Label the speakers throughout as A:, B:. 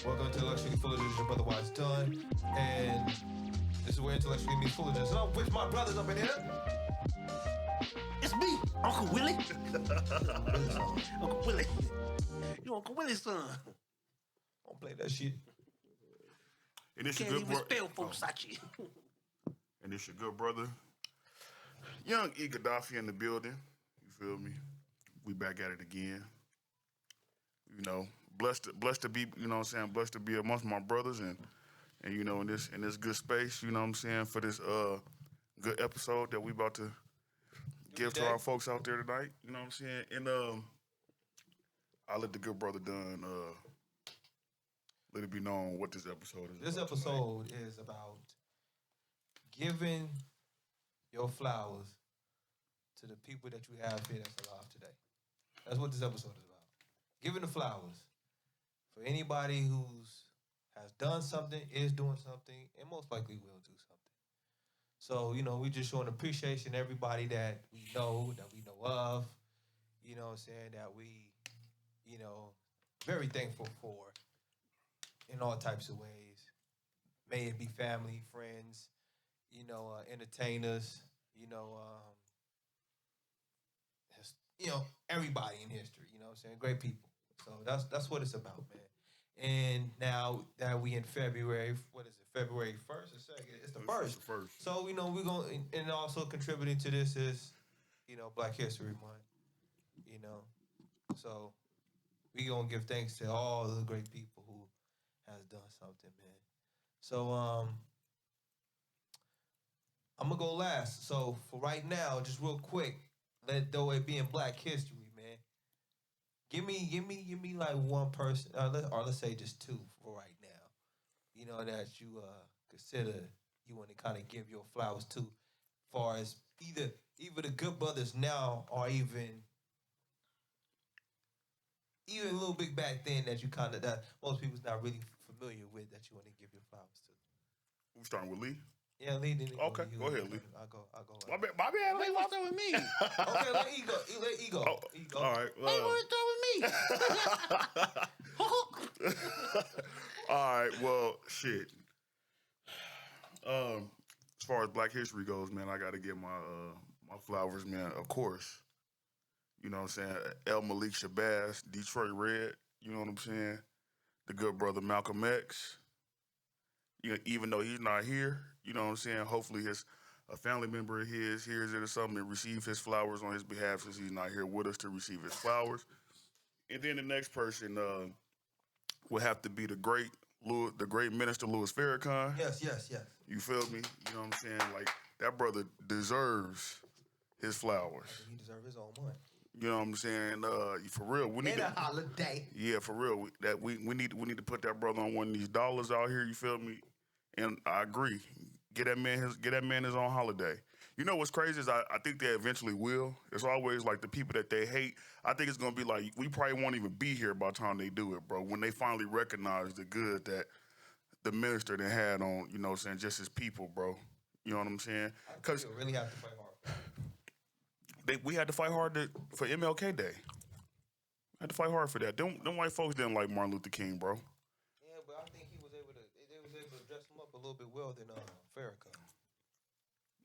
A: Welcome to Intellectually Foolishness, your otherwise done. And this is where intellectually meets foolishness. And I'm with my brothers up in here.
B: It's me, Uncle Willie. Uncle Willie. You Uncle Willie's son.
A: Don't play that shit.
C: And it's
B: Can't
C: your good
B: even
C: brother.
B: spell Versace.
C: And it's your good brother, Young E. Gaddafi in the building. You feel me? We back at it again. You know, blessed to be, you know what I'm saying, blessed to be amongst my brothers and you know, in this good space, you know what I'm saying, for this good episode that we about to give to our folks out there tonight. You know what I'm saying? And I'll let the good brother done let it be known what this episode is.
A: This episode is about giving your flowers to the people that you have here that's alive today. That's what this episode is about. Giving the flowers for anybody who's has done something, is doing something, and most likely will do something. So, you know, we just showing appreciation to everybody that we know of, you know what I'm saying, that we, you know, very thankful for in all types of ways. May it be family, friends, you know, entertainers, you know, everybody in history, you know what I'm saying? Great people. So that's what it's about, man. And now that we in February, what is it, February 1st or 2nd? It's the first. So, you know, we're going, and also contributing to this is, you know, Black History Month, you know. So we going to give thanks to all the great people who has done something, man. So, I'm going to go last. So for right now, just real quick, though it being Black History, man, give me like one person, let's say just two for right now. You know, that you consider you want to kind of give your flowers to, far as either the good brothers now or even a little bit back then that you kind of, that most people's not really familiar with, that you want to give your flowers to.
C: We starting with Lee?
A: Yeah, Lee didn't go.
C: Okay, go ahead, Lee.
A: I'll go.
C: My bad.
B: Why you want to start with me?
A: Okay, let E go.
C: Oh,
A: Ego.
C: all right.
B: Why you want to start with me?
C: All right. Well, shit. As far as Black History goes, man, I got to give my flowers, man. Of course, you know what I'm saying. El Malik Shabazz, Detroit Red. You know what I'm saying. The good brother Malcolm X. You know, even though he's not here, you know what I'm saying. Hopefully, a family member of his hears it or something and receive his flowers on his behalf, since he's not here with us to receive his flowers. And then the next person would have to be the great minister Louis Farrakhan.
A: Yes.
C: You feel me? You know what I'm saying? Like, that brother deserves his flowers.
A: He deserves his own money.
C: You know what I'm saying? For real, we need
A: a holiday.
C: Yeah, for real. We need to put that brother on one of these dollars out here. You feel me? And I agree. Get that man his own holiday. You know what's crazy is I think they eventually will. It's always like the people that they hate. I think it's gonna be like, we probably won't even be here by the time they do it, bro. When they finally recognize the good that the minister they had on, you know what I'm saying, just his people, bro. You know what I'm saying?
A: Because you really have to fight hard.
C: We had to fight hard for MLK Day. Had to fight hard for that. Them white folks didn't like Martin Luther King, bro.
A: Yeah, but I think they was able to dress him up a little bit well than Farrakhan.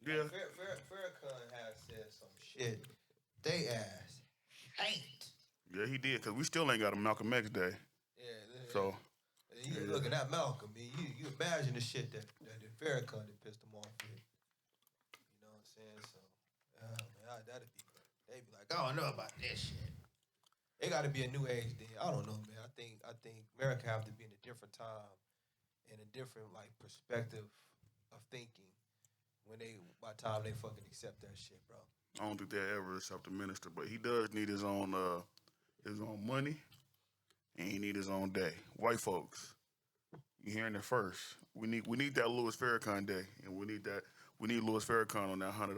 C: Yeah.
A: Farrakhan has said some shit. They ass hate.
C: Yeah, he did, because we still ain't got a Malcolm X Day.
A: Yeah.
C: So.
A: And you looking at Malcolm, man, you imagine the shit that Farrakhan that pissed him off with. You know what I'm saying? So, man, that'd be, they'd be like, I don't know about this shit. It got to be a new age then. I don't know, man. I think America have to be in a different time and a different like perspective of thinking by the time they fucking accept that shit, bro.
C: I don't think they ever accept a minister, but he does need his own money, and he need his own day. White folks, you hearing it first. We need that Louis Farrakhan day, and we need Louis Farrakhan on that $100.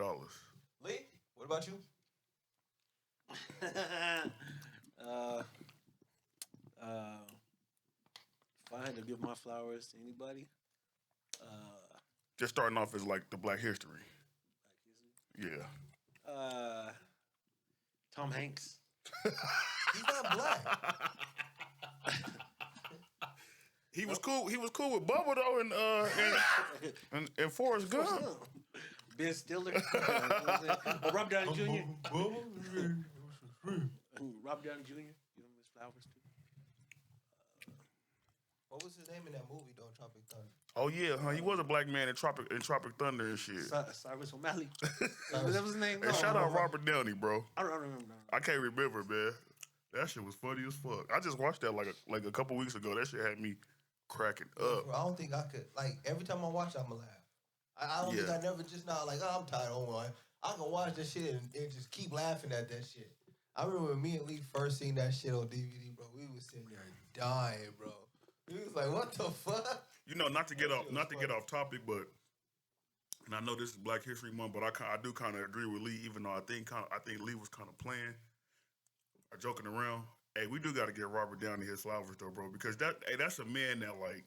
A: Lee, what about you?
B: If I had to give my flowers to anybody,
C: just starting off as like the Black History. Yeah.
B: Tom Hanks.
A: He's not black.
C: He was cool. He was cool with Bubba though, and Forrest Gump.
B: Ben Stiller. Or Robert Downey Jr. Robert Downey Jr. Give him his flowers too.
A: What was his name in that movie though? Tropic Thunder.
C: Oh yeah, huh? He was a black man in Tropic Thunder and shit.
B: Cyrus O'Malley. That was his name.
C: Hey, shout out Robert Downey, bro.
B: I don't remember.
C: I can't remember, man. That shit was funny as fuck. I just watched that like a couple weeks ago. That shit had me cracking up.
A: Bro, I don't think I could. Like every time I watch it, I'ma laugh. I don't think I never just now like I'm tired of one. I can watch that shit and just keep laughing at that shit. I remember when me and Lee first seen that shit on DVD, bro. We was sitting there dying, bro. We was like, what the fuck?
C: You know, not to get off topic, but and I know this is Black History Month, but I do kind of agree with Lee, even though I think Lee was kind of playing or joking around. Hey, we do got to get Robert Downey his flowers though, bro, because that's a man that like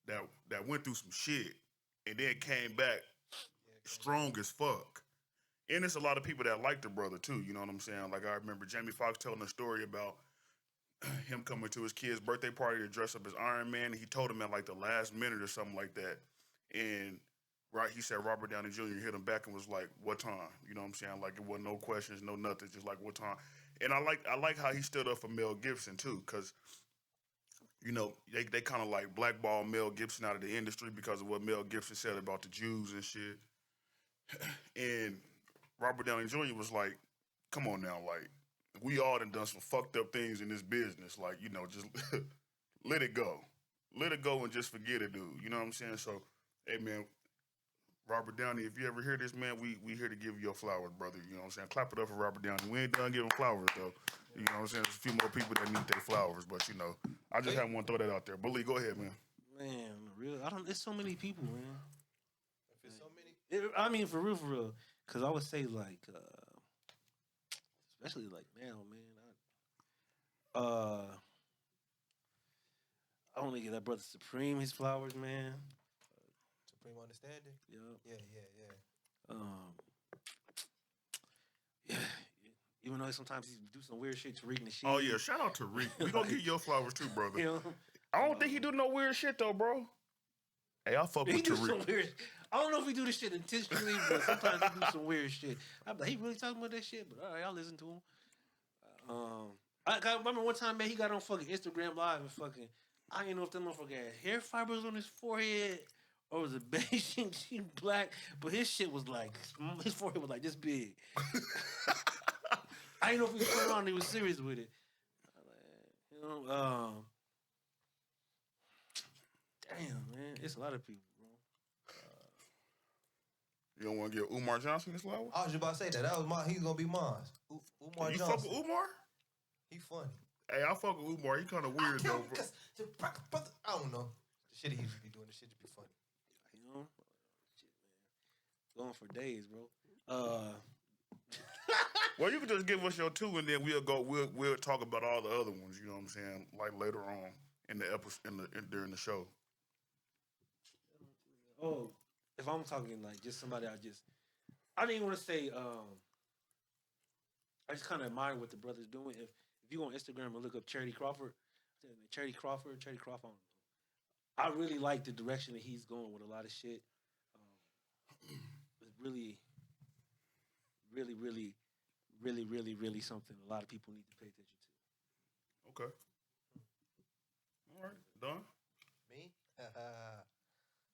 C: that went through some shit and then came back strong as fuck. And there's a lot of people that like the brother too. You know what I'm saying? Like I remember Jamie Foxx telling a story about him coming to his kid's birthday party to dress up as Iron Man. And he told him at like the last minute or something like that. And he said Robert Downey Jr. hit him back and was like, "What time?" You know what I'm saying? Like it wasn't no questions, no nothing, just like what time. And I like how he stood up for Mel Gibson too, because you know they kind of like blackball Mel Gibson out of the industry because of what Mel Gibson said about the Jews and shit. And Robert Downey Jr. was like, "Come on now, like we all done some fucked up things in this business. Like you know, just let it go, and just forget it, dude. You know what I'm saying?" So, hey man. Robert Downey, if you ever hear this, man, we here to give you your flowers, brother. You know what I'm saying? Clap it up for Robert Downey. We ain't done giving flowers, though. You know what I'm saying? There's a few more people that need their flowers, but, you know, I just have one throw that out there. Bully, go ahead, man.
B: Man, real. There's so many people, man.
A: If it's so many.
B: I mean, for real. Because I would say, like, especially, like, now, man. I want to give that brother Supreme his flowers, man.
A: Supreme understanding.
B: Yeah.
A: Yeah.
B: Even though sometimes he do some weird shit to Reek and shit.
C: Oh, yeah. Shout out to Reek. We gonna give your flowers, too, brother.
B: You know?
C: I don't think he do no weird shit, though, bro. Hey, I fuck with Tariq.
B: I don't know if he do this shit intentionally, but sometimes he do some weird shit. I'm like, he really talking about that shit? But all right, I'll listen to him. I remember one time, man, he got on fucking Instagram Live and fucking, I didn't know if that motherfucker had hair fibers on his forehead or was it Beijing black, but his shit was like, his forehead was like this big. I didn't know if he was putting on and he was serious with it. You know, damn, man, it's a lot of people, bro.
C: You don't want to give Umar Johnson his flowers?
A: I was just about to say that. He's gonna be mine. Umar
C: you
A: Johnson.
C: Fuck with Umar?
A: He funny.
C: Hey, I fuck with Umar. He kind of weird though, bro.
A: I don't know. The shit he used to be doing, the shit to be funny.
B: You know, shit, man, going for days, bro.
C: Well, you can just give us your two, and then we'll talk about all the other ones. You know what I'm saying? Like later on in the episode, during the show.
B: Oh, if I'm talking like just somebody I didn't even want to say. I just kind of admire what the brother's doing. If you go on Instagram and look up Charity Crawford, Charity Crawford. I really like the direction that he's going with a lot of shit. It's really something a lot of people need to pay attention to.
C: Okay. All right, done.
A: Me?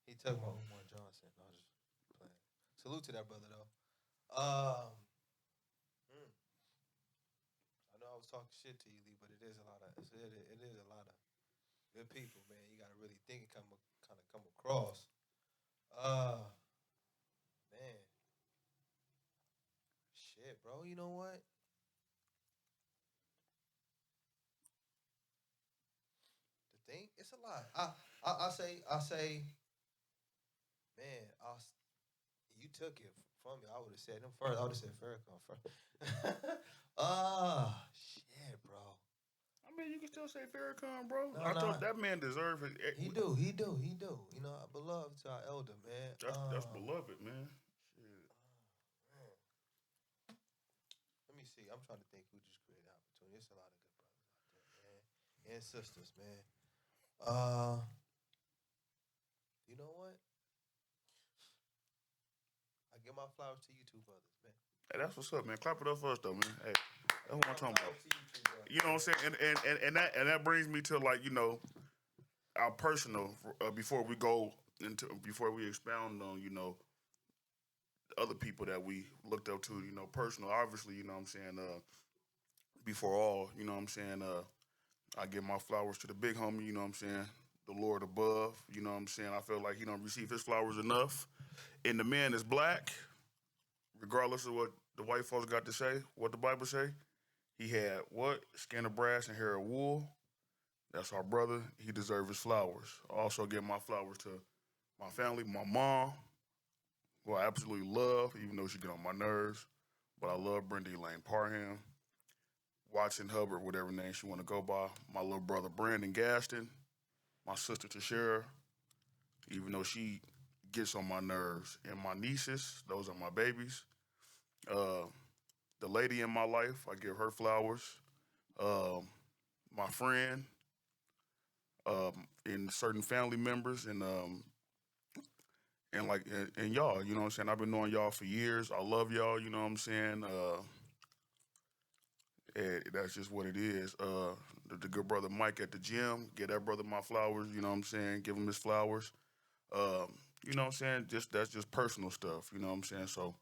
A: He talking about Umar Johnson. I was just playing. Salute to that brother though. I know I was talking shit to you, Lee, but it is a lot of good people, man. You gotta really think and come across. Man. Shit, bro. You know what? The thing, it's a lot. I say, man, you took it from me. I would have said them first. I would have said Farrakhan first. Shit, bro.
C: I mean, you can still say Farrakhan, bro.
A: No,
C: I thought that man deserved it.
A: He do. You know, beloved to our elder, man.
C: That's beloved, man. Shit.
A: I'm trying to think who just created opportunity. There's a lot of good brothers out there, man, and sisters, man. You know what? I give my flowers to you two brothers, man.
C: Hey, that's what's up, man. Clap it up for us, though, man. Hey, that's what I'm talking about.
A: To you two brothers,
C: You know what I'm saying? And that brings me to, like, our personal, before we expound on, other people that we looked up to, personal. Obviously, you know what I'm saying, before all, you know what I'm saying, I give my flowers to the big homie, you know what I'm saying, the Lord above, you know what I'm saying. I feel like he don't receive his flowers enough. And the man is black, regardless of what the white folks got to say, what the Bible say. He had what? Skin of brass and hair of wool. That's our brother. He deserves his flowers. I also give my flowers to my family, my mom, who I absolutely love, even though she get on my nerves. But I love Brenda Elaine Parham, Watson Hubbard, whatever name she want to go by. My little brother Brandon Gaston, my sister Tashera, even though she gets on my nerves. And my nieces, those are my babies. The lady in my life, I give her flowers. My friend, and certain family members, and y'all, you know what I'm saying? I've been knowing y'all for years. I love y'all, you know what I'm saying? And that's just what it is. The good brother Mike at the gym, get that brother my flowers, you know what I'm saying? Give him his flowers. You know what I'm saying? That's just personal stuff, you know what I'm saying? So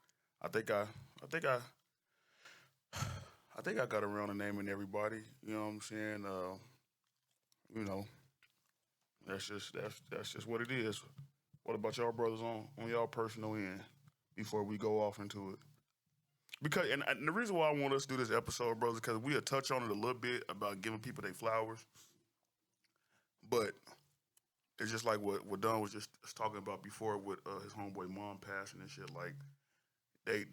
C: I think I got around to naming everybody, you know what I'm saying? You know, that's just what it is. What about y'all brothers on y'all personal end before we go off into it? Because and the reason why I want us to do this episode, brothers, because we'll touch on it a little bit about giving people their flowers, but it's just like what Don was just talking about before with his homeboy mom passing and shit. Like they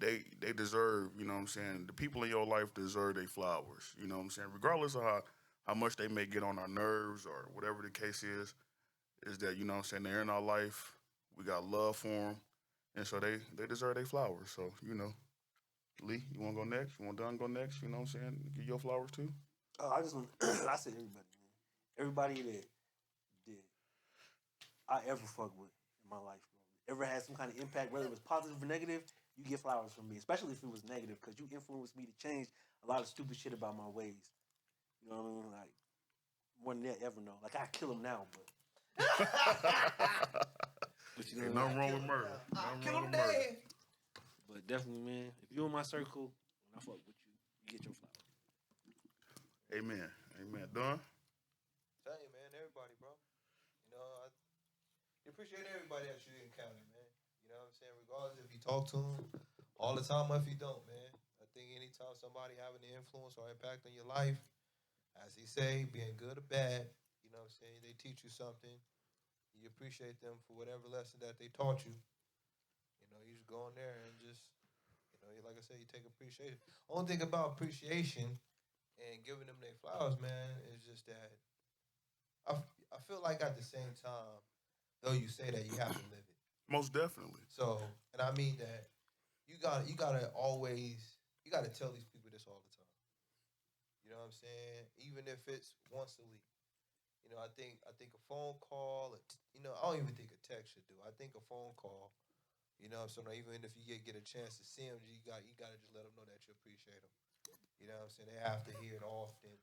C: deserve, you know what I'm saying. The people in your life deserve their flowers, you know what I'm saying. Regardless of how much they may get on our nerves or whatever the case is that, you know what I'm saying, they're in our life. We got love for them, and so they deserve their flowers. So, Lee, you want to go next? You want Don go next? You know what I'm saying? Give your flowers too?
B: I just want I said everybody, man. Everybody that did I ever fuck with in my life, bro. Ever had some kind of impact, whether it was positive or negative, you get flowers from me, especially if it was negative, because you influenced me to change a lot of stupid shit about my ways. You know what I mean? Like, more than that ever know. Like, I kill him now, but. But you know
C: Ain't
B: what I
C: nothing
B: mean?
C: wrong with murder. Nothing
A: Kill
C: wrong
A: him
C: with murder.
A: dead.
B: But definitely, man, if you in my circle, when I fuck with you, you get your flowers.
C: Amen. Amen. Don?
A: Tell you, man, everybody, bro. I appreciate everybody that you encounter, man. You know what I'm saying? Regardless if you talk to them all the time or if you don't, man. I think anytime somebody having an influence or impact on your life, as he say, being good or bad, you know what I'm saying? They teach you something. You appreciate them for whatever lesson that they taught you. You just go in there and just, like I said, you take appreciation. Only thing about appreciation and giving them their flowers, man, is just that I feel like at the same time, though you say that, you have to live it.
C: Most definitely.
A: So, and I mean that you gotta tell these people this all the time. You know what I'm saying? Even if it's once a week. I think a phone call, I don't even think a text should do. I think a phone call, so even if you get a chance to see them, you gotta just let them know that you appreciate them. You know what I'm saying? They have to hear it often.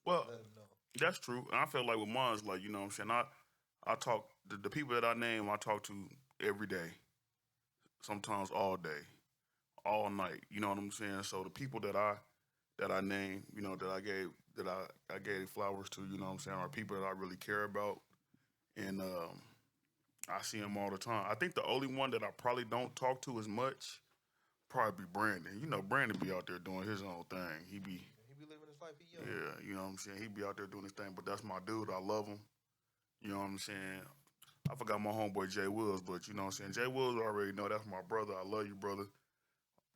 C: Well,
A: Let them know.
C: that's true. And I feel like with mine's like, you know what I'm saying, I talk, the people that I name, I talk to every day, sometimes all day, all night. You know what I'm saying? So the people that I name, that I gave flowers to, you know what I'm saying, are people that I really care about. And I see them all the time. I think the only one that I probably don't talk to as much probably be Brandon. Brandon be out there doing his own thing. He be
A: living his life. He young.
C: Yeah, you know what I'm saying? He be out there doing his thing, but that's my dude. I love him. You know what I'm saying? I forgot my homeboy Jay Wills, but you know what I'm saying? Jay Wills already know that's my brother. I love you, brother.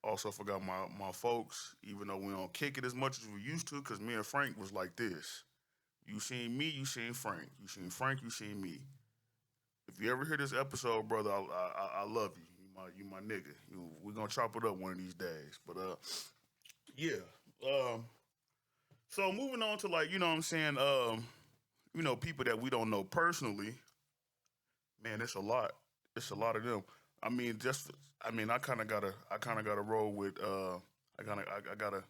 C: Also forgot my folks, even though we don't kick it as much as we used to, because me and Frank was like this. You seen me, you seen Frank. You seen Frank, you seen me. If you ever hear this episode, brother, I love you. You my nigga. We gonna chop it up one of these days. But yeah, So moving on to like, you know what I'm saying, people that we don't know personally, man, it's a lot. It's a lot of them. I mean, I kinda gotta roll with I gotta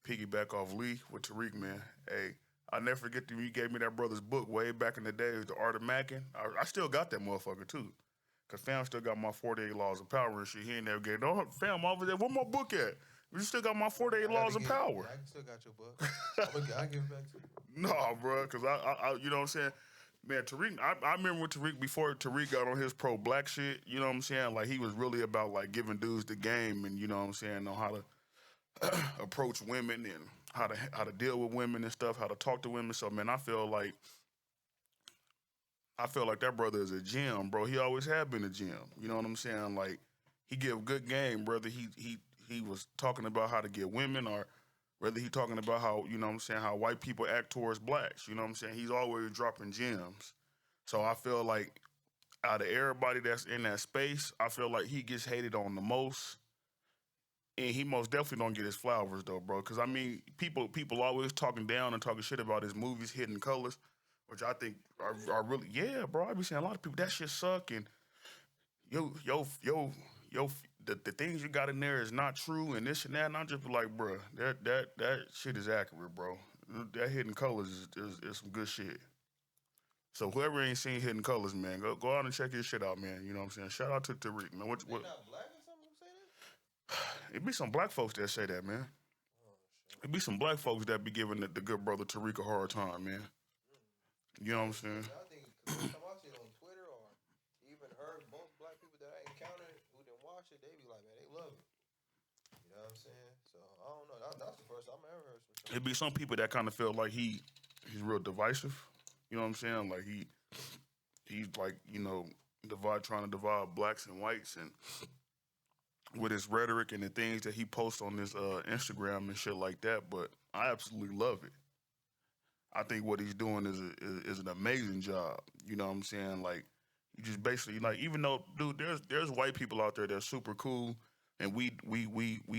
C: piggyback off Lee with Tariq, man. Hey, I never forget that you gave me that brother's book way back in the days, The Art of Macking. I still got that motherfucker too. Cause fam still got my 48 laws of power and shit. He ain't never gave no fam over there. Where my book at? You still got my 48 laws of power.
A: Yeah, I still got your book. I give it back to you.
C: Nah, bro, cause I, you know what I'm saying? Man, Tariq, I remember with Tariq before Tariq got on his pro black shit, you know what I'm saying? Like he was really about like giving dudes the game and you know what I'm saying, on how to approach women and how to deal with women and stuff, how to talk to women. So man, I feel like that brother is a gem, bro. He always have been a gem. You know what I'm saying? Like he give good game, brother. He was talking about how to get women, or whether he talking about how, you know what I'm saying, how white people act towards blacks. You know what I'm saying? He's always dropping gems. So I feel like out of everybody that's in that space, I feel like he gets hated on the most. And he most definitely don't get his flowers though, bro. Cause I mean, people always talking down and talking shit about his movies, Hidden Colors, which I think are really, yeah, bro. I be seeing a lot of people that shit suck, and yo, the things you got in there is not true, and this and that. And I'm just like, bro, that shit is accurate, bro. That Hidden Colors is some good shit. So whoever ain't seen Hidden Colors, man, go out and check his shit out, man. You know what I'm saying? Shout out to Tariq, man.
A: They not black or something who say that?
C: It be some black folks that say that, man.
A: Oh shit.
C: It be some black folks that be giving the good brother Tariq a hard time, man. You know what I'm saying?
A: I think because time I see it on Twitter or even heard most black people that I encountered who didn't watch it, they be like, man, they love it. You know what I'm saying? So I don't know. That's the first time I ever heard some
C: It
A: shit.
C: be some people that kind of feel like he's real divisive. You know what I'm saying? Like he's like, trying to divide blacks and whites, and with his rhetoric and the things that he posts on his Instagram and shit like that. But I absolutely love it. I think what he's doing is an amazing job. You know what I'm saying? Like you just basically, like, even though, dude, there's white people out there that's super cool, and we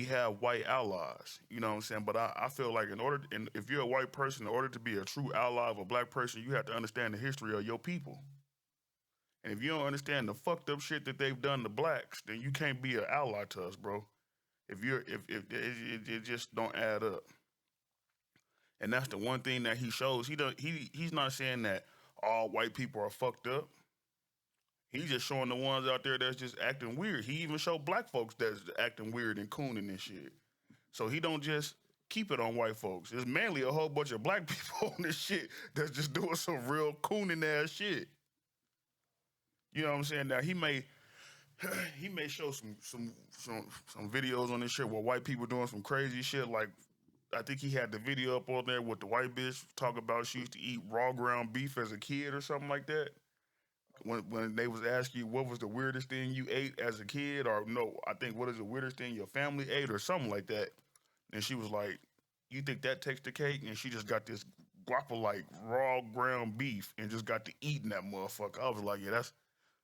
C: have white allies. You know what I'm saying? But I feel like if you're a white person, in order to be a true ally of a black person, you have to understand the history of your people. And if you don't understand the fucked up shit that they've done to blacks, then you can't be an ally to us, bro. If it just don't add up. And that's the one thing that he shows. He's not saying that all white people are fucked up. He's just showing the ones out there that's just acting weird. He even showed black folks that's acting weird and cooning and shit. So he don't just keep it on white folks. There's mainly a whole bunch of black people on this shit that's just doing some real cooning ass shit. You know what I'm saying? Now he may show some videos on this shit where white people doing some crazy shit. Like I think he had the video up on there with the white bitch talking about she used to eat raw ground beef as a kid or something like that. When they was asking you what was the weirdest thing you ate as a kid, or no, I think what is the weirdest thing your family ate or something like that. And she was like, "You think that takes the cake?" And she just got this guapa like raw ground beef and just got to eating that motherfucker. I was like, yeah,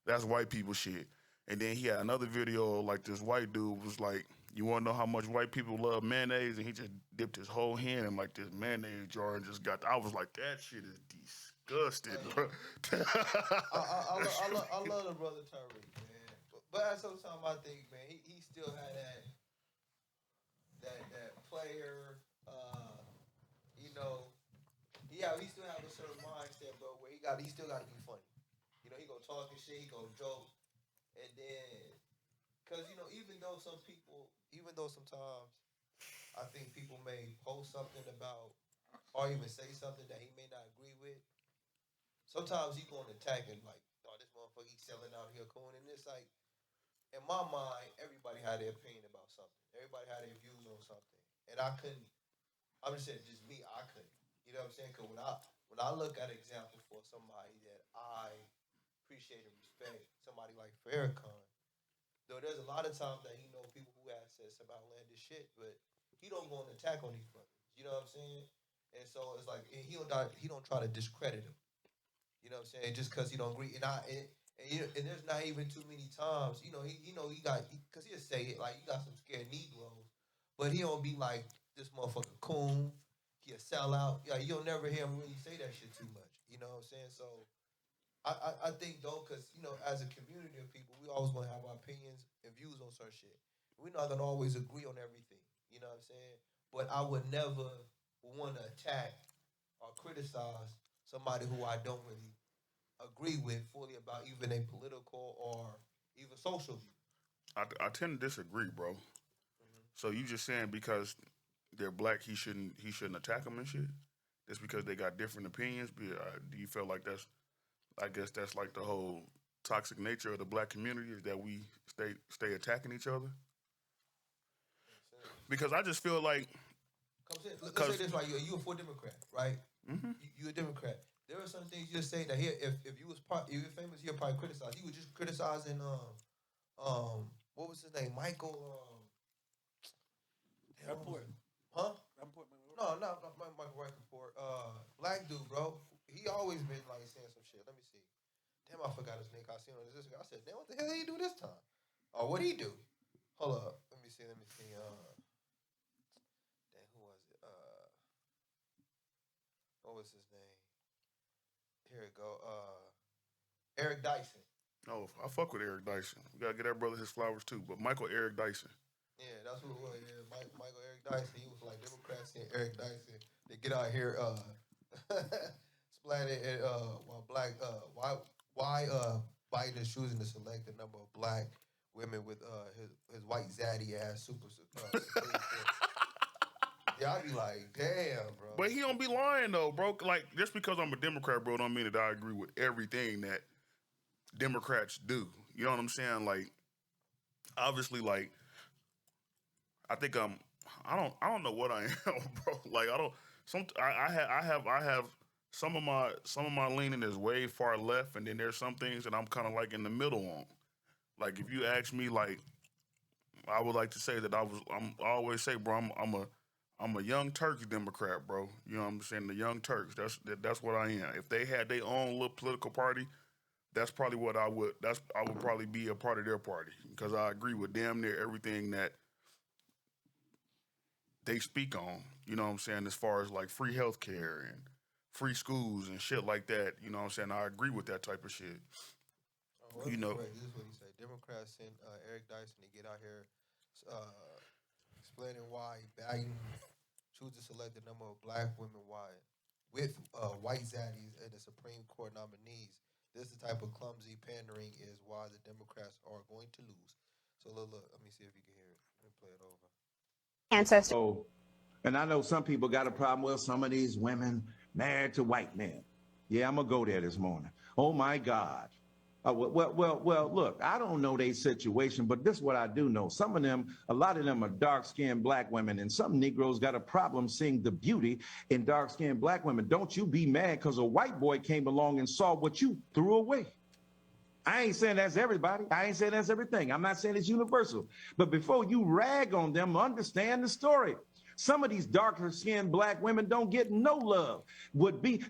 C: that's white people shit. And then he had another video like this white dude was like, "You want to know how much white people love mayonnaise?" And he just dipped his whole hand in like this mayonnaise jar and just got. I was like, that shit is disgusting, bro.
A: I love the brother Tyreek, man. But at some time, I think, man, he still had that player, you know, he still have a certain mindset, bro, where he still got to be funny. You know, he gonna talk and shit, he gonna joke, and then, cause even though sometimes I think people may post something about or even say something that he may not agree with. Sometimes he gonna attack him like, "Oh, this motherfucker he's selling out here, coon." And it's like, in my mind, everybody had their opinion about something. Everybody had their views on something, and I couldn't. I'm just saying, just me, I couldn't. You know what I'm saying? Because when I look at an example for somebody that I appreciate and respect, somebody like Farrakhan, though there's a lot of times that he know people who have said some outlandish shit, but he don't go on attack on these brothers. You know what I'm saying? And so it's like he don't try to discredit him. You know what I'm saying? Just because he don't agree, and there's not even too many times. He got because he'll say it like you got some scared Negroes, but he don't be like this motherfucker coon. He a sellout. Yeah, you'll never hear him really say that shit too much. You know what I'm saying? So I think though, because as a community of people, we always gonna have our opinions and views on certain shit. We're not gonna always agree on everything. You know what I'm saying? But I would never want to attack or criticize somebody who I don't really agree with fully about even a political or even social view.
C: I tend to disagree, bro. So you just saying because they're black, he shouldn't attack them and shit? Just because they got different opinions? Do you feel like that's? I guess that's like the whole toxic nature of the black community is that we stay attacking each other. Because I just feel like
A: Let's say this right. You a full Democrat, right? You a Democrat. There are some things you just say that here. If you was if you're famous, you're probably criticized. You were just criticizing what was his name? Michael
B: Rapport.
A: huh?
B: Rapport.
A: No, not Michael Rappaport. Black dude, bro. He always been like saying some shit. Let me see. Damn, I forgot his name. I seen on this guy. I said, damn, what the hell did he do this time? Oh, what he do? Hold up. Let me see. Damn, who was it? What was his name? Here it go. Eric Dyson.
C: no, I fuck with Eric Dyson. We gotta get that brother his flowers too. But Michael Eric Dyson.
A: Yeah, that's who it was. Yeah, Michael Eric Dyson. He was like Democrats and Eric Dyson. They get out here splatted and why Biden is choosing to select the number of black women with his white zaddy ass Supreme Court. Yeah, I be like, damn, bro.
C: But he don't be lying though, bro. Like just because I'm a Democrat, bro, don't mean that I agree with everything that Democrats do. You know what I'm saying? Like, obviously, like I think I don't know what I am, bro. Like I don't. I have some of my leaning is way far left, and then there's some things that I'm kind of like in the middle on. Like if you ask me, like I would like to say that I always say, bro, I'm a young Turks Democrat, bro. You know what I'm saying? The young Turks. That's what I am. If they had their own little political party, that's probably what I would. I would probably be a part of their party because I agree with damn near everything that they speak on. You know what I'm saying? As far as like free healthcare and free schools and shit like that. You know what I'm saying? I agree with that type of shit. You know,
A: This is what he said. Democrats sent Eric Dyson to get out here explaining why Biden chooses to select the number of black women with white zaddies and the Supreme Court nominees. This is the type of clumsy pandering is why the Democrats are going to lose. So look, let me see if you can hear it. Let me play it over.
D: Ancestors. Oh, and I know some people got a problem with some of these women married to white men. Yeah, I'm gonna go there this morning. Oh my God. Well, look, I don't know their situation, but this is what I do know. Some of them, a lot of them are dark-skinned black women, and some Negroes got a problem seeing the beauty in dark-skinned black women. Don't you be mad because a white boy came along and saw what you threw away. I ain't saying that's everybody. I ain't saying that's everything. I'm not saying it's universal. But before you rag on them, understand the story. Some of these darker skinned black women don't get no love.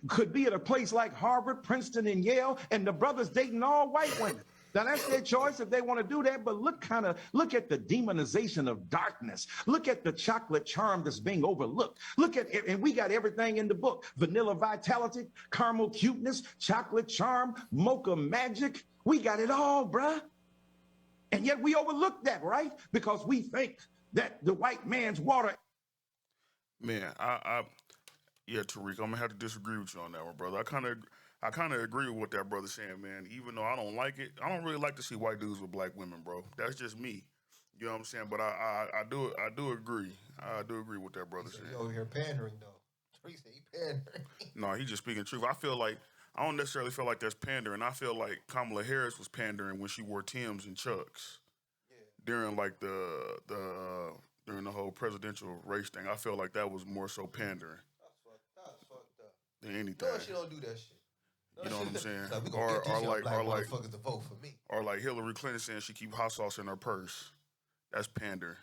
D: Could be at a place like Harvard, Princeton, and Yale, and the brothers dating all white women. Now that's their choice if they want to do that, but look at the demonization of darkness. Look at the chocolate charm that's being overlooked. Look at it, and we got everything in the book. Vanilla vitality, caramel cuteness, chocolate charm, mocha magic. We got it all, bruh. And yet we overlook that, right? Because we think that the white man's water.
C: man, yeah, Tariq, I'm gonna have to disagree with you on that one, brother. I kind of agree with what that brother's saying, man. Even though I don't like it, I don't really like to see white dudes with black women, bro. That's just me. You know what I'm saying? But I do agree. I do agree with that brother saying.
A: You over here pandering though. He said he pandering.
C: No, he just speaking truth. I don't necessarily feel like that's pandering. I feel like Kamala Harris was pandering when she wore Timbs and Chucks during like during the whole presidential race thing. I feel like that was more so pandering
A: That's fucked up.
C: than anything.
A: No, she don't do that shit.
C: You know what I'm saying?
A: Like, we gonna get these young black motherfuckers to vote for me.
C: Or like Hillary Clinton saying she keep hot sauce in her purse. That's pandering.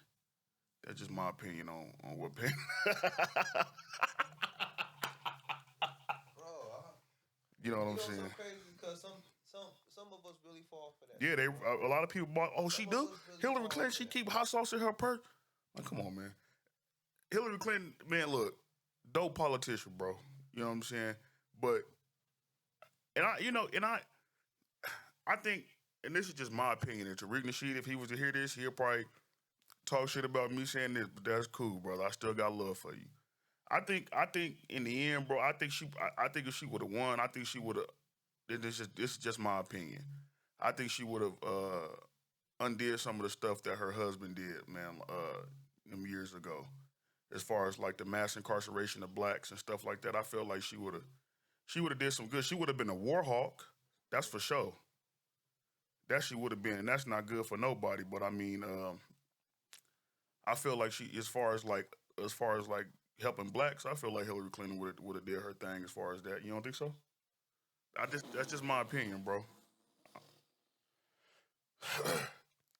C: That's just my opinion on what pandering. You know what I'm saying?
A: So crazy because some of us really fall for that.
C: Yeah, a lot of people bought. Oh, she do. Hillary Clinton, she keep hot sauce in her purse. Like, come on, man. Hillary Clinton, man, look, dope politician, bro. You know what I'm saying? But I think, and this is just my opinion. And Tariq Nasheed, if he was to hear this, he'll probably talk shit about me saying this, but that's cool, brother. I still got love for you. I think in the end, bro, I think if she would have won, I think she would have. This is just my opinion. I think she would have undid some of the stuff that her husband did, man, them years ago. As far as like the mass incarceration of blacks and stuff like that, I feel like she would have did some good. She would have been a war hawk, that's for sure. That she would have been, and that's not good for nobody. But I mean, I feel like as far as like helping blacks, I feel like Hillary Clinton would have did her thing as far as that. You don't think so? That's just my opinion, bro.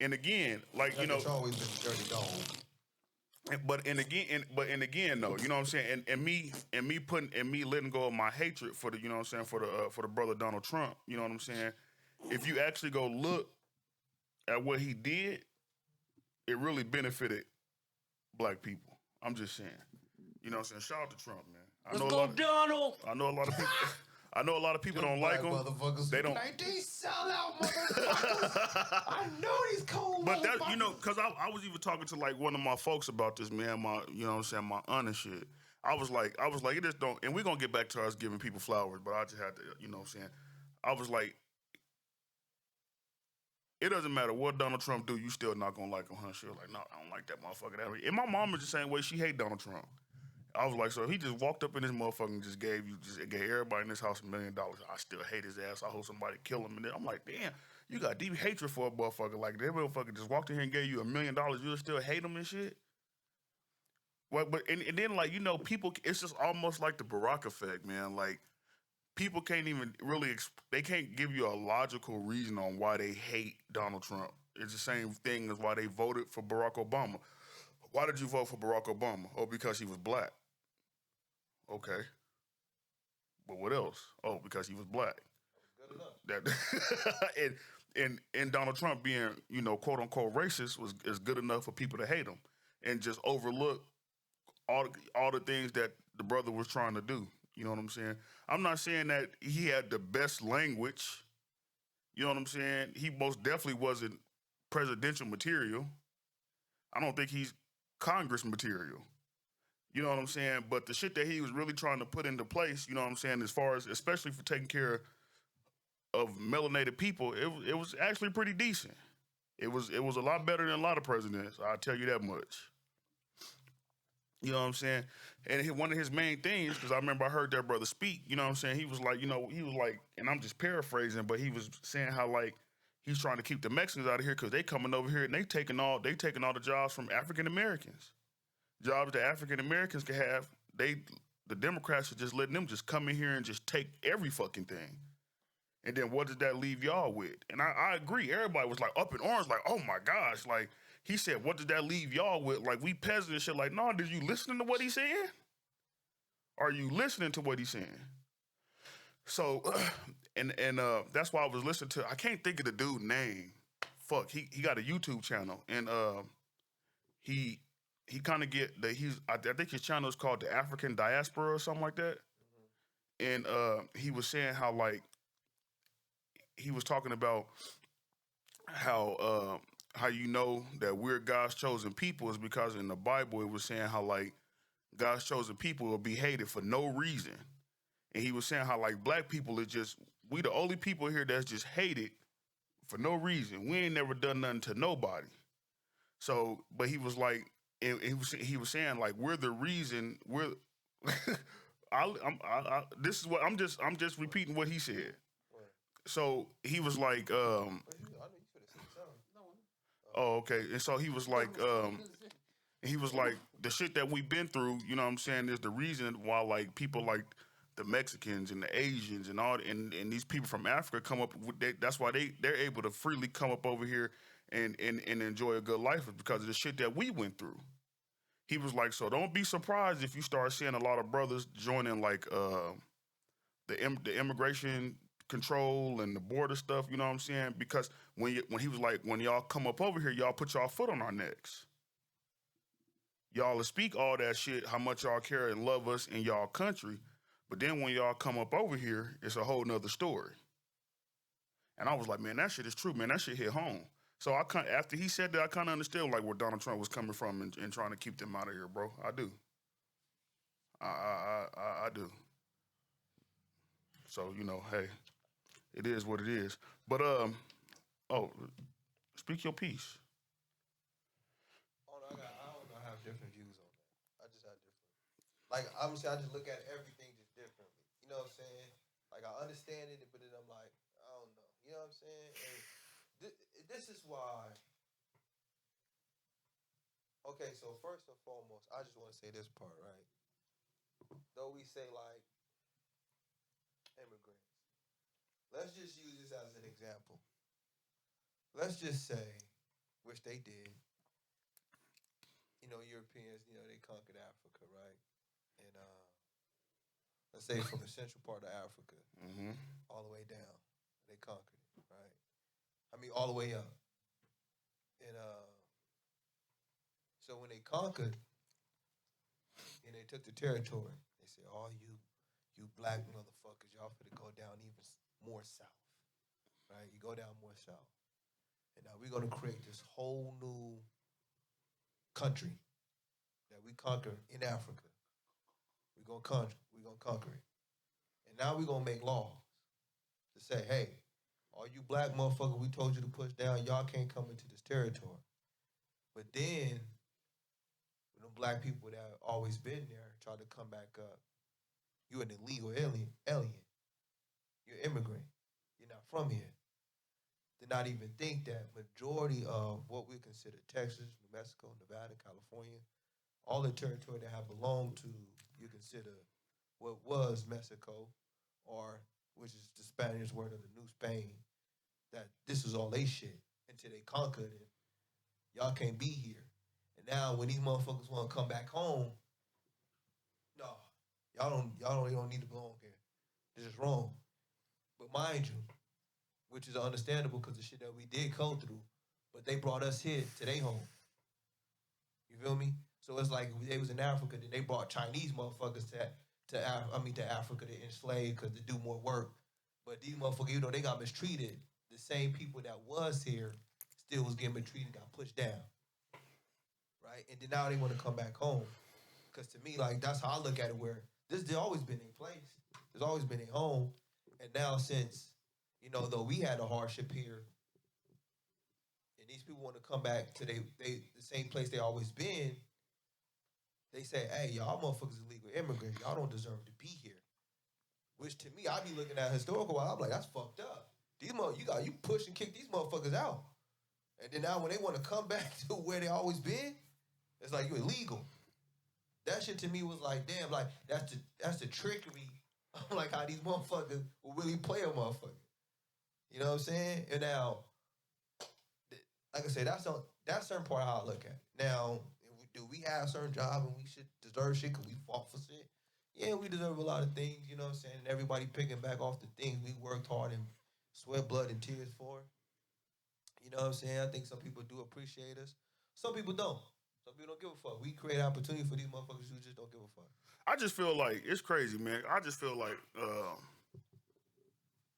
C: And again, like
A: It's always been dirty dog.
C: but again though, you know what I'm saying, and me letting go of my hatred for the, you know what I'm saying, for the brother Donald Trump, you know what I'm saying. If you actually go look at what he did, it really benefited black people. I'm just saying, you know what I'm saying. Shout out to Trump, man.
B: Let's go, Donald.
C: I know a lot of people. I know a lot of people don't like him. They don't.
A: These sellout motherfuckers. I know these cold.
C: But that, because I was even talking to like one of my folks about this, man. You know what I'm saying, my aunt and shit. I was like, it just don't. And we're gonna get back to us giving people flowers, but I just had to, you know what I'm saying. I was like, it doesn't matter what Donald Trump do, you still not gonna like him, huh? She was like, no, I don't like that motherfucker. And my mom was the same way. She hate Donald Trump. I was like, so he just walked up in this motherfucker and just gave everybody in this house $1 million. I still hate his ass. I hope somebody kill him. And then I'm like, damn, you got deep hatred for a motherfucker. Like, that motherfucker just walked in here and gave you $1 million. You still hate him and shit? Well, and then, like, people, it's just almost like the Barack effect, man. Like, people can't even really, they can't give you a logical reason on why they hate Donald Trump. It's the same thing as why they voted for Barack Obama. Why did you vote for Barack Obama? Oh, because he was black. Okay. But what else? Oh, because he was black. Good enough. and Donald Trump being, quote unquote racist is good enough for people to hate him and just overlook all the things that the brother was trying to do. You know what I'm saying? I'm not saying that he had the best language. You know what I'm saying? He most definitely wasn't presidential material. I don't think he's Congress material. You know what I'm saying? But the shit that he was really trying to put into place, you know what I'm saying, as far as, especially for taking care of melanated people, it was actually pretty decent. It was a lot better than a lot of presidents, I'll tell you that much. You know what I'm saying? And one of his main things, because I remember I heard that brother speak, you know what I'm saying, he was like, and I'm just paraphrasing, but he was saying how, like, he's trying to keep the Mexicans out of here because they coming over here and they taking all the jobs from African Americans. Jobs that African Americans can have, the Democrats are just letting them just come in here and just take every fucking thing. And then what does that leave y'all with? And I agree. Everybody was like up in arms, like, oh my gosh. Like, he said, what does that leave y'all with? Like, we peasants and shit. Like, no, did you listen to what he's saying? Are you listening to what he's saying? So, and that's why I was listening to, I can't think of the dude's name. Fuck, he got a YouTube channel. And he kind of I think his channel is called The African Diaspora or something like that. And he was saying how, like, he was talking about how you know that we're God's chosen people is because in the Bible it was saying how, like, God's chosen people will be hated for no reason. And he was saying how, like, black people are just, we the only people here that's just hated for no reason. We ain't never done nothing to nobody. So, but he was like, and he was saying, like, we're the reason. We're. This is what I'm just repeating what he said. So he was like, oh, okay. And so he was like, the shit that we've been through, you know what I'm saying, is the reason why, like, people like the Mexicans and the Asians and all, and these people from Africa come up with that's why they're able to freely come up over here and enjoy a good life, is because of the shit that we went through. He was like, so don't be surprised if you start seeing a lot of brothers joining, like, the immigration control and the border stuff, you know what I'm saying? Because when he was like, when y'all come up over here, y'all put y'all foot on our necks. Y'all will speak all that shit, how much y'all care and love us in y'all country, but then when y'all come up over here, it's a whole nother story. And I was like, man, that shit is true, man. That shit hit home. So after he said that, I kind of understood like where Donald Trump was coming from and trying to keep them out of here, bro. I do. I do. So hey, it is what it is. But speak your piece.
A: Oh, no, I don't know. I have different views on that. I just have different. Like, obviously, I just look at everything just differently. You know what I'm saying? Like, I understand it, but then I'm like, I don't know. You know what I'm saying? And this is why. Okay, so first and foremost, I just want to say this part, right? Though we say, like, immigrants, let's just use this as an example. Let's just say, which they did, Europeans, they conquered Africa, right? And let's say from the central part of Africa, all the way down, they conquered it, right? I mean, all the way up. And so when they conquered and they took the territory, they said, "Oh, you black motherfuckers, y'all finna go down even more south, right? You go down more south, and now we're gonna create this whole new country that we conquer in Africa. We're gonna conquer it, and now we're gonna make laws to say, hey, all you black motherfuckers we told you to push down, y'all can't come into this territory. But then, when them black people that have always been there try to come back up, you're an illegal alien. You're an immigrant. You're not from here. To not even think that majority of what we consider Texas, New Mexico, Nevada, California, all the territory that have belonged to, you consider what was Mexico, or which is the Spanish word of the New Spain, that this is all they shit until they conquered it. Y'all can't be here. And now when these motherfuckers want to come back home, no, y'all don't need to belong here. This is wrong. But mind you, which is understandable because the shit that we did go through, but they brought us here to their home. You feel me? So it's like they was in Africa, then they brought Chinese motherfuckers to Africa to enslave because to do more work. But these motherfuckers, they got mistreated. The same people that was here still was getting mistreated, got pushed down. Right? And then now they want to come back home. Because to me, like, that's how I look at it, where there's always been a place. There's always been a home. And now since, though we had a hardship here, and these people want to come back to the same place they always been, they say, hey, y'all motherfuckers illegal immigrants. Y'all don't deserve to be here. Which to me, I be looking at historical, I'm like, that's fucked up. You push and kick these motherfuckers out. And then now when they want to come back to where they always been, it's like, you illegal. That shit to me was like, damn, like, that's the trickery of like how these motherfuckers will really play a motherfucker. You know what I'm saying? And now, like I said, that's certain part of how I look at it. Now, do we have a certain job and we should deserve shit because we fought for shit? Yeah, we deserve a lot of things, you know what I'm saying? And everybody picking back off the things we worked hard and sweat, blood, and tears for. You know what I'm saying? I think some people do appreciate us. Some people don't. Some people don't give a fuck. We create opportunity for these motherfuckers who just don't give a fuck.
C: I just feel like it's crazy, man. I just feel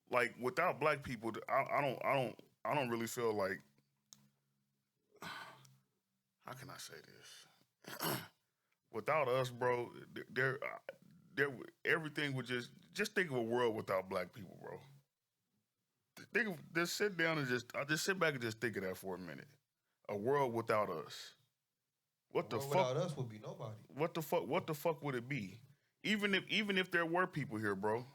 C: like without black people, I don't really feel like. How can I say this? Without us, bro, there, everything would just think of a world without black people, bro. Just sit down and I just sit back and just think of that for a minute. A world without us. What the fuck?
A: Without us would be nobody.
C: What the fuck would it be? Even if there were people here, bro.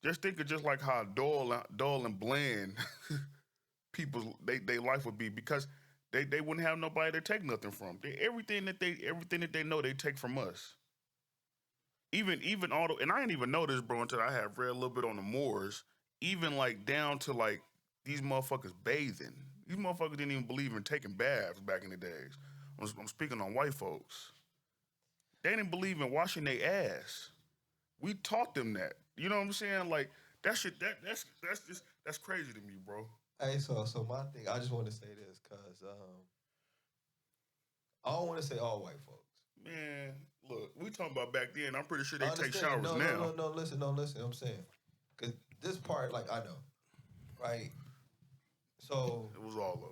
C: Just think of just like how dull and bland people's they life would be, because they wouldn't have nobody to take nothing from. Everything that they know they take from us. Even all and I didn't even know this, bro, until I had read a little bit on the Moors. Even like down to like these motherfuckers bathing. These motherfuckers didn't even believe in taking baths back in the days. I'm speaking on white folks. They didn't believe in washing their ass. We taught them that. You know what I'm saying? Like that shit. That's crazy to me, bro.
A: Hey, so my thing, I just want to say this because I don't want to say all white folks.
C: Man, look, we talking about back then. I'm pretty sure they
A: I
C: take
A: understand.
C: showers now.
A: No. Listen. I'm saying, because this part, like, I know, right? So
C: It was all of them.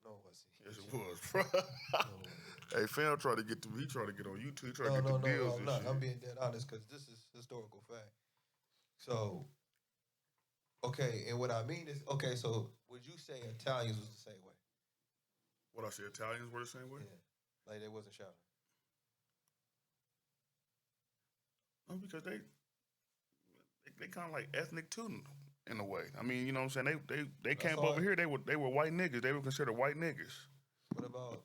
A: no, what's he?
C: Yes, it was, bro. Hey, fam tried to get he tried to get on YouTube. He tried to get the deals
A: I'm
C: and
A: not.
C: shit.
A: I'm being dead honest because this is historical fact. So, okay, and what I mean is, okay, so would you say Italians was the same way?
C: What I said, Italians were the same way?
A: Yeah, like they wasn't shouting.
C: No, because they kind of like ethnic too, in a way. I mean, you know what I'm saying? They came up over here. They were white niggas. They were considered white niggas.
A: What about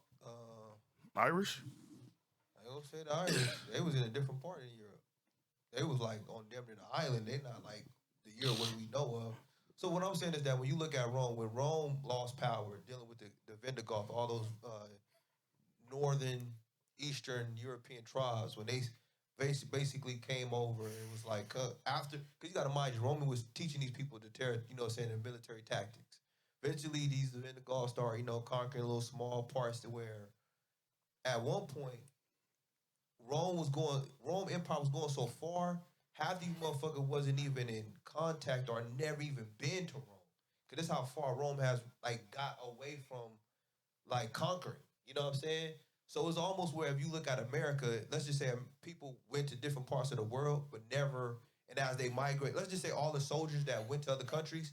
C: Irish?
A: I don't say the Irish. They was in a different part of Europe. They was like on damn near the island. They not like the Europe what we know of. So what I'm saying is that when you look at Rome, when Rome lost power, dealing with the Visigoths, all those northern, eastern European tribes, when they basically came over, it was like after, because you got to mind you, Roman was teaching these people to saying the military tactics. Eventually, these Visigoths start, conquering little small parts to where, at one point, Rome Empire was going so far, half these motherfuckers wasn't even in contact or never even been to Rome. Cause that's how far Rome has like got away from like conquering. You know what I'm saying? So it's almost where if you look at America, let's just say people went to different parts of the world, but never, and as they migrate, let's just say all the soldiers that went to other countries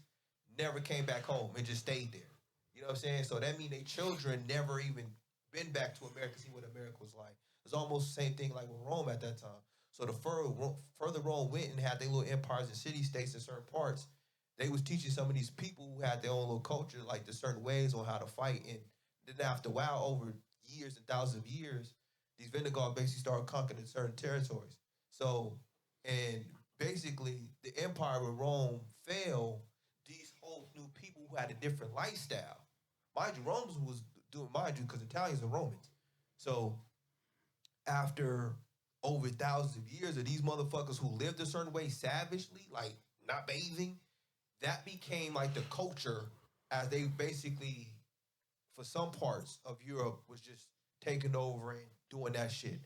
A: never came back home and just stayed there. You know what I'm saying? So that means their children never even been back to America, see what America was like. It's almost the same thing like with Rome at that time. So the further Rome went and had their little empires and city states in certain parts, they was teaching some of these people who had their own little culture, like the certain ways on how to fight. And then after a while, over years and thousands of years, these Visigoths basically started conquering certain territories. So, and basically, the empire of Rome fell. These whole new people who had a different lifestyle. Mind you, Romans was doing, mind you, because Italians are Romans. So after over thousands of years of these motherfuckers who lived a certain way savagely, like not bathing, that became like the culture as they basically, for some parts of Europe, was just taking over and doing that shit.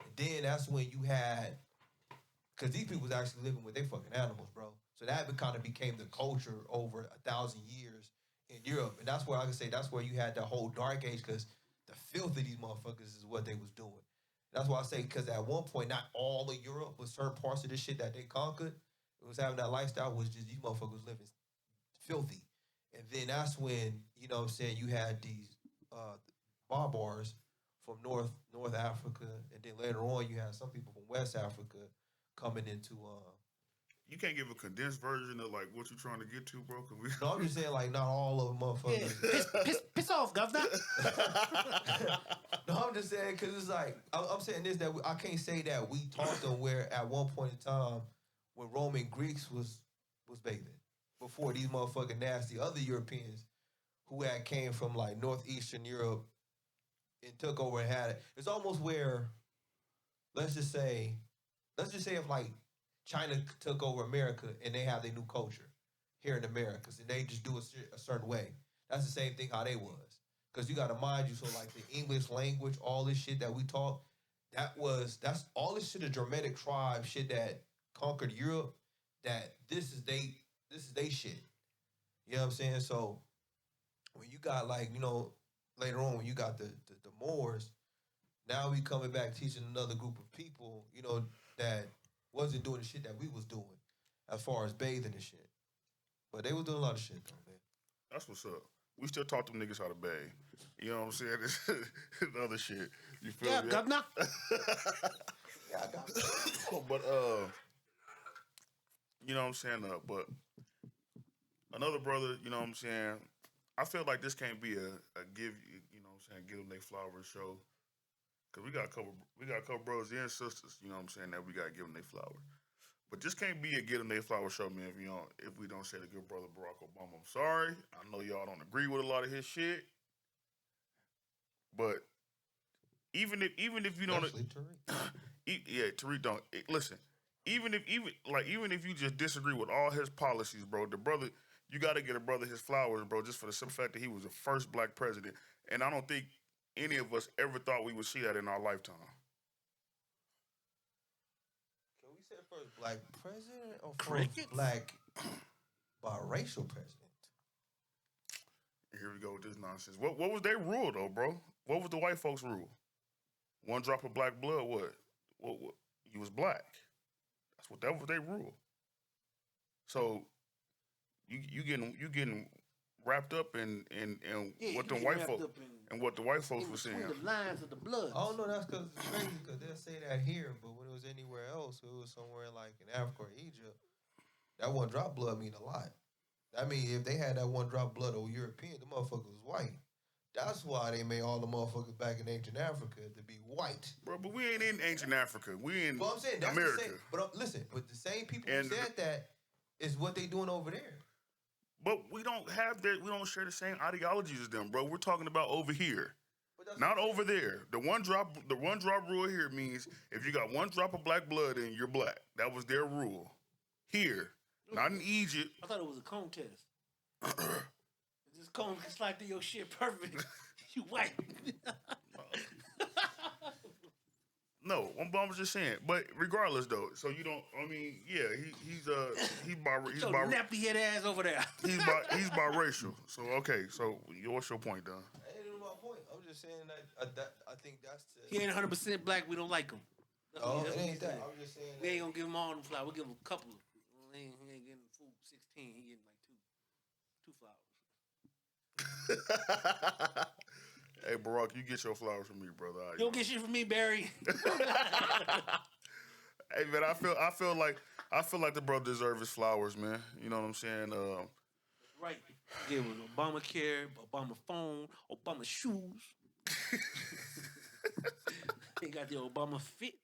A: And then that's when you had, because these people was actually living with their fucking animals, bro. So that kind of became the culture over 1,000 years in Europe. And that's where I can say that's where you had the whole dark age, because the filth of these motherfuckers is what they was doing. That's why I say, because at one point, not all of Europe, but certain parts of this shit that they conquered, it was having that lifestyle, was just these motherfuckers living filthy. And then that's when, you know what I'm saying, you had these barbars from North Africa, and then later on you had some people from West Africa coming into
C: You can't give a condensed version of like what you trying to get to, bro.
A: No, I'm just saying like not all of them motherfuckers.
B: Yeah, piss off, governor.
A: No, I'm just saying because it's like I'm saying this, that I can't say that we taught them where at one point in time when Roman Greeks was bathing before these motherfucking nasty other Europeans who had came from like northeastern Europe and took over and had it. It's almost where let's just say if like China took over America and they have their new culture here in America, and they just do a certain way. That's the same thing how they was. Because you got to mind you, so like the English language, all this shit that we talk, that's all this shit of Germanic tribe shit that conquered Europe, that this is they shit. You know what I'm saying? So when you got like, later on when you got the Moors, now we coming back teaching another group of people, that wasn't doing the shit that we was doing as far as bathing and shit. But they was doing a lot of shit though, man.
C: That's what's up. We still taught them niggas how to bathe. You know what I'm saying? This other shit. You feel
B: Yeah,
C: me?
B: governor.
A: Yeah, I got it.
C: But you know what I'm saying? But another brother, you know what I'm saying? I feel like this can't be a give you know what I'm saying, give them their flowers show. Cause we got a couple brothers and sisters, you know what I'm saying, that we gotta give them their flowers. But this can't be a give them their flowers show, man, if we don't say the good brother Barack Obama. I'm sorry. I know y'all don't agree with a lot of his shit. But even if you don't,
A: Especially Tariq.
C: yeah, Tariq don't listen. Even if you just disagree with all his policies, bro, the brother, you got to get a brother his flowers, bro, just for the simple fact that he was the first black president, and I don't think any of us ever thought we would see that in our lifetime.
A: said first black president or first
B: Crickets?
A: black biracial president?
C: Here we go with this nonsense. What was their rule though, bro? What was the white folks' rule? One drop of black blood. What? You was black. That was their rule. So you getting wrapped up in what the white folks and what the white folks were saying.
B: The lines of the blood.
A: I don't know. That's because it's crazy because they'll say that here, but when it was anywhere else, it was somewhere like in Africa or Egypt. That one drop blood mean a lot. I mean, if they had that one drop blood of European, the motherfucker was white. That's why they made all the motherfuckers back in ancient Africa to be white.
C: Bro, but we ain't in ancient Africa. We in
A: But I'm saying that's
C: America.
A: the same. But listen, but the same people who said that is what they doing over there.
C: But we don't have that. We don't share the same ideologies as them, bro. We're talking about over here, not over there. The one drop rule here means if you got one drop of black blood in, you're black. That was their rule. Here, not in Egypt.
B: I thought it was a cone test. This cone can slide through your shit perfect. You white.
C: No, I'm just saying. But regardless, though, so you don't. I mean, yeah, he's
B: nappy head ass over there.
C: he's biracial. So okay, so what's your point, Don?
A: That ain't my point. I'm just saying that I think that's
B: he ain't 100% black. We don't like him.
A: No, it ain't that. I'm just saying.
B: We ain't gonna give him all them flowers. We'll give him a couple. He ain't getting full 16. He getting like two flowers.
C: Hey, Barack, you get your flowers from me, brother.
B: You don't get shit from me, Barry.
C: Hey, man, I feel like the brother deserves his flowers, man. You know what I'm saying?
B: Right. Give him Obamacare, Obama phone, Obama shoes. He got the Obama fit.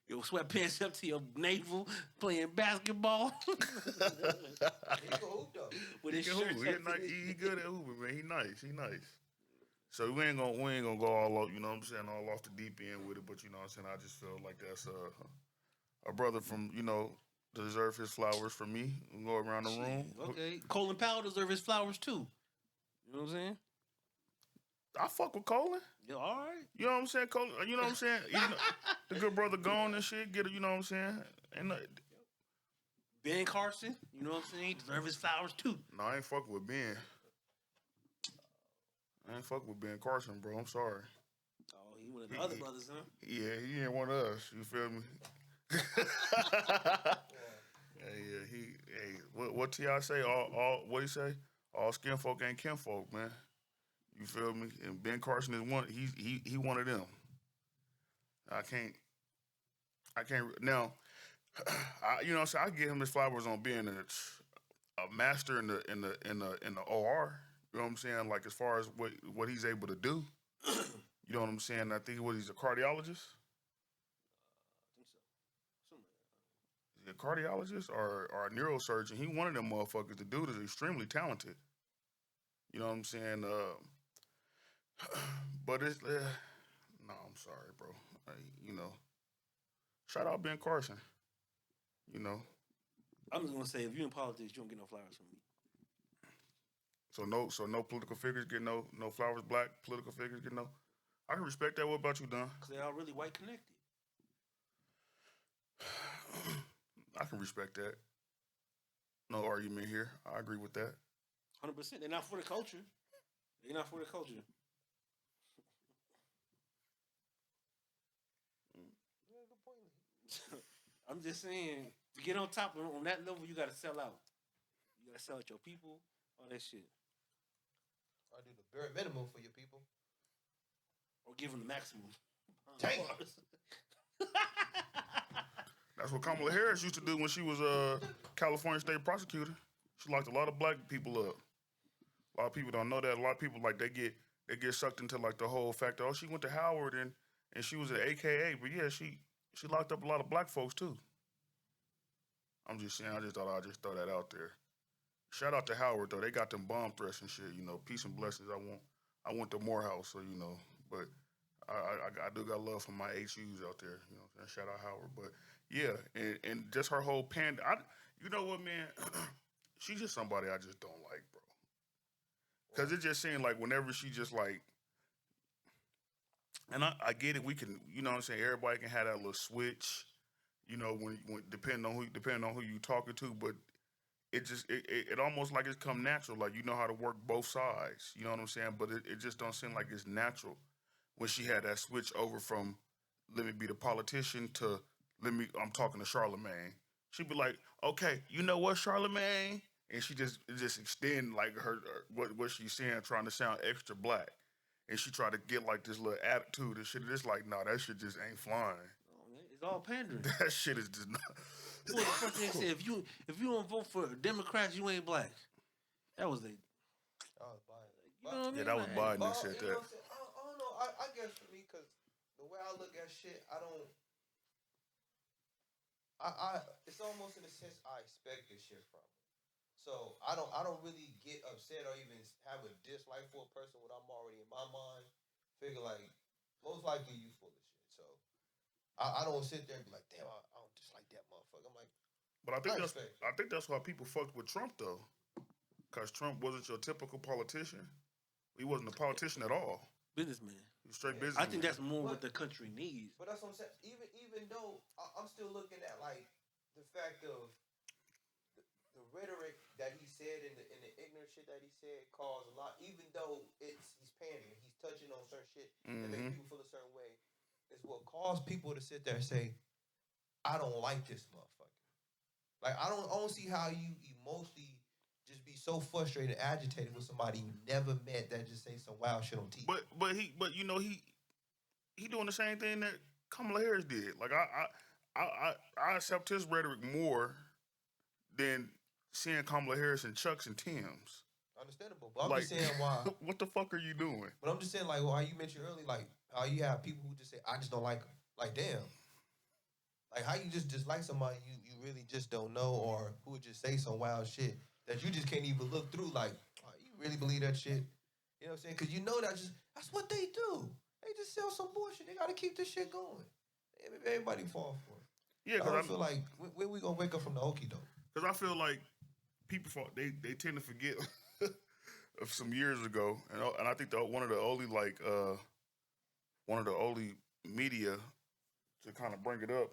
B: Your sweatpants up to your navel, playing basketball.
A: He can hoop though.
B: With his shirt.
C: He good at hooping, man. He nice. So we ain't gonna go all off, you know what I'm saying, all off the deep end with it, but you know what I'm saying, I just feel like that's a brother from, you know, deserve his flowers from me. We'll go around the room.
B: Okay. Colin Powell deserve his flowers too. You know what I'm saying?
C: I fuck with Colin.
B: Yeah, all right.
C: You know what I'm saying, Colin? You know what I'm saying? You know, the good brother gone and shit, get it, you know what I'm saying? And
B: Ben Carson, you know what I'm saying? He deserve his flowers too.
C: No, I ain't fucking with Ben. I ain't fucking with Ben Carson, bro. I'm sorry.
B: Oh, he one of the other brothers, huh?
C: Yeah, he ain't one of us. You feel me? What T.I. say? All what he say? All skin folk ain't kinfolk, man. You feel me? And Ben Carson is one. He one of them. I can't. Now, you know what I'm saying? I give him his flowers on being a master in the OR. You know what I'm saying? Like as far as what he's able to do. You know what I'm saying? I think he's a cardiologist.
B: I think so.
C: Is he a cardiologist or a neurosurgeon? He one of them motherfuckers. The dude is extremely talented. You know what I'm saying? But it's no, I'm sorry, bro. You know, shout out Ben Carson. You know.
B: I'm just gonna say, if you're in politics, you don't get no flowers from me.
C: So no political figures get no flowers. Black political figures get no. I can respect that. What about you, Don?
B: Because they're all really white connected.
C: I can respect that. No argument here. I agree with that.
B: 100%. They're not for the culture. They're not for the culture. I'm just saying, to get on top on that level, you got to sell out. You got to sell out your people, all that shit.
A: Or do the bare minimum for your people.
B: Or give them the maximum.
A: Damn.
C: That's what Kamala Harris used to do when she was a California state prosecutor. She locked a lot of black people up. A lot of people don't know that. A lot of people like they get sucked into like the whole fact that oh she went to Howard and she was an AKA, but yeah she locked up a lot of black folks too. I'm just saying. I just thought I'd just throw that out there. Shout out to Howard though. They got them bomb threats and shit. You know, peace and blessings. I went to Morehouse, so you know, but I do got love for my HUs out there. You know, shout out Howard. But yeah, and just her whole you know what, man? She's just somebody I just don't like, bro. Because it just seemed like whenever she just like, and I get it, we can, you know what I'm saying, everybody can have that little switch, You know, when depending on who you talking to, but it almost like it's come natural. Like you know how to work both sides. You know what I'm saying? But it just don't seem like it's natural when she had that switch over from let me be the politician to I'm talking to Charlemagne. She'd be like, okay, you know what, Charlemagne? And she just extend like what she's saying, trying to sound extra black. And she tried to get like this little attitude and shit. It's like, nah, that shit just ain't flying.
B: It's all pandering.
C: That shit is just not.
B: Who was the first thing said? If you don't vote for Democrats, you ain't black. That was the.
A: I was buying it.
B: You know what I mean?
C: Yeah, that was
B: Like,
C: Biden that
A: Well,
C: said
A: you
C: that.
A: know what I'm saying? I don't know. I guess for me, because the way I look at shit, it's almost in a sense I expect this shit from her. So I don't really get upset or even have a dislike for a person when I'm already in my mind. Figure like most likely you full of shit. So I don't sit there and be like, damn, I don't dislike that motherfucker. I'm like,
C: But
A: respect
C: I think that's why people fucked with Trump though, because Trump wasn't your typical politician. He wasn't a politician at all.
B: businessman.
C: He was straight
A: Yeah.
C: businessman.
B: I think that's more what the country needs.
A: but that's what I'm saying. Even though I'm still looking at like the fact of the rhetoric that he said and the ignorant shit that he said caused a lot. Even though he's pandering, he's touching on certain shit that make people feel a certain way. Is what caused people to sit there and say, "I don't like this motherfucker." Like I don't see how you emotionally just be so frustrated, agitated with somebody you never met that just say some wild shit on TV.
C: But you know he doing the same thing that Kamala Harris did. Like I accept his rhetoric more than seeing Kamala Harris in Chucks and Timbs.
A: Understandable, but I'm
C: Like,
A: just saying why.
C: what the fuck are you doing?
A: But I'm just saying like why you mentioned earlier, like how you have people who just say, "I just don't like him." Like damn. Like how you just dislike somebody you really just don't know, or who would just say some wild shit that you just can't even look through. Like, oh, you really believe that shit? You know what I'm saying? Because you know that's what they do. They just sell some bullshit. They got to keep this shit going. Everybody fall for it.
C: Yeah,
A: I don't feel like when we gonna wake up from the okie doke?
C: because I feel like people they tend to forget of some years ago, and I think one of the only media to kind of bring it up,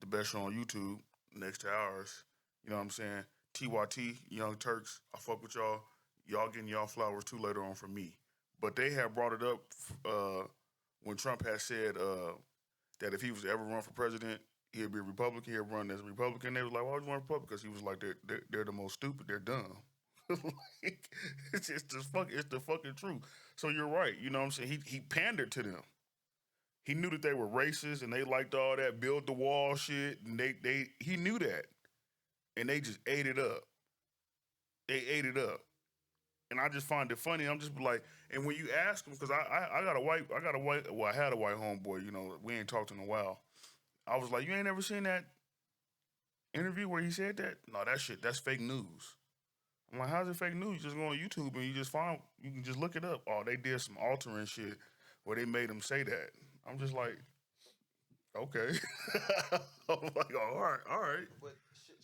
C: the best show on YouTube next to ours. You know what I'm saying? TYT, Young Turks. I fuck with y'all. Y'all getting y'all flowers too later on from me. But they had brought it up when Trump had said that if he was to ever run for president, he'd be a Republican. He'd run as a Republican. They was like, "Why would you run Republican?" Because he was like, "They're the most stupid. They're dumb." Like, it's the fucking truth. So you're right. You know what I'm saying? He pandered to them. He knew that they were racist and they liked all that build the wall shit, and he knew that, and they just ate it up. They ate it up, and I just find it funny. I'm just like, and when you ask them, because I got a white, well, I had a white homeboy. You know, we ain't talked in a while. I was like, you ain't never seen that interview where he said that? No, that's fake news. I'm like, how's it fake news? You just go on YouTube and you can just look it up. Oh, they did some altering shit where they made him say that. I'm just like, okay. I'm like, all right.
A: But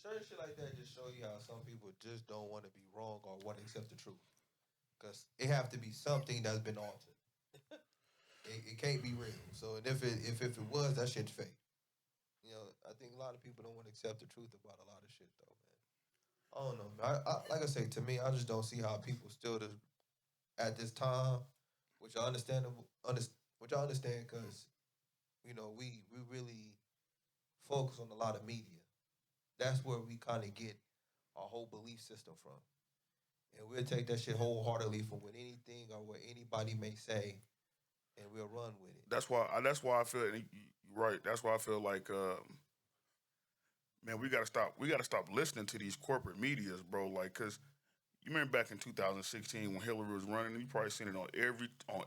A: certain shit like that just show you how some people just don't want to be wrong or want to accept the truth. Because it have to be something that's been altered. It can't be real. So and if it was, that shit's fake. You know, I think a lot of people don't want to accept the truth about a lot of shit, though, man. I don't know, man. Like I say, to me, I just don't see how people still at this time, which I understand, because you know we really focus on a lot of media. That's where we kind of get our whole belief system from, and we'll take that shit wholeheartedly for what anything or what anybody may say, and we'll run with it.
C: That's why I feel right. That's why I feel like man, we gotta stop listening to these corporate medias, bro. Like, cause you remember back in 2016 when Hillary was running, you probably seen it on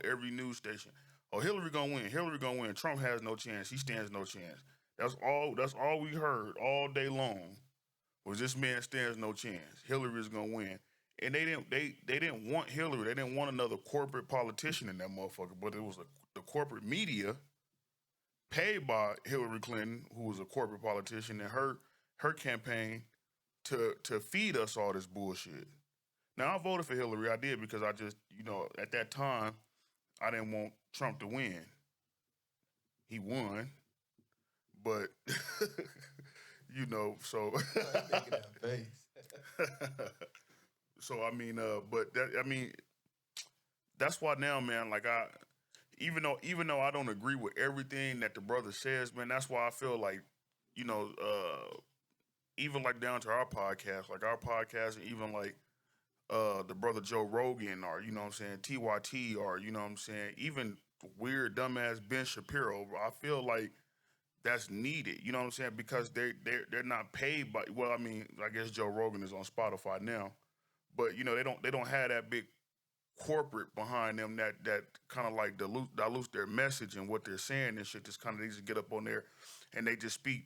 C: every news station. Oh, Hillary gonna win. Hillary gonna win. Trump has no chance. He stands no chance. That's all we heard all day long was this man stands no chance. Hillary is gonna win. And they didn't want Hillary. They didn't want another corporate politician in that motherfucker. But it was the corporate media paid by Hillary Clinton, who was a corporate politician, and her campaign to feed us all this bullshit. Now I voted for Hillary. I did because I just, at that time, I didn't want Trump to win. He won, but You know, so.
A: He making that face.
C: So I mean, but that I mean, that's why now, man. Like even though I don't agree with everything that the brother says, man, that's why I feel like, you know, even like down to our podcast, and even like the brother Joe Rogan, or you know what I'm saying, TYT, or you know what I'm saying, even weird dumbass Ben Shapiro. I feel like that's needed. You know what I'm saying, because they're not paid by. Well, I mean, I guess Joe Rogan is on Spotify now, but you know they don't have that big corporate behind them that kind of like dilutes their message and what they're saying and shit. Just kind of needs to get up on there and they just speak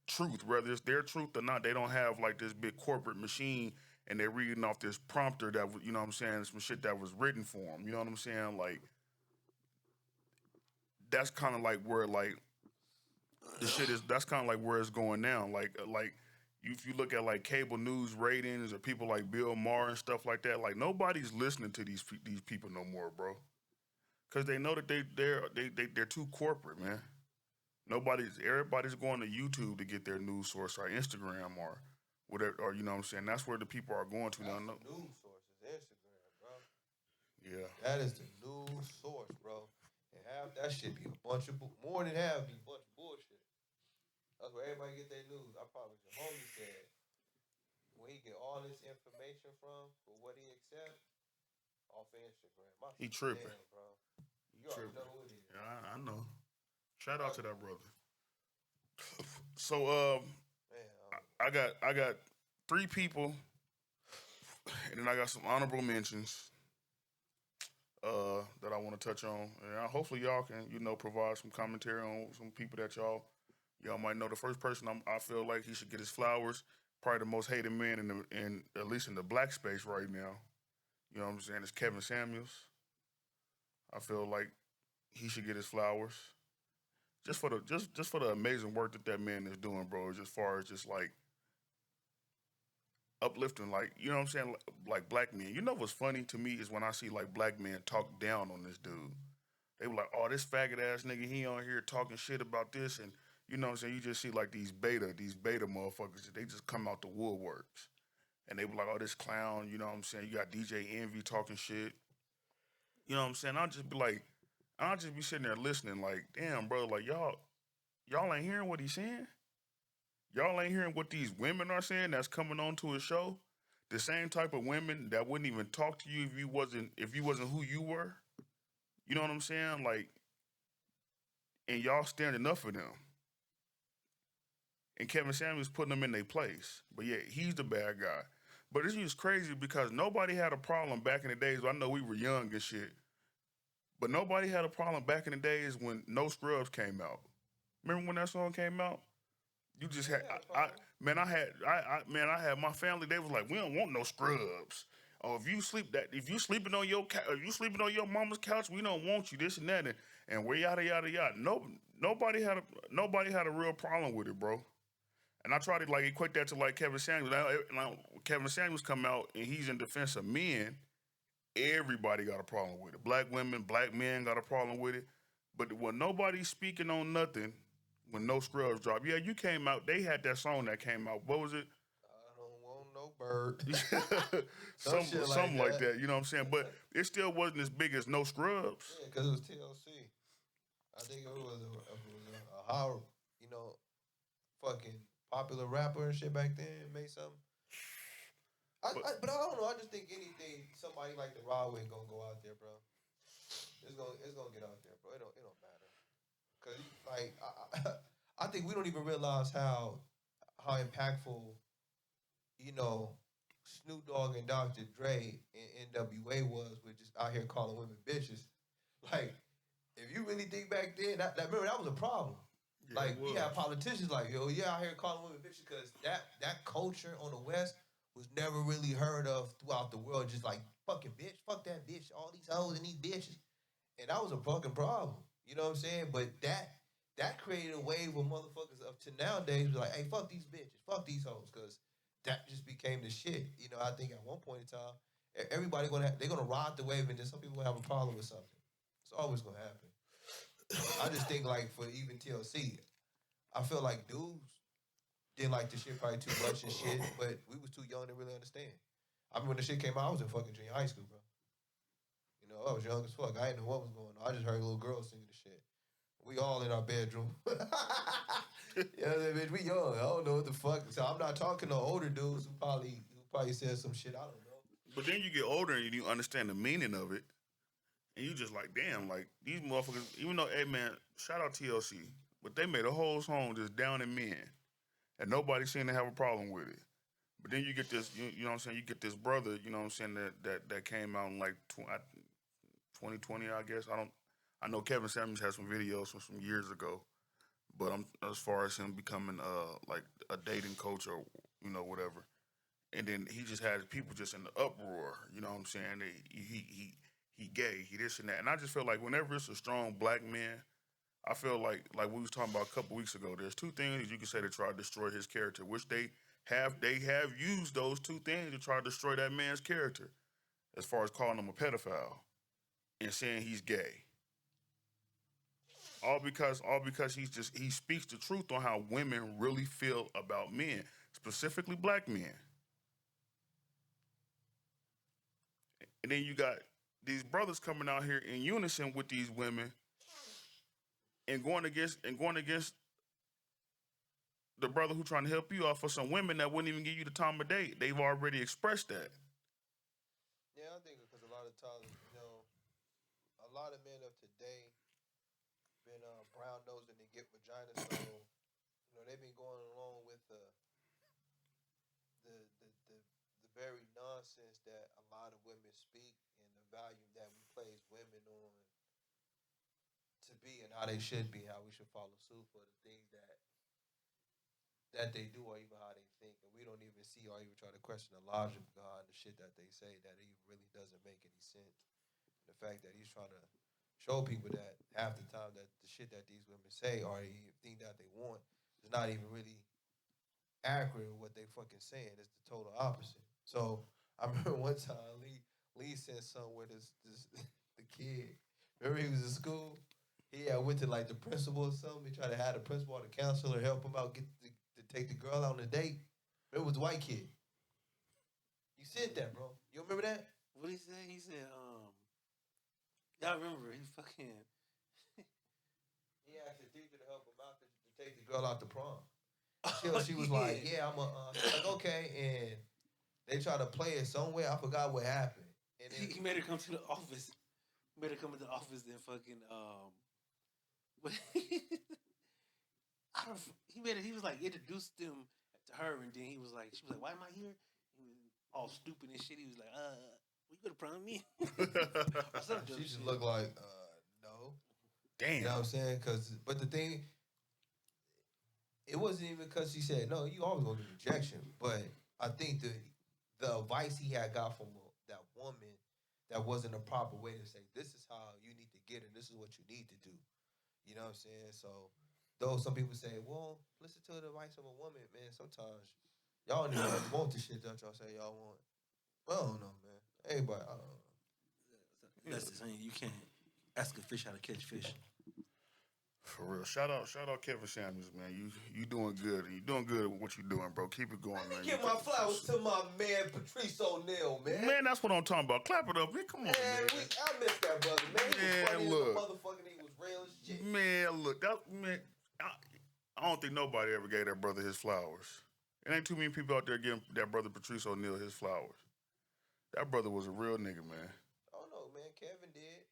C: truth, whether it's their truth or not. They don't have like this big corporate machine and they're reading off this prompter that, you know what I'm saying, some shit that was written for them. You know what I'm saying? Like, that's kind of like where like the shit is. That's kind of like where it's going now. Like if you look at like cable news ratings or people like Bill Maher and stuff like that, like nobody's listening to these people no more, bro, because they know that they're too corporate, man. Everybody's going to YouTube to get their news source, or Instagram, or whatever, or you know what I'm saying. That's where the people are going to now.
A: That's the news source is Instagram, bro.
C: Yeah,
A: That is the news source, bro. And half that shit be a bunch of more than half be a bunch of bullshit. That's where everybody get their news. I promise your homie said where he get all this information from for what he accept off of Instagram.
C: He tripping.
A: Damn, bro. You already know who it is.
C: Yeah, I know. Shout out to that brother. So
A: Man,
C: I got 3 people, and then I got some honorable mentions that I want to touch on. And hopefully y'all can, you know, provide some commentary on some people that y'all might know. The first person I feel like he should get his flowers, probably the most hated man in at least in the black space right now. You know what I'm saying? It's Kevin Samuels. I feel like he should get his flowers. Just for the amazing work that man is doing, bro. As far as just like uplifting, like, you know what I'm saying, like black men. You know what's funny to me is when I see like black men talk down on this dude. They were like, "Oh, this faggot ass nigga, he on here talking shit about this," and you know what I'm saying. You just see like these beta motherfuckers. They just come out the woodworks, and they were like, "Oh, this clown," you know what I'm saying. You got DJ Envy talking shit. You know what I'm saying. I'll just be sitting there listening, like, damn, bro, like y'all ain't hearing what he's saying. Y'all ain't hearing what these women are saying that's coming on to his show. The same type of women that wouldn't even talk to you if you wasn't who you were. You know what I'm saying? Like, and y'all standing up for them. And Kevin Samuels putting them in their place. But yeah, he's the bad guy. But it's just crazy because nobody had a problem back in the days. I know we were young and shit. But nobody had a problem back in the days when No Scrubs came out. Remember when that song came out? You just had, I had my family. They was like, we don't want no scrubs. Oh, if you sleeping on your mama's couch, we don't want you. This and that, and we yada yada yada. Nobody had a real problem with it, bro. And I try to like equate that to like Kevin Samuels. Now, Kevin Samuels come out and he's in defense of men. Everybody got a problem with it. Black women, black men got a problem with it. But when nobody's speaking on nothing, when No Scrubs dropped, yeah, you came out. They had that song that came out. What was it?
A: I don't want no bird.
C: something like that. You know what I'm saying? But it still wasn't as big as No Scrubs.
A: Yeah, because it was TLC. I think it was a how, you know, fucking popular rapper and shit back then made something. But I don't know. I just think somebody like the Rodway gonna go out there, bro. It's gonna get out there, bro. It don't matter. Cause like I think we don't even realize how impactful, you know, Snoop Dogg and Dr. Dre and NWA was with just out here calling women bitches. Like, if you really think back then, remember that was a problem. Yeah, like we had politicians like, yo, yeah, out here calling women bitches because that culture on the West was never really heard of throughout the world. Just like, fucking bitch, fuck that bitch, all these hoes and these bitches. And that was a fucking problem. You know what I'm saying? But that created a wave of motherfuckers up to nowadays like, hey, fuck these bitches, fuck these hoes, because that just became the shit. You know, I think at one point in time, everybody they're gonna ride the wave, and then some people gonna have a problem with something. It's always gonna happen. I just think like for even TLC, I feel like dudes didn't like the shit probably too much and shit, but we was too young to really understand. I mean, when the shit came out, I was in fucking junior high school, bro. You know, I was young as fuck. I didn't know what was going on. I just heard little girls singing the shit. We all in our bedroom. Yeah, bitch, we young. I don't know what the fuck. So I'm not talking to older dudes who probably said some shit I don't know.
C: But then you get older and you understand the meaning of it, and you just like, damn, like these motherfuckers. Even though, hey man, shout out TLC, but they made a whole song just down in men, and nobody seemed to have a problem with it. But then you get this, you know what I'm saying? You get this brother, you know what I'm saying, that came out in like 2020, I guess. I know Kevin Samuels has some videos from some years ago, but I'm as far as him becoming like a dating coach or whatever. And then he just had people just in the uproar, you know what I'm saying? He gay, he this and that. And I just feel like whenever it's a strong black man, I feel like we was talking about a couple weeks ago, there's two things you can say to try to destroy his character, which they have used those two things to try to destroy that man's character, as far as calling him a pedophile and saying he's gay. All because he speaks the truth on how women really feel about men, specifically black men. And then you got these brothers coming out here in unison with these women and going against the brother who trying to help you out for some women that wouldn't even give you the time of day. They've already expressed that.
A: Yeah, I think because a lot of times, a lot of men of today been brown nosed and they get vagina, so they've been going along with the very nonsense that a lot of women speak and the value that we place women on to be and how they should be, how we should follow suit for the things that they do or even how they think. And we don't even see or even try to question the logic behind the shit that they say that it really doesn't make any sense. And the fact that he's trying to show people that half the time that the shit that these women say or the thing that they want is not even really accurate with what they fucking saying. It's the total opposite. So I remember one time Lee sent somewhere this the kid. Remember he was in school. He had went to like the principal or something. He tried to have the principal or the counselor help him out, get to take the girl out on a date. It was a white kid. You said that, bro. You remember that?
B: What he said? He said, y'all remember he fucking.
A: He asked the teacher to help him out to take the girl out to prom. She was like, yeah, she's like, okay, and they tried to play it somewhere. I forgot what happened. And then,
B: he made her come to the office. Made her come to the office and fucking he was like introduced them to her, and then she was like, why am I here? He was all stupid and shit. He was like, we could have prom me.
A: she just looked like, no.
C: Damn.
A: You know what I'm saying? But the thing, it wasn't even because she said no. You always gonna get rejection, but I think the advice he had got from that woman, that wasn't a proper way to say this is how you need to get it. This is what you need to do. You know what I'm saying? So, though some people say, well, listen to the advice of a woman, man. Sometimes y'all don't even want the shit that y'all say y'all want. I don't know, man. Everybody, I don't know.
B: That's the thing. You can't ask a fish how to catch fish.
C: For real. Shout out Kevin Samuels, man. You doing good. You doing good with what you doing, bro. Keep it going, man.
A: Give my flowers to my man Patrice O'Neal, man.
C: Man, that's what I'm talking about. Clap it up, man. Come on, man.
A: I miss that brother, man. He was funny
C: look.
A: as a motherfucker. He was real as shit.
C: Man, look, I don't think nobody ever gave that brother his flowers. It ain't too many people out there giving that brother Patrice O'Neal his flowers. That brother was a real nigga, man.
A: Oh no, man. Kevin did.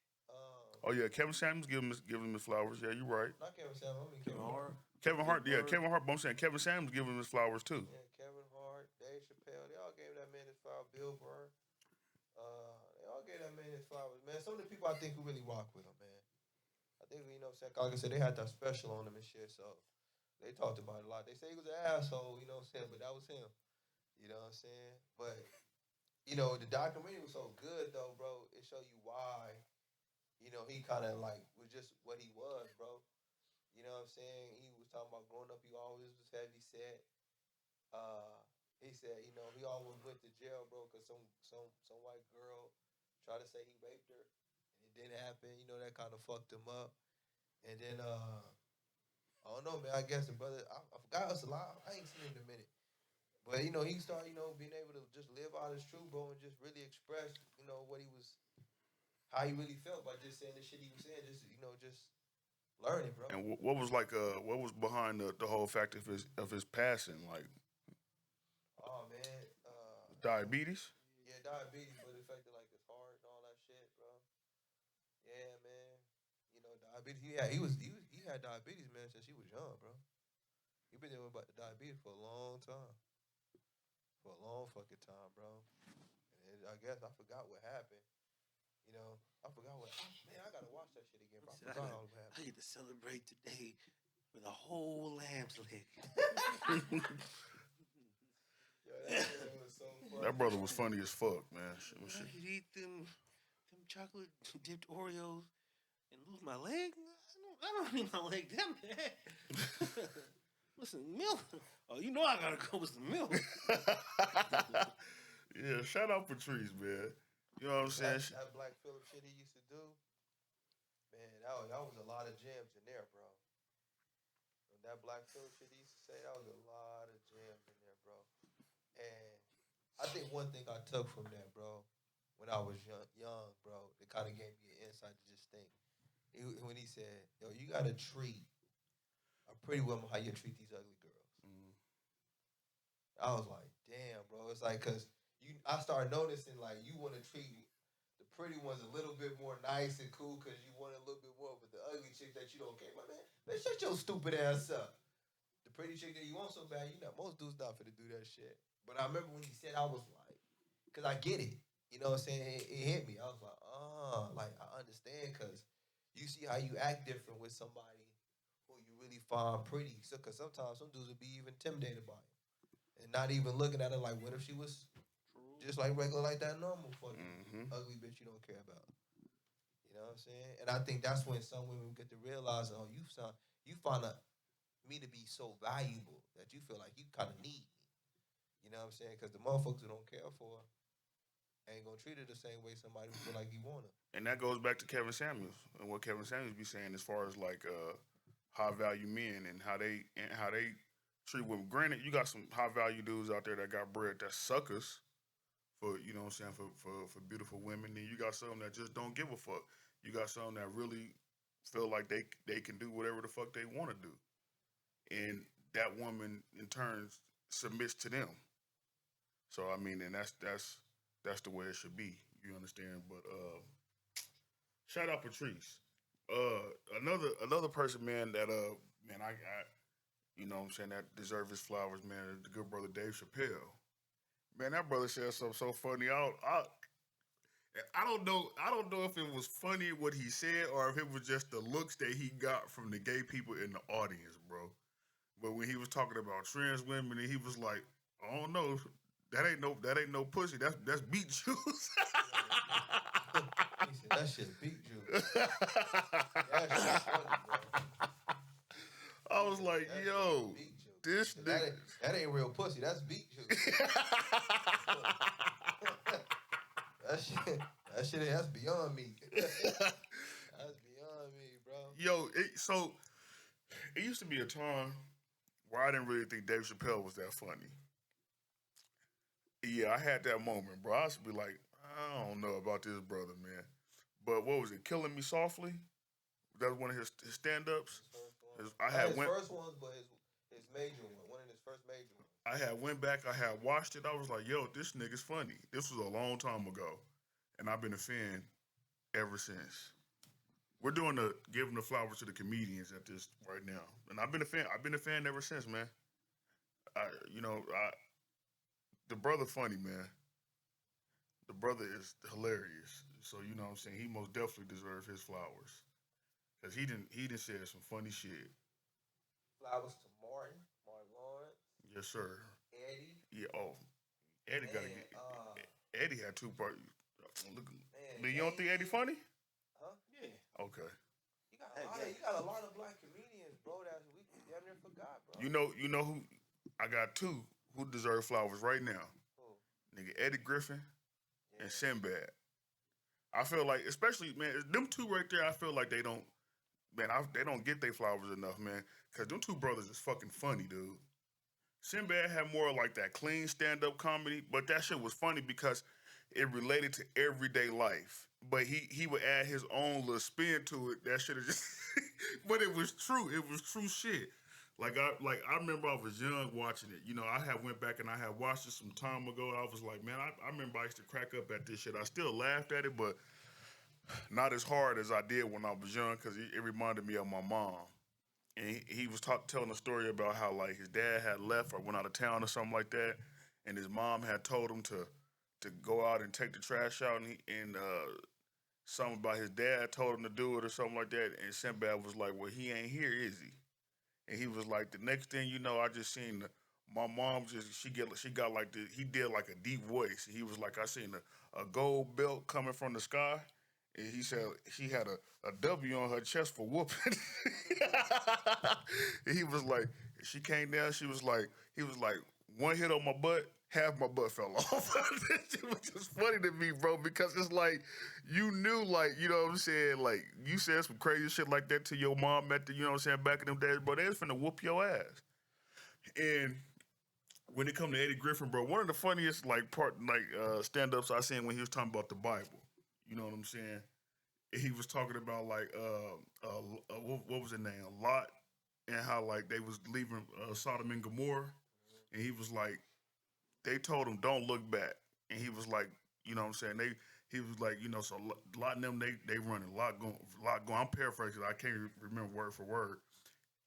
C: Oh yeah, Kevin Samuels giving him his flowers. Yeah, you right.
A: Not Kevin Samuels. I mean Kevin Hart.
C: Kevin Hart, yeah, Kevin Hart. But I'm saying Kevin Samuels giving him his flowers too.
A: Yeah, Kevin Hart, Dave Chappelle, they all gave that man his flowers. Bill Burr, they all gave that man his flowers. Man, some of the people I think who really rock with him, man. I think like I said, they had that special on him and shit, so they talked about it a lot. They say he was an asshole, you know what I'm saying, but that was him. You know what I'm saying? But the documentary was so good though, bro. It showed you why. He kind of like was just what he was, bro. You know what I'm saying? He was talking about growing up, he always was heavy set. He said, he always went to jail, bro, because some white girl tried to say he raped her, and it didn't happen. That kind of fucked him up. And then, I don't know, man. I guess the brother, I forgot guy was alive. I ain't seen him in a minute. But, you know, he started, you know, being able to just live out his truth, bro, and just really express, you know, what he was, how he really felt by just saying the shit he was saying, just, you know, just learning, bro.
C: And what was what was behind the whole fact of his passing? Like
A: Oh, man.
C: diabetes?
A: Yeah, diabetes, but it affected, like, his heart and all that shit, bro. Yeah, man. You know, diabetes. He had diabetes, man, since he was young, bro. He been dealing with the diabetes for a long time. For a long fucking time, bro. And I guess I forgot what happened. You know, I forgot what. Man, I gotta watch that shit again, bro. I forgot all what
B: I
A: happened.
B: get to celebrate today with a whole lamb's leg.
A: Yo, that shit was so funny.
C: That brother was funny as fuck, man. Shit was
B: I
C: shit.
B: could eat them chocolate dipped Oreos and lose my leg. I don't need my leg that bad. Listen, milk. Oh, you know I gotta go with some milk.
C: Yeah, shout out Patrice, man. You know what I'm saying?
A: That Black Phillip shit he used to do, man, that was a lot of gems in there, bro. That Black Phillip shit he used to say, that was a lot of gems in there, bro. And I think one thing I took from that, bro, when I was young, bro, it kind of gave me an insight to just think. When he said, yo, you got to treat a pretty woman how you treat these ugly girls.
C: Mm.
A: I was like, damn, bro. It's like, because I started noticing, like, you want to treat the pretty ones a little bit more nice and cool because you want a little bit more, but the ugly chick that you don't care about, man, shut your stupid ass up. The pretty chick that you want so bad, most dudes not finna do that shit. But I remember when he said, I was like, because I get it. You know what I'm saying? It hit me. I was like, like, I understand because you see how you act different with somebody who you really find pretty. So, because sometimes some dudes would be even intimidated by it. And not even looking at her like, what if she was just like regular, like that normal fucking ugly bitch you don't care about? You know what I'm saying? And I think that's when some women get to realize, oh, you find me to be so valuable that you feel like you kind of need me. You know what I'm saying? Because the motherfuckers who don't care for her ain't gonna treat her the same way somebody who feel like he want her.
C: And that goes back to Kevin Samuels and what Kevin Samuels be saying as far as like high value men and how they treat women. Granted, you got some high value dudes out there that got bread that suckers for, you know what I'm saying, for beautiful women. And you got some that just don't give a fuck. You got some that really feel like they can do whatever the fuck they want to do. And that woman in turn submits to them. So I mean, and that's the way it should be. You understand? But shout out Patrice. Another person, man, that man, I you know what I'm saying, that deserve his flowers, man, the good brother Dave Chappelle. Man, that brother said something so funny. I don't know if it was funny what he said or if it was just the looks that he got from the gay people in the audience, bro. But when he was talking about trans women, and he was like, I don't know, that ain't no pussy. That's beet juice.
A: He said, that shit beet juice. That shit funny, bro.
C: I was like, yo, this nigga.
A: That ain't real pussy. That's beet juice. That's beyond me. That's beyond me, bro.
C: Yo, so it used to be a time where I didn't really think Dave Chappelle was that funny. Yeah, I had that moment, bro. I used to be like, I don't know about this brother, man. But what was it? Killing Me Softly? That was one of his stand-ups.
A: His first one, but his major one of his first major ones.
C: I had went back, I had watched it. I was like, yo, this nigga's funny. This was a long time ago. And I've been a fan ever since. We're doing giving the flowers to the comedians at this right now. And I've been a fan ever since, man. The brother funny, man. The brother is hilarious. So, you know what I'm saying? He most definitely deserves his flowers. Because he didn't say some funny shit.
A: Flowers to Martin Lawrence.
C: Yes, sir.
A: Eddie.
C: Yeah, Eddie got to get... Eddie had two parts. Look, man, you don't think Eddie funny?
A: Huh?
B: Yeah.
C: Okay.
A: You got a lot of black comedians, bro, that we damn near forgot, bro.
C: You know who? I got two who deserve flowers right now. Who? Nigga Eddie Griffin and Sinbad. I feel like, especially, man, them two right there, I feel like they don't man, they don't get their flowers enough, man. Cause them two brothers is fucking funny, dude. Sinbad had more like that clean stand-up comedy, but that shit was funny because it related to everyday life. But he would add his own little spin to it. That shit is just, but it was true. It was true shit. I remember I was young watching it. You know, I had went back and I had watched it some time ago. I was like, man, I remember I used to crack up at this shit. I still laughed at it, but not as hard as I did when I was young because it reminded me of my mom. And he was telling a story about how like his dad had left or went out of town or something like that, and his mom had told him to go out and take the trash out, and something about his dad told him to do it or something like that, and Sinbad was like, "Well, he ain't here, is he?" And he was like, "The next thing you know, I just seen my mom she got like he did like a deep voice. He was like, I seen a gold belt coming from the sky." And he said she had a W on her chest for whooping. And he was like, she came down, he was like, one hit on my butt, half my butt fell off. It was just funny to me, bro, because it's like, you knew, like, you know what I'm saying? Like, you said some crazy shit like that to your mom at the, you know what I'm saying, back in them days, bro, they was finna whoop your ass. And when it come to Eddie Griffin, bro, one of the funniest, like, stand-ups I seen when he was talking about the Bible. You know what I'm saying? He was talking about like what was his name? Lot, and how like they was leaving Sodom and Gomorrah, and he was like, they told him don't look back, and he was like, you know what I'm saying? He was like, you know, so Lot and them they running, Lot going. I'm paraphrasing. I can't remember word for word.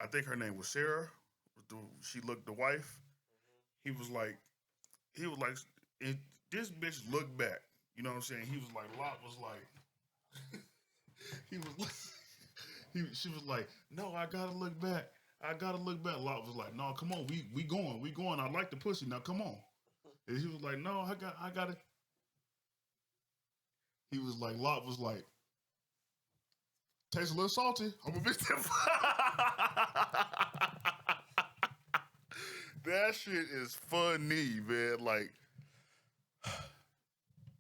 C: I think her name was Sarah. She looked the wife. He was like, and this bitch looked back. You know what I'm saying? He was like, Lot was like, he was, she was like, no, I gotta look back. I gotta look back. Lot was like, no, come on, we going. I like the pussy. Now come on. And he was like, no, I gotta. He was like, Lot was like, tastes a little salty. I'm a bitch. That shit is funny, man. Like,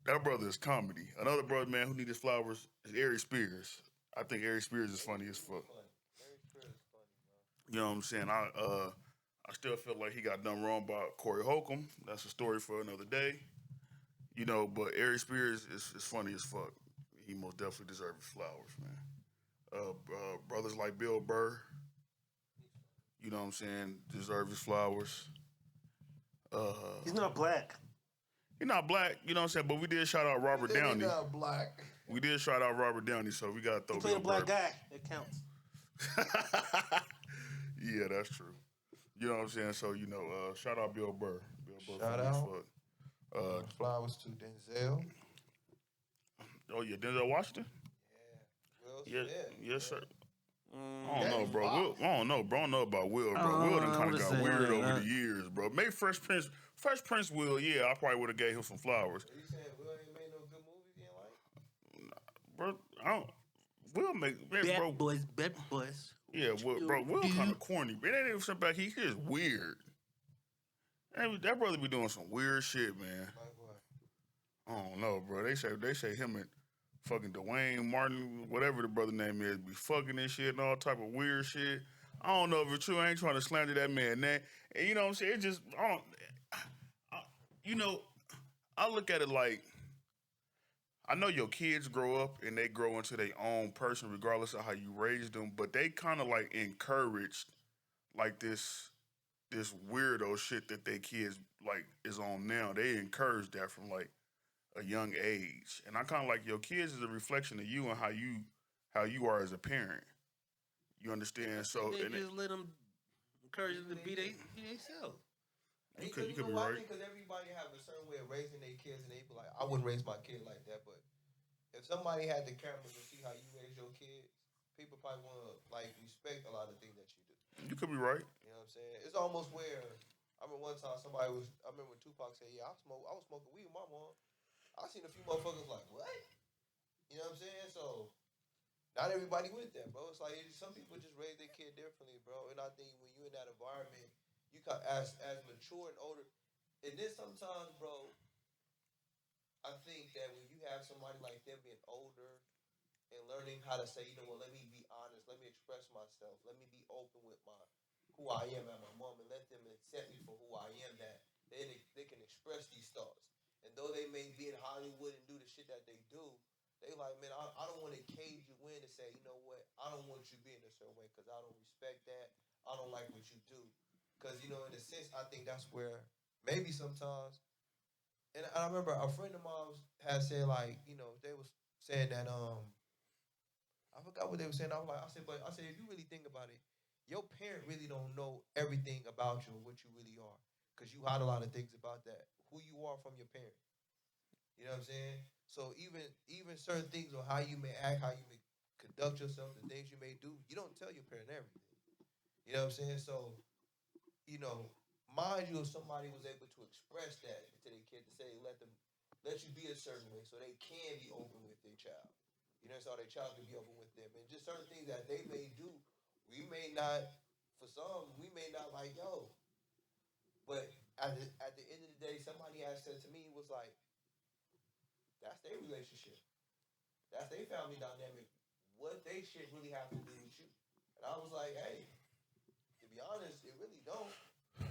C: that brother is comedy. Another brother, man, who need his flowers is Ari Spears. I think Ari Spears is funny as fuck. You know what I'm saying? I still feel like he got done wrong by Corey Holcomb. That's a story for another day. You know, but Ari Spears is funny as fuck. He most definitely deserves his flowers, man. Brothers like Bill Burr, you know what I'm saying, deserve his flowers.
B: He's not black.
C: He's not black, you know what I'm saying, but we did shout out Robert Downey.
A: He's not black.
C: We did shout out Robert Downey, so we got to throw
B: He played
C: Bill
B: a black
C: Burr.
B: guy. It counts.
C: Yeah, that's true. You know what I'm saying? So, you know, shout out Bill Burr. Bill Burr
A: Shout
C: funny as
A: out.
C: fuck.
A: Flowers to Denzel.
C: Oh, yeah, Denzel Washington?
A: Yeah.
C: Yes, sir. I don't know, bro. I don't know, bro. I don't know about Will, bro. Will done kind of got weird over the years, bro. Maybe Fresh Prince Will, yeah, I probably would have gave him some flowers.
A: You saying Will ain't made no good movies you ain't like?
C: Bro, I don't. Will make, man, bro.
B: Bad boys.
C: Yeah, Will kind of corny. But it ain't even something back. He's just weird. That brother be doing some weird shit, man.
A: Like what?
C: I don't know, bro. They say him and fucking Dwayne Martin, whatever the brother name is, be fucking and shit and all type of weird shit. I don't know if it's true. I ain't trying to slander that man. And you know what I'm saying? It just, you know, I look at it like, I know your kids grow up and they grow into their own person regardless of how you raised them, but they kind of like encouraged like this weirdo shit that they kids like is on now. They encourage that from like a young age. And I kind of like your kids is a reflection of you and how you are as a parent. You understand? So
B: They
C: and
B: just let them encourage them to be themselves.
C: you could be
A: why?
C: right.
A: Because everybody have a certain way of raising their kids, and they be like, I wouldn't raise my kid like that. But if somebody had the cameras to see how you raise your kids, people probably want to like respect a lot of things that you do.
C: You could be right.
A: You know what I'm saying? It's almost where I remember one time I remember when Tupac said, "Yeah, I was smoking weed with my mom." I seen a few motherfuckers like, "What?" You know what I'm saying? So not everybody with that, bro. It's like some people just raise their kid differently, bro. And I think when you in that environment, you got as mature and older. And then sometimes, bro, I think that when you have somebody like them being older and learning how to say, you know what, let me be honest, let me express myself, let me be open with my who I am at my mom, and let them accept me for who I am. That they can express these thoughts, and though they may be in Hollywood and do the shit that they do, they like, man, I don't want to cage you in and say, you know what, I don't want you being a certain way because I don't respect that. I don't like what you do, because you know, in a sense, I think that's where maybe sometimes. And I remember a friend of mine had said like, you know, they was saying that I forgot what they were saying. I was like, I said, if you really think about it, your parent really don't know everything about you and what you really are, because you hide a lot of things about that, who you are from your parent. You know what I'm saying? So even certain things on how you may act, how you may conduct yourself, the things you may do, you don't tell your parent everything. You know what I'm saying? So you know, mind you, if somebody was able to express that to their kid to say, let you be a certain way, so they can be open with their child. You know, so their child can be open with them, and just certain things that they may do, we may not. For some, we may not like yo, but at the end of the day, somebody had said to me was like, that's their relationship, that's their family dynamic. What they shit really have to do with you? And I was like, hey, to be honest, it really don't.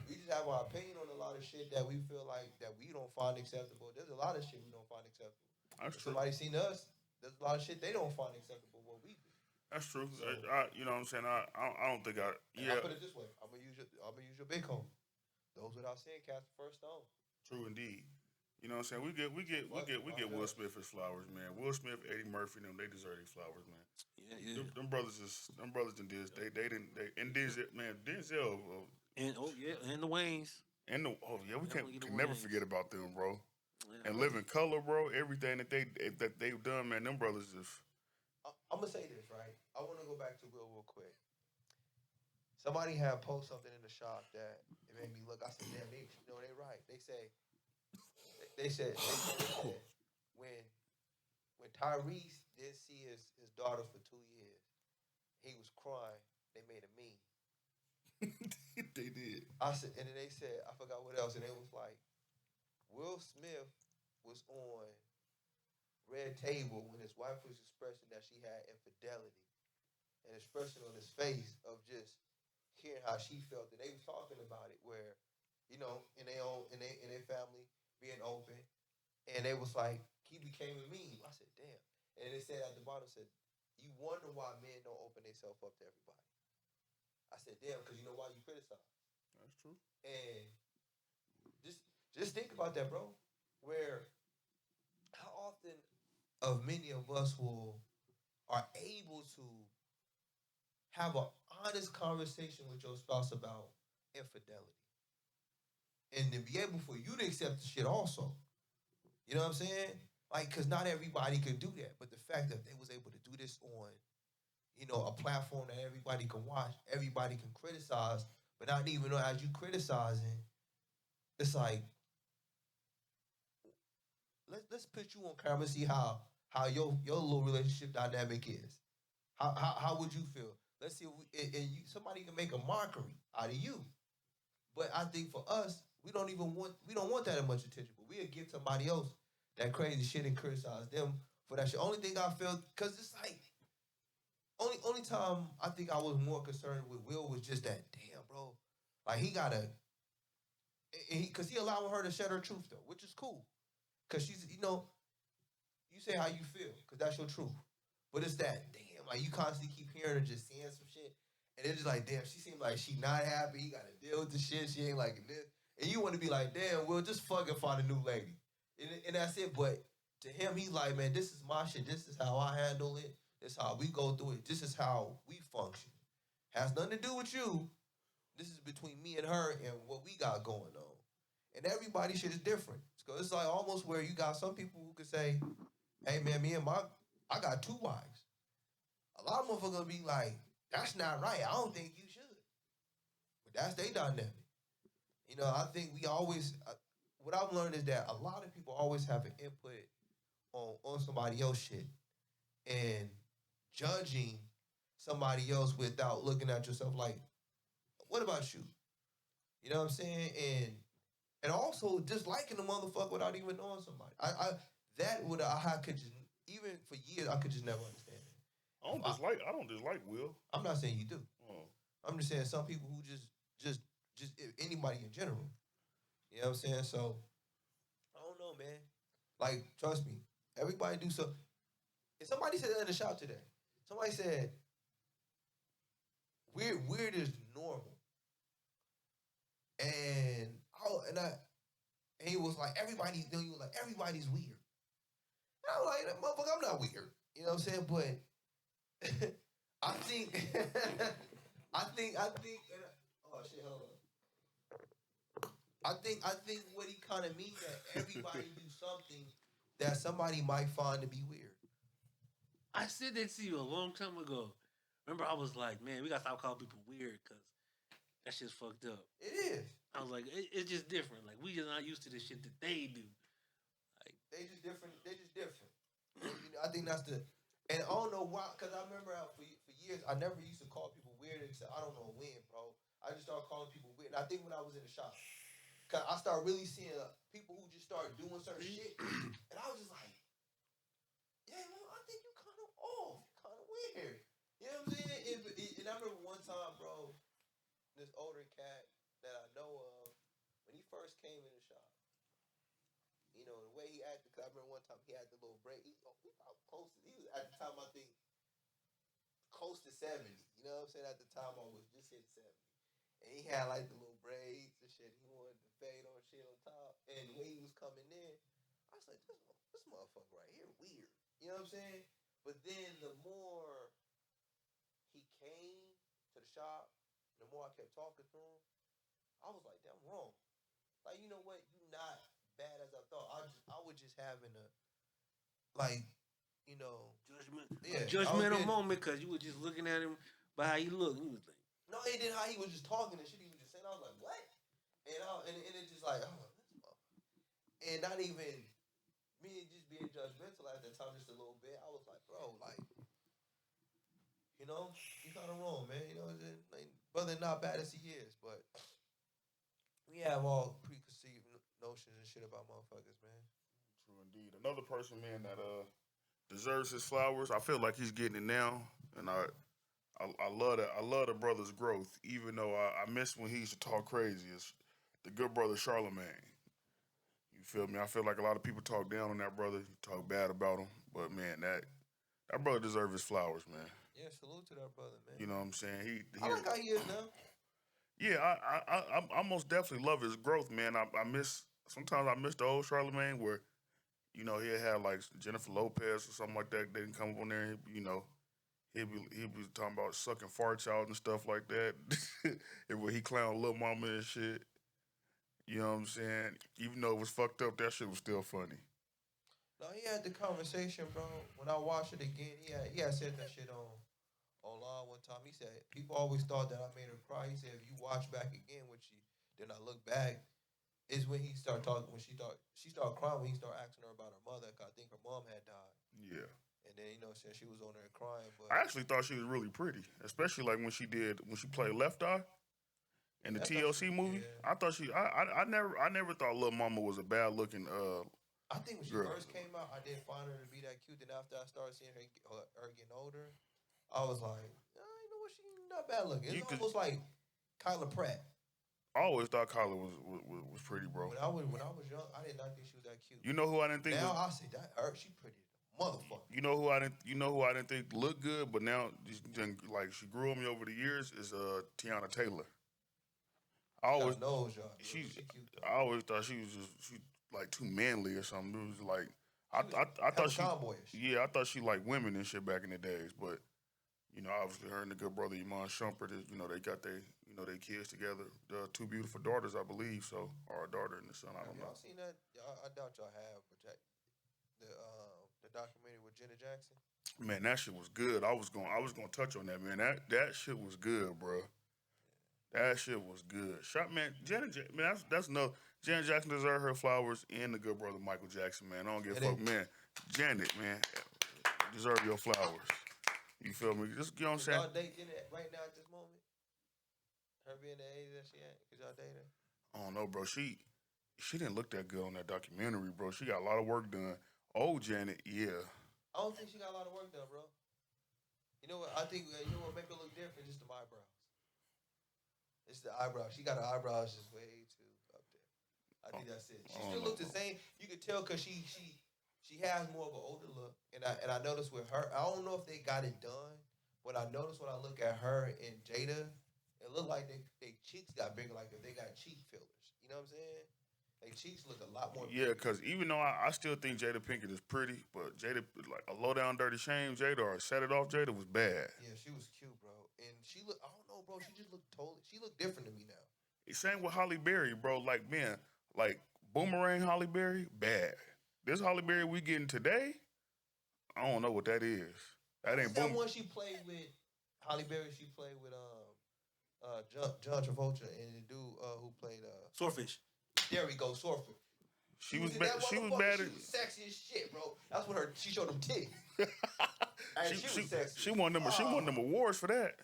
A: We just have our opinion on a lot of shit that we feel like that we don't find acceptable. There's a lot of shit we don't find acceptable.
C: That's
A: If
C: true.
A: somebody seen us, there's a lot of shit they don't find acceptable what we do.
C: That's true.
A: So,
C: You know what I'm saying? I don't think I.
A: and I
C: Yeah,
A: put it this way: I'm gonna use your big home. Those without sin cast the first stone.
C: true indeed. You know what I'm saying? We get Will Smith his flowers, man. Will Smith, Eddie Murphy, them they deserve their flowers, man.
B: Yeah, yeah.
C: Them brothers and this they didn't they and Denzel, man, Denzel
B: And oh yeah, and the Waynes.
C: and the, oh yeah, we
B: Definitely
C: can
B: the
C: never
B: Waynes.
C: forget about them, bro.
B: Yeah,
C: And Living Color, bro. Everything that they've done, man. Them brothers just
A: I'm gonna say this right. I want to go back to Will real quick. Somebody had post something in the shop that it made me look. I said, damn, they right. They said when when Tyrese didn't see his daughter for 2 years, he was crying. They made a meme.
C: they did.
A: I said, and then they said, I forgot what else, and it was like Will Smith was on Red Table when his wife was expressing that she had infidelity, and expressing on his face of just hearing how she felt, and they was talking about it where, you know, in their family being open, and they was like he became a meme. I said, damn, and they said at the bottom said, you wonder why men don't open themselves up to everybody. I said, damn, because you know why you criticize.
C: That's true.
A: And just just think about that, bro. Where how often of many of us will are able to have an honest conversation with your spouse about infidelity, and to be able for you to accept the shit also. You know what I'm saying? Like, cause not everybody can do that, but the fact that they was able to do this on, you know, a platform that everybody can watch, everybody can criticize, but not even know as you criticizing, it's like let's put you on camera and see how your little relationship dynamic is. How would you feel? Let's see if and you, somebody can make a mockery out of you. But I think for us, we don't want that much attention. But we'll give somebody else that crazy shit and criticize them for that shit. Only thing I felt, cause it's like only time I think I was more concerned with Will was just that damn bro, like he gotta, cause he allowing her to shed her truth though, which is cool. Cause she's, you know, you say how you feel, cause that's your truth. But it's that damn, like you constantly keep hearing her just saying some shit, and it's just like damn, she seems like she not happy. He got to deal with the shit. She ain't liking this, and you want to be like, damn, Will, just fucking find a new lady, and that's it. But to him, he's like, man, this is my shit. This is how I handle it. This is how we go through it. This is how we function. Has nothing to do with you. This is between me and her and what we got going on. And everybody shit is different. So it's like almost where you got some people who could say, hey man, I got two wives. A lot of motherfuckers gonna be like, that's not right. I don't think you should. But that's their dynamic. You know, I think we always, what I've learned is that a lot of people always have an input on somebody else shit and judging somebody else without looking at yourself like, what about you? You know what I'm saying? And also just liking the motherfucker without even knowing somebody. I that would I could just even for years I could just never understand it.
C: I don't dislike Will.
A: I'm not saying you do.
C: Oh.
A: I'm just saying some people who just anybody in general. You know what I'm saying? So I don't know, man. Like, trust me, everybody do so. And somebody said that in the shop today. Somebody said weird is normal, and and he was like everybody. Then he was like everybody's weird. And I was like, motherfucker, I'm not weird. You know what I'm saying? But I think oh shit, hold on. I think what he kind of means that everybody do something that somebody might find to be weird.
B: I said that to you a long time ago. Remember, I was like, man, we gotta stop calling people weird because that shit's fucked up.
A: It is.
B: I was like, it's just different. Like, we just not used to the shit that they do. Like,
A: they just different. And, I think that's the. And I don't know why, because I remember for years I never used to call people weird except I don't know when, bro. I just started calling people weird. And I think when I was in the shop, cause I started really seeing people who just started doing certain shit, and I was just like, yeah, man, I think you kind of off, kind of weird. You know what I'm saying? And I remember one time, bro, this older cat that I know of, when he first came in the shop, you know, the way he acted, because I remember one time he had the little braid. He was at the time, I think, close to 70. You know what I'm saying? At the time, I was just hit 70. And he had like the little braids and shit. He wanted the fade on shit on top. And when he was coming in, I was like, this motherfucker right here, weird. You know what I'm saying? But then the more he came to the shop, the more I kept talking to him, I was like, damn, wrong. Like, you know what? You're not bad as I thought. I was just having a, like, you know,
B: judgmental moment because you were just looking at him by how he looked. And he was like,
A: no, and then how he was just talking and shit he was just saying. I was like, what? And it's just like, oh, and not even me just being judgmental at that time just a little bit. I was like, bro, like, you know, you kind of wrong, man. You know, like, brother, not bad as he is, but we have all preconceived notions and shit about motherfuckers, man.
C: True indeed. Another person, man, that deserves his flowers. I feel like he's getting it now, and I love that. I love the brother's growth, even though I miss when he used to talk crazy. It's the good brother Charlemagne. You feel me? I feel like a lot of people talk down on that brother, talk bad about him, but man, that brother deserves his flowers, man.
A: Yeah, salute to that brother, man.
C: You know what I'm saying?
A: I like how he is now.
C: Yeah, I most definitely love his growth, man. Sometimes I miss the old Charlemagne where, you know, he'd have like Jennifer Lopez or something like that. They didn't come up on there, and, you know, he'd be talking about sucking farts out and stuff like that. And when he clowned Lil Mama and shit, you know what I'm saying? Even though it was fucked up, that shit was still funny.
A: No, he had the conversation, bro. When I watched it again, he had said that shit online one time. He said people always thought that I made her cry. He said if you watch back again when she then I look back, is when he started talking when she started crying when he started asking her about her mother. Cause I think her mom had died.
C: Yeah.
A: And then said she was on there crying. But
C: I actually thought she was really pretty, especially like when she played Left Eye in the TLC movie.
A: Yeah.
C: I thought I never thought Lil Mama was a bad looking
A: I think when she
C: girl.
A: first came out, I didn't find her to be that cute. Then after I started seeing her getting older, I was like, you know what, she not bad looking. It's almost like Kyla Pratt.
C: I always thought Kyla was pretty, bro.
A: When I was young, I did not think she was that cute.
C: You know who I didn't think?
A: Now I say that she pretty, motherfucker.
C: You know who I didn't think looked good, but now like she grew on me over the years is Tiana Taylor. I always
A: knows y'all. She cute.
C: I always thought she like too manly or something. It was like I thought she
A: tomboyish.
C: Yeah, I thought she liked women and shit back in the days, but you know, obviously her and the good brother Iman Shumpert, you know, they got their kids together. Two beautiful daughters, I believe. So, or a daughter and a son. I don't know.
A: Y'all seen that? I doubt y'all have, but the documentary with Jenna Jackson.
C: Man, that shit was good. I was gonna touch on that, man. That shit was good, bro. That shit was good. Shot, man. Man, that's no. Janet Jackson deserves her flowers, and the good brother Michael Jackson, man. I don't give a fuck, man. Janet, man, deserve your flowers. You feel me? Just, you know what I'm saying?
A: Y'all dating right now at this moment? Her being the age that she at? Cause y'all dating?
C: I don't know, bro. She didn't look that good on that documentary, bro. She got a lot of work done. Old Janet, yeah.
A: I don't think she got a lot of work done, bro. You know what? I think you know what make her look different. Just the eyebrows. It's the eyebrows. She got her eyebrows just way too up there. I think that's it. She
C: I
A: still
C: don't know,
A: looks the
C: bro.
A: same. You could tell because she has more of an older look, and I noticed with her. I don't know if they got it done, but I noticed when I look at her and Jada, it looked like they cheeks got bigger, like if they got cheek fillers. You know what I'm saying? They cheeks look a lot more
C: Yeah,
A: bigger.
C: because even though I still think Jada Pinkett is pretty, but Jada, like a low down dirty shame Jada or set it off Jada was bad.
A: Yeah, she was cute, bro, and she look. I don't know, bro. She just looked totally. She looked different to me now.
C: Same with Holly Berry, bro. Like, man, like Boomerang Holly Berry, bad. This Holly Berry we getting today, I don't know what that is. That
A: What's
C: ain't
A: that
C: boom.
A: one she played with? Holly Berry. She played with John Travolta and the dude who played
B: Swordfish.
A: there we go, Sorford.
C: She
A: She
C: was
A: was in that
C: she was
A: motherfucker.
C: bad.
A: She was sexy as shit, bro. That's when she showed them titties. And she was sexy.
C: she won them awards for that.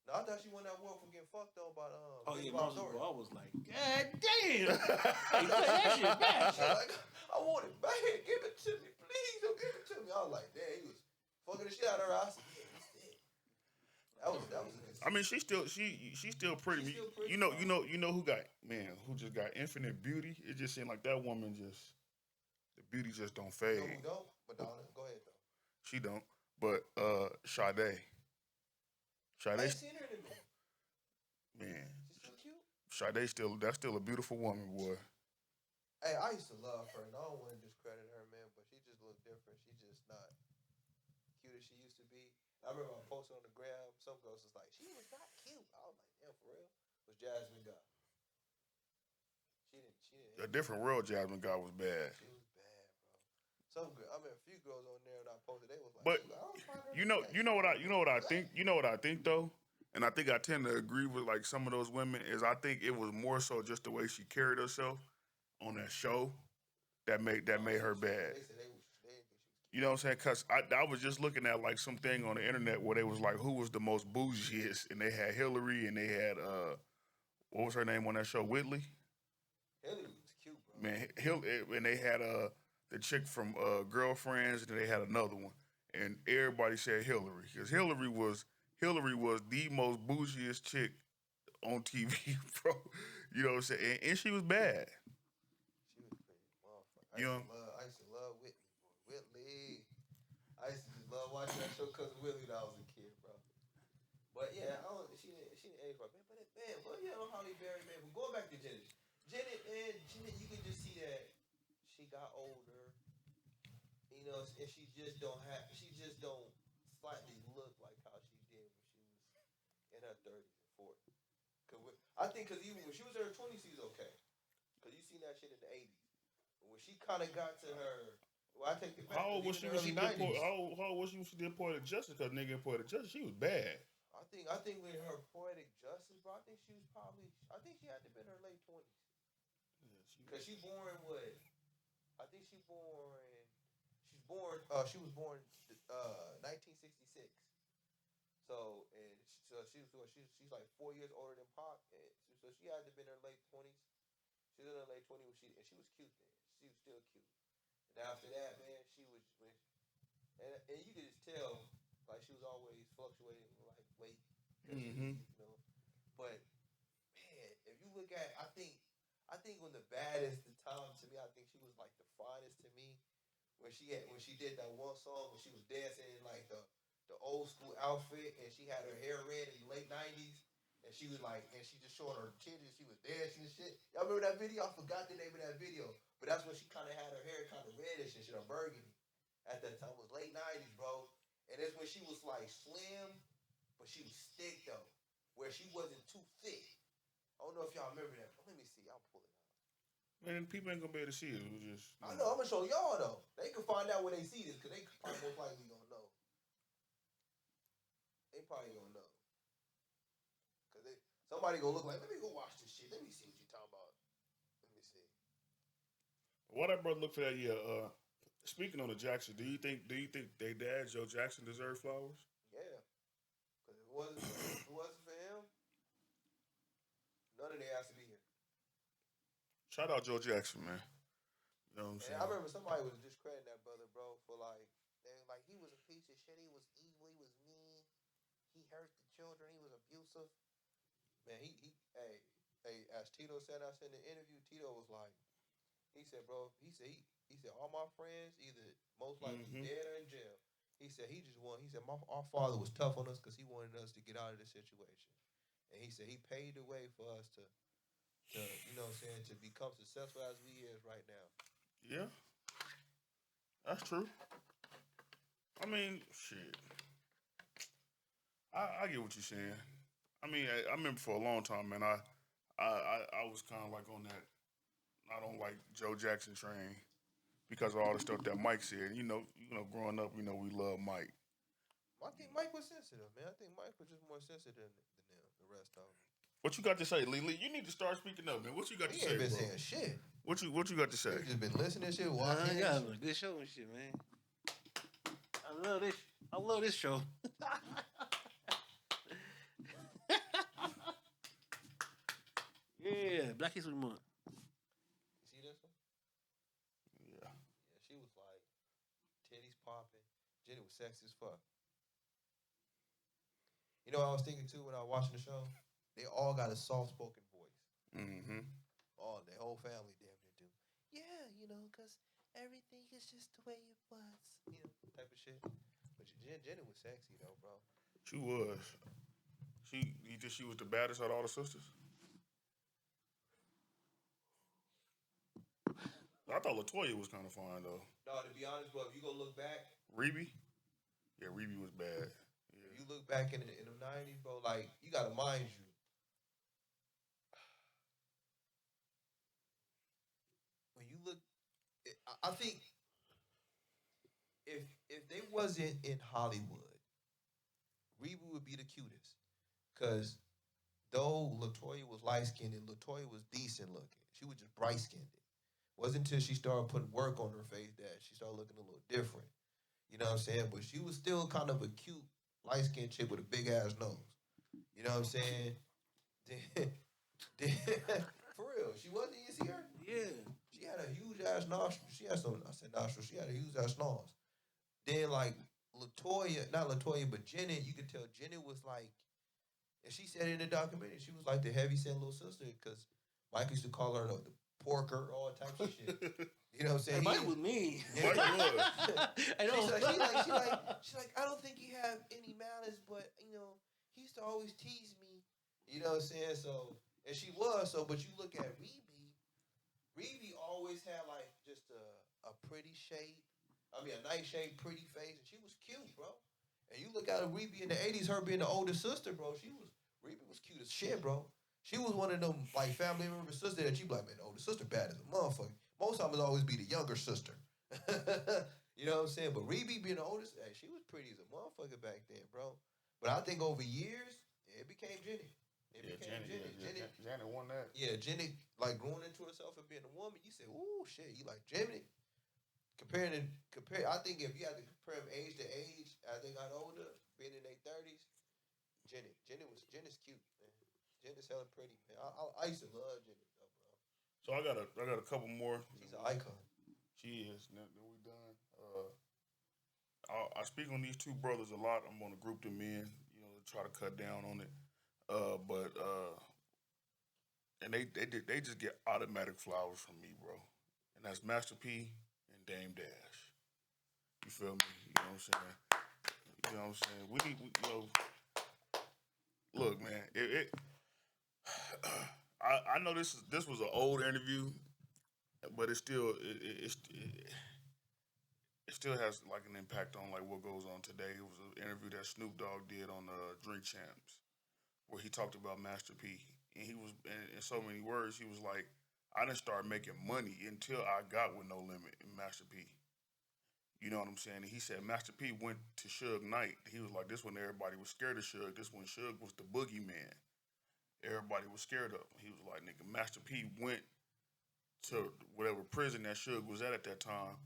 A: No, I thought she won that award for getting fucked on by
B: Oh
A: Billy
B: yeah,
A: Bob
B: no,
A: Thornton.
B: I was like, God damn! Hey, play that shit back.
A: She was like, I want it back. Give it to me, please. Don't give it to me. I was like, damn, he was fucking the shit out of her. I said, yeah, that's it. That was a good
C: I
A: scene.
C: mean, she's still pretty.
A: She's still pretty,
C: You know who got man who just got infinite beauty. It just seemed like that woman just the beauty just don't
A: You know
C: fade.
A: who don't? Madonna. Go ahead, though.
C: She don't. But Sade,
A: I
C: Sade,
A: ain't seen her in a minute.
C: man,
A: She's still cute.
C: Sade that's still a beautiful woman, boy.
A: Hey, I used to love her, and I don't want to discredit her, man, but she just looked different. She just not cute as she used to be. I remember I posted on the gram. Some girls was like, she was not cute. I was like, damn, for real? It was Jasmine Guy.
C: A different world, Jasmine God was bad.
A: She was bad, bro. Some girl, I mean, a few girls on there that I posted, they was like,
C: But
A: I don't find her
C: you know what I think. You know what I think though, and I think I tend to agree with like some of those women. Is I think it was more so just the way she carried herself on that show that made her bad.
A: They said they didn't think she was cute.
C: You know what I'm saying? Cause I was just looking at like something on the internet where they was like who was the most bougiest, and they had Hillary and they had what was her name on that show, Whitley.
A: Hillary was cute, bro.
C: Man, and they had the chick from Girlfriends, and then they had another one, and everybody said Hillary because Hillary was the most bougiest chick on TV, bro. You know what I'm saying? And she was bad.
A: She was pretty motherfucker.
C: You know,
A: I used to love Whitney, boy. Whitley. I used to just love watching that show because of Whitley when I was a kid, bro. But yeah, she didn't age right, man. But yeah, on Holly Berry, man. But going back to Janet, Janet, you can just see that she got older, you know, and she just don't slightly look like how she did when she was in her 30s and 40s. I think because even when she was in her 20s, she was okay. Because you seen that shit in the 80s. But when she kind of got to her, well, I take it back.
C: how old was she
A: Even in
C: when
A: the
C: she
A: early
C: did
A: 90s.
C: how old was she when she did Poetic Justice? Because nigga in Poetic Justice, she was bad.
A: I think with her poetic justice, bro, I think she had to be in her late 20s. Because she born what? I think she was born 1966. She's like 4 years older than Pop, and so she had to be in her late 20s. She was in her late 20s and she was cute then. She was still cute. And after that, man, and you could just tell like she was always fluctuating like weight,
C: Mm-hmm.
A: you know. But man, if you look at, I think when the baddest the time to me, I think she was like the finest to me when she did that one song when she was dancing in like the old school outfit and she had her hair red in the late 90s and she was like and she just showing her titties, she was dancing and shit. Y'all remember that video? I forgot the name of that video, but that's when she kind of had her hair kind of reddish and shit, or burgundy. At that time, it was late 90s, bro. And it's when she was like slim, but she was thick though, where she wasn't too thick. I don't know if y'all remember that, but let me see. I'll pull it out.
C: Man, people ain't gonna be able to see it. It was just.
A: I know. I'm gonna show y'all though. They can find out when they see this, cause they probably most likely gonna know. They probably gonna know, cause somebody gonna look like, let me go watch this shit. Let me see what you talking about. Let me see.
C: Why that brother look for that? Yeah. Speaking on the Jackson, do you think their dad Joe Jackson deserved flowers?
A: Yeah, cause if it wasn't for him, none of they has to be here.
C: Shout out Joe Jackson, man. You know what I'm
A: And
C: saying?
A: I remember somebody was discrediting that brother, bro, for like, they like he was a piece of shit. He was evil. He was hurt the children. He was abusive. Man, hey, as Tito said, I said in the interview, Tito was like, he said, bro, he said, all my friends either most likely dead or in jail. He said he said our father was tough on us because he wanted us to get out of the situation. And he said he paved the way for us to you know what I'm saying, to become successful as we is right now.
C: Yeah, that's true. I mean, shit. I get what you're saying. I mean, I remember for a long time, man. I was kind of like on that. I don't like Joe Jackson train because of all the stuff that Mike said. Growing up, we love Mike.
A: I think Mike was sensitive, man. I think Mike was just more sensitive than them, the rest of them.
C: What you got to say, Lily? You need to start speaking up, man. What you got to
A: He
C: say,
A: ain't been
C: bro?
A: saying shit.
C: What you got to say?
A: He just been listening to shit,
B: I
A: walking.
B: got a good show and shit, man. I love this. I love this show. Yeah, Black History Month.
A: You see this one?
C: Yeah.
A: Yeah, she was like titties popping. Jenny was sexy as fuck. You know what I was thinking too when I was watching the show? They all got a soft spoken voice.
C: Mm-hmm.
A: All their whole family damn near do. Yeah, because everything is just the way it was. Type of shit. But Jenny was sexy though, bro.
C: She was. You think she was the baddest out of all the sisters? I thought Latoya was kind of fine though.
A: No, to be honest, bro, if you go look back,
C: Reby? Yeah, Reby was bad. Yeah.
A: if you look back in the 90s, bro, like, you gotta mind you. When you look, I think if they wasn't in Hollywood, Reba would be the cutest. Cause though Latoya was light skinned and Latoya was decent looking, she was just bright skinned. Wasn't until she started putting work on her face that she started looking a little different. You know what I'm saying? But she was still kind of a cute light skinned chick with a big ass nose. You know what I'm saying? For real, she wasn't. You see her?
B: Yeah.
A: She had a huge ass nostril. She had some. I said nostril. She had a huge ass nose. Then like Latoya, not Latoya, but Jenny. You could tell Jenny was like, and she said in the documentary, she was like the heavy set little sister because Mike used to call her the porker, all types of shit. You know what I'm saying?
B: Mike was mean.
A: Yeah.
C: Mike was.
B: I know.
A: She's like, I don't think you have any malice, but he used to always tease me. You know what I'm saying? So, and she was so. But you look at Reby always had like just a pretty shape. I mean, a nice shape, pretty face, and she was cute, bro. And you look at Reby in the '80s, her being the older sister, bro. Reby was cute as shit, bro. She was one of them like family member sisters that you be like, man, the older sister bad as a motherfucker. Most of them would always be the younger sister. You know what I'm saying? But Reby being the oldest, hey, she was pretty as a motherfucker back then, bro. But I think over years, it became Jenny.
C: Janet won that.
A: Yeah, Jenny, like, growing into herself and being a woman, you say, ooh, shit, you like Jenny. I think if you had to compare them age to age, as they got older, being in their 30s, Jenny's cute, man. Jenny's hella pretty, man. I used to love Jenny, though, bro.
C: So I got a couple more.
A: She's an icon.
C: She is. Then we done. I speak on these two brothers a lot. I'm gonna group them in, to try to cut down on it. And they just get automatic flowers from me, bro. And that's Master P and Dame Dash. You feel me? You know what I'm saying? You know what I'm saying? We need, look, man. I know this was an old interview, but it still has like an impact on like what goes on today. It was an interview that Snoop Dogg did on Drink Champs, where he talked about Master P, and he was in so many words. He was like, "I didn't start making money until I got with No Limit and Master P." You know what I'm saying? And he said Master P went to Suge Knight. He was like, "This when everybody was scared of Suge. This when Suge was the boogeyman. Everybody was scared of him." He was like, "Nigga, Master P went to whatever prison that Suge was at that time,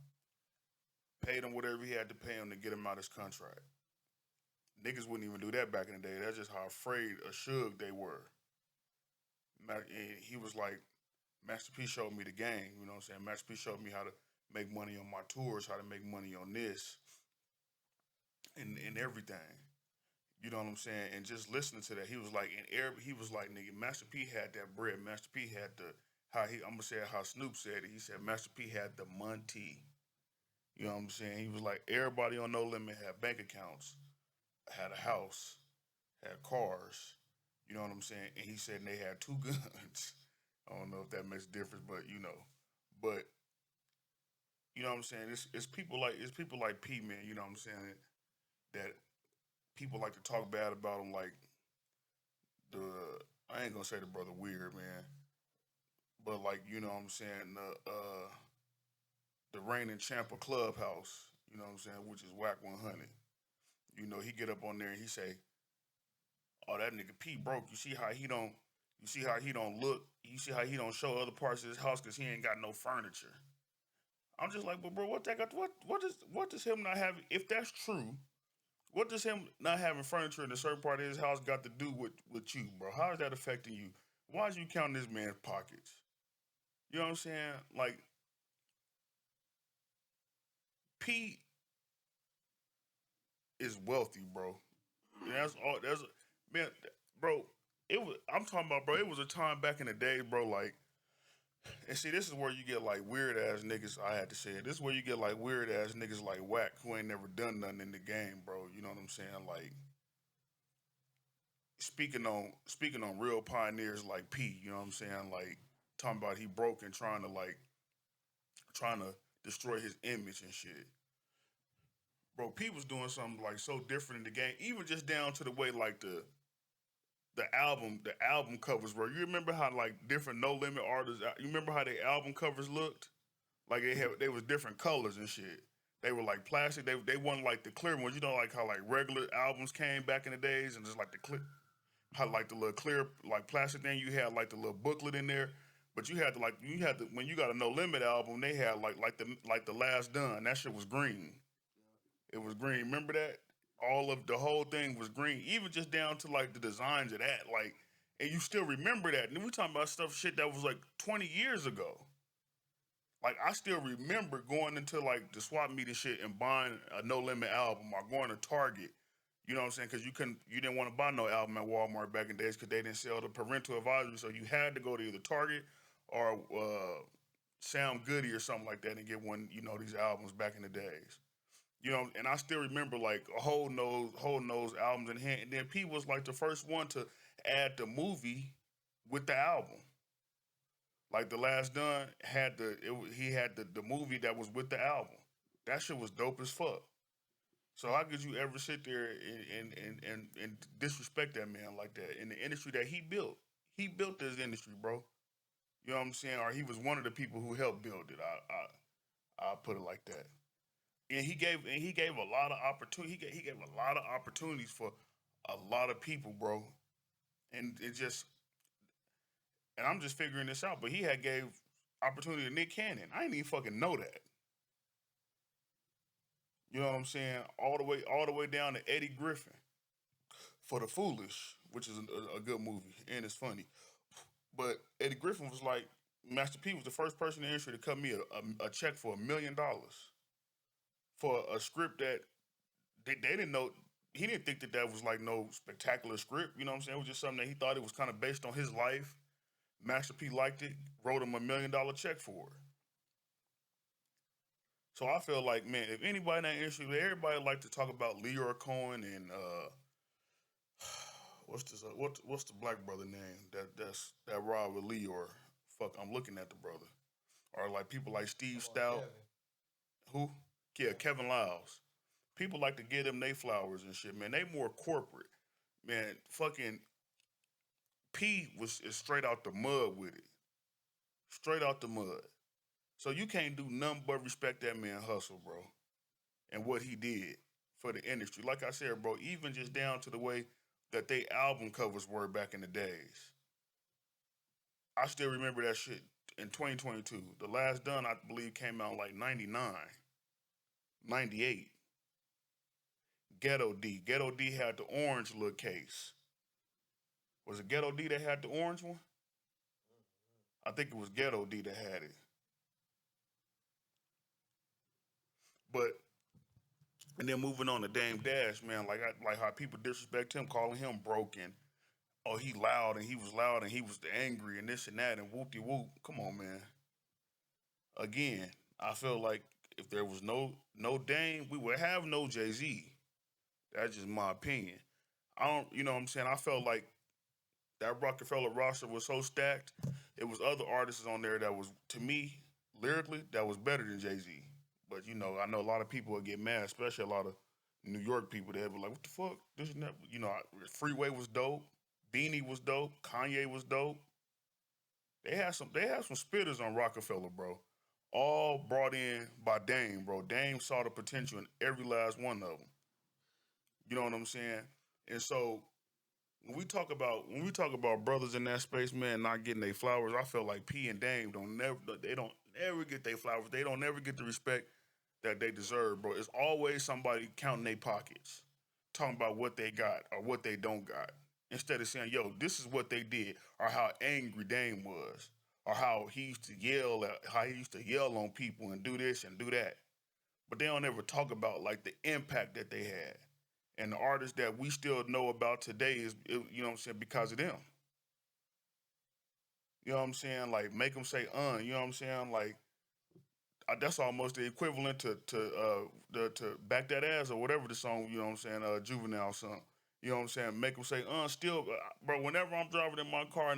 C: paid him whatever he had to pay him to get him out of his contract. Niggas wouldn't even do that back in the day. That's just how afraid of Suge they were." And he was like, Master P showed me the game. You know what I'm saying? Master P showed me how to make money on my tours, how to make money on this, and everything. You know what I'm saying? And just listening to that, he was like, he was like, nigga, Master P had that bread. Master P had I'm gonna say how Snoop said it. He said Master P had the money. You know what I'm saying? He was like, everybody on No Limit had bank accounts, had a house, had cars. You know what I'm saying? And he said they had two guns. I don't know if that makes a difference, but but you know what I'm saying? It's people like P, man. You know what I'm saying? That people like to talk bad about him, like the I ain't gonna say the brother weird, man, but like you know what I'm saying the reigning champ of Clubhouse. You know what I'm saying? Which is Whack 100. You know he get up on there and he say, "Oh, that nigga P broke. You see how he don't." You see how he don't look. You see how he don't show other parts of his house because he ain't got no furniture. I'm just like, but bro, what that got? What does him not having? If that's true, what does him not having furniture in a certain part of his house got to do with you, bro? How is that affecting you? Why is you counting this man's pockets? You know what I'm saying? Like Pete is wealthy, bro. And that's all. That's man, bro. It was. I'm talking about, bro. It was a time back in the day, bro. Like, and see, this is where you get like weird ass niggas. I had to say it. This is where you get like weird ass niggas like Whack who ain't never done nothing in the game, bro. You know what I'm saying? Like speaking on real pioneers like P. You know what I'm saying? Like talking about he broke and trying to destroy his image and shit. Bro, P was doing something like so different in the game, even just down to the way like the album covers, bro. You remember how like different No Limit artists? You remember how their album covers looked? Like they was different colors and shit. They were like plastic. They weren't like the clear ones. You know, like how like regular albums came back in the days, and just like the clear, how like the little clear like plastic thing. You had like the little booklet in there, but you had to when you got a No Limit album, they had like the Last Done. That shit was green. It was green. Remember that? All of the whole thing was green, even just down to like the designs of that. Like, and you still remember that. And we talking about shit that was like 20 years ago. Like, I still remember going into like the swap meet and shit and buying a No Limit album or going to Target. You know what I'm saying? Because you didn't want to buy no album at Walmart back in the days because they didn't sell the parental advisory. So you had to go to either Target or Sound Goody or something like that and get one. You know these albums back in the days. You know, and I still remember like a whole nose albums in hand. And then P was like the first one to add the movie with the album. Like the Last Done had he had the movie that was with the album. That shit was dope as fuck. So how could you ever sit there and disrespect that man like that in the industry that he built? He built this industry, bro. You know what I'm saying? Or he was one of the people who helped build it. I'll put it like that. And he gave a lot of opportunity. He gave a lot of opportunities for a lot of people, bro. And I'm just figuring this out. But he had gave opportunity to Nick Cannon. I didn't even fucking know that. You know what I'm saying? All the way down to Eddie Griffin for The Foolish, which is a good movie and it's funny. But Eddie Griffin was like, Master P was the first person in the industry to cut me a check for $1 million for a script that they didn't know. He didn't think that was like no spectacular script. You know what I'm saying? It was just something that he thought it was kind of based on his life. Master P liked it, wrote him $1 million check for it. So I feel like, man, if anybody in that industry, everybody like to talk about Leroy Cohen and what's the black brother name that ride with Leroy? Fuck, I'm looking at the brother. Or like people like Steve
A: Come on,
C: Stout.
A: Kevin.
C: Who? Yeah, Kevin Lyles. People like to give them they flowers and shit, man. They more corporate. Man, fucking P is straight out the mud with it. Straight out the mud. So you can't do nothing but respect that man hustle, bro. And what he did for the industry. Like I said, bro, even just down to the way that they album covers were back in the days. I still remember that shit in 2022. The Last Done, I believe, came out like 99, 98. Ghetto D. Ghetto D had the orange little case. Was it Ghetto D that had the orange one? I think it was Ghetto D that had it. But And then moving on to Dame Dash, man, like how people disrespect him, calling him broken. Oh, he loud and he was loud and he was angry and this and that and whoop de whoop. Come on, man. Again, I feel like if there was no Dame, we would have no Jay Z. That's just my opinion. I don't, you know what I'm saying? I felt like that Rockefeller roster was so stacked. It was other artists on there that was, to me, lyrically, that was better than Jay Z. But you know, I know a lot of people would get mad, especially a lot of New York people. They'd be like, "What the fuck? This and that." You know, Freeway was dope. Beanie was dope. Kanye was dope. They had some. They had some spitters on Rockefeller, bro. All brought in by Dame, bro. Dame saw the potential in every last one of them. You know what I'm saying? And so when we talk about brothers in that space, man, not getting their flowers, I feel like P and Dame don't never get their flowers. They don't never get the respect that they deserve, bro. It's always somebody counting their pockets, talking about what they got or what they don't got. Instead of saying, yo, this is what they did, or how angry Dame was, or how he used to yell on people and do this and do that. But they don't ever talk about like the impact that they had. And the artists that we still know about today you know what I'm saying, because of them. You know what I'm saying? Like, make them say, you know what I'm saying? Like, that's almost the equivalent to Back That Ass or whatever the song, you know what I'm saying, Juvenile song. You know what I'm saying? Make them say, still, bro, whenever I'm driving in my car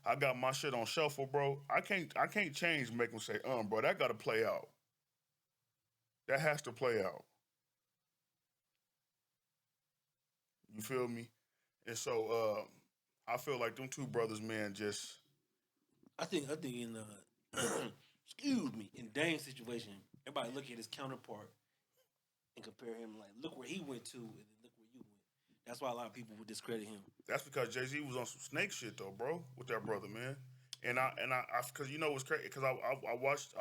C: I got my shit on shuffle, bro, I can't change make them say, bro, that got to play out. That has to play out. You feel me? And so I feel like them two brothers, man, just
B: I think in excuse me, in Dame's situation, everybody look at his counterpart and compare him like, look where he went to and then look where you went. That's why a lot of people would discredit him.
C: that's because Jay Z was on some snake shit though, bro, with that brother, man. And I because you know what's crazy, because I watched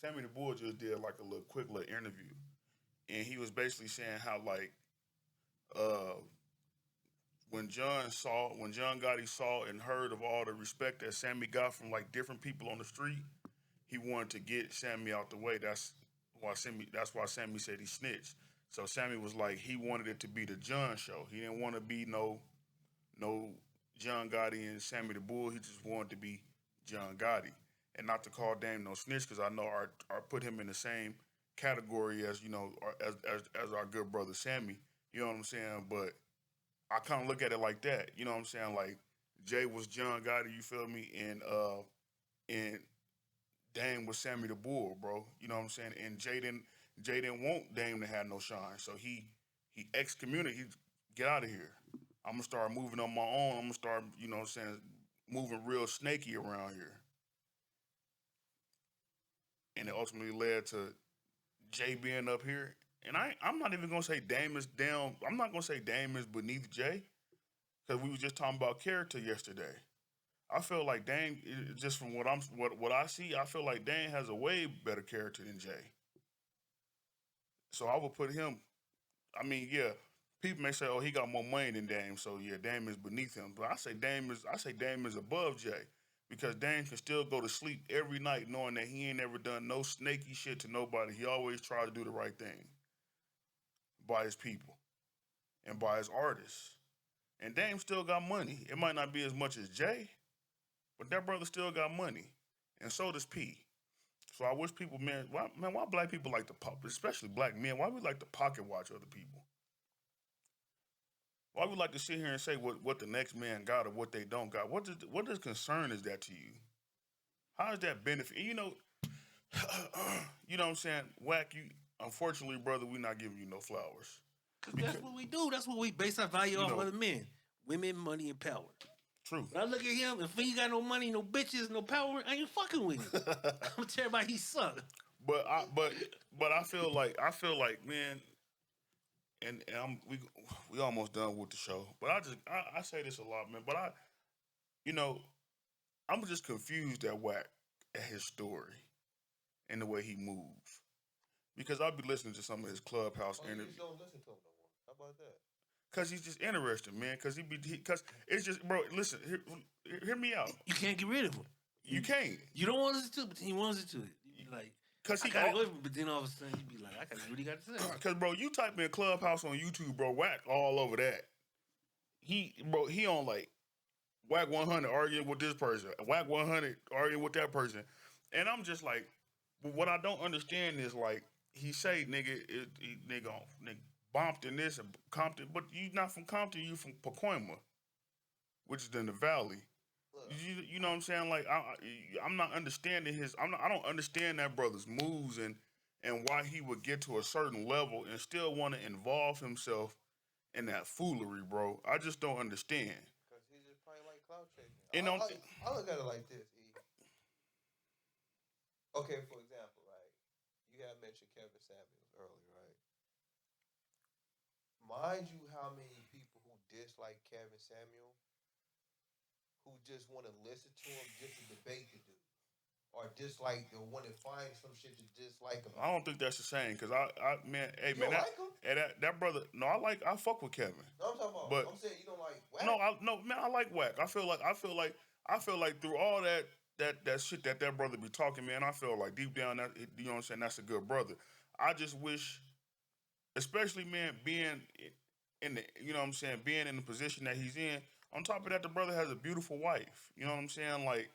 C: Sammy the Bull just did like a quick little interview, and he was basically saying how like uh when John Gotti saw and heard of all the respect that Sammy got from like different people on the street, he wanted to get Sammy out the way. That's why Sammy said he snitched. So Sammy was like, he wanted it to be the John show. He didn't want to be no John Gotti and Sammy the Bull. He just wanted to be John Gotti. And not to call Dame no snitch, because I know I put him in the same category as, you know, as our good brother Sammy. You know what I'm saying? But I kind of look at it like that. You know what I'm saying? Like, Jay was John Gotti, you feel me? And Dame was Sammy the Bull, bro. You know what I'm saying? And Jay didn't want Dame to have no shine. So he excommunicated, get out of here. I'm gonna start moving on my own. I'm gonna start, you know what I'm saying, moving real snaky around here. And it ultimately led to Jay being up here. And I'm not even gonna say Dame is down. I'm not gonna say Dame is beneath Jay, because we was just talking about character yesterday. I feel like Dame, just from what I see, I feel like Dame has a way better character than Jay. So I would put him. I mean, yeah, people may say, "Oh, he got more money than Dame," so yeah, Dame is beneath him. But I say Dame is above Jay, because Dame can still go to sleep every night knowing that he ain't ever done no snaky shit to nobody. He always tried to do the right thing by his people and by his artists. And Dame still got money. It might not be as much as Jay, but that brother still got money, and so does P. So I wish people, man, why black people like to pop, especially black men, why we like to pocket watch other people? Why we like to sit here and say what the next man got or what they don't got? What does concern is that to you? How does that benefit? And you know, you know what I'm saying? Whack, you, unfortunately, brother, we not giving you no flowers.
B: Because that's what we do. That's what we base our value off of the men. Women, money, and power.
C: True.
B: When I look at him, if he ain't got no money, no bitches, no power, I ain't fucking with him. I'm gonna tell everybody he suck.
C: But I feel like man, and we almost done with the show. But I say this a lot, man. But I'm just confused at Wack, at his story and the way he moves, because I'll be listening to some of his clubhouse interviews.
A: You don't listen to him no more. How about that?
C: Cause he's just interesting, man. Cause cause it's just, bro. Listen, hear me out.
B: You can't get rid of him.
C: You can't.
B: You don't want to listen to it, but he wants it to it. Like,
C: Cause
B: I
C: he,
B: gotta go, but then all of a sudden you be like, I really got to say.
C: cause bro, you type in Clubhouse on YouTube, bro, Whack all over that. He on like Whack 100 arguing with this person, Whack 100 arguing with that person, and I'm just like, what I don't understand is like he say nigga, nigga Bompton this and Compton, but you not from Compton, you from Pacoima, which is in the valley. You know what I'm saying? Like I'm not understanding I don't understand that brother's moves and why he would get to a certain level and still want to involve himself in that foolery, bro. I just don't understand.
A: Because he's just probably like cloud chasing.
C: And
A: I look at it like this. Okay, for example, right? You have mentioned Kevin Samuels earlier, right? Mind you, how many people who dislike Kevin Samuel who just want to listen to him just to debate the dude, or dislike or want to find some shit to dislike him?
C: I don't think that's the same because man, hey
A: You
C: man,
A: don't like him?
C: that brother. No, I fuck with Kevin.
A: No, I'm talking about.
C: But
A: I'm saying you don't like Wack.
C: no, man, I like Whack. I feel like through all that shit that brother be talking, man, I feel like deep down that, you know what I'm saying, that's a good brother. I just wish, especially man, being in the, you know what I'm saying, being in the position that he's in. On top of that, the brother has a beautiful wife. You know what I'm saying? Like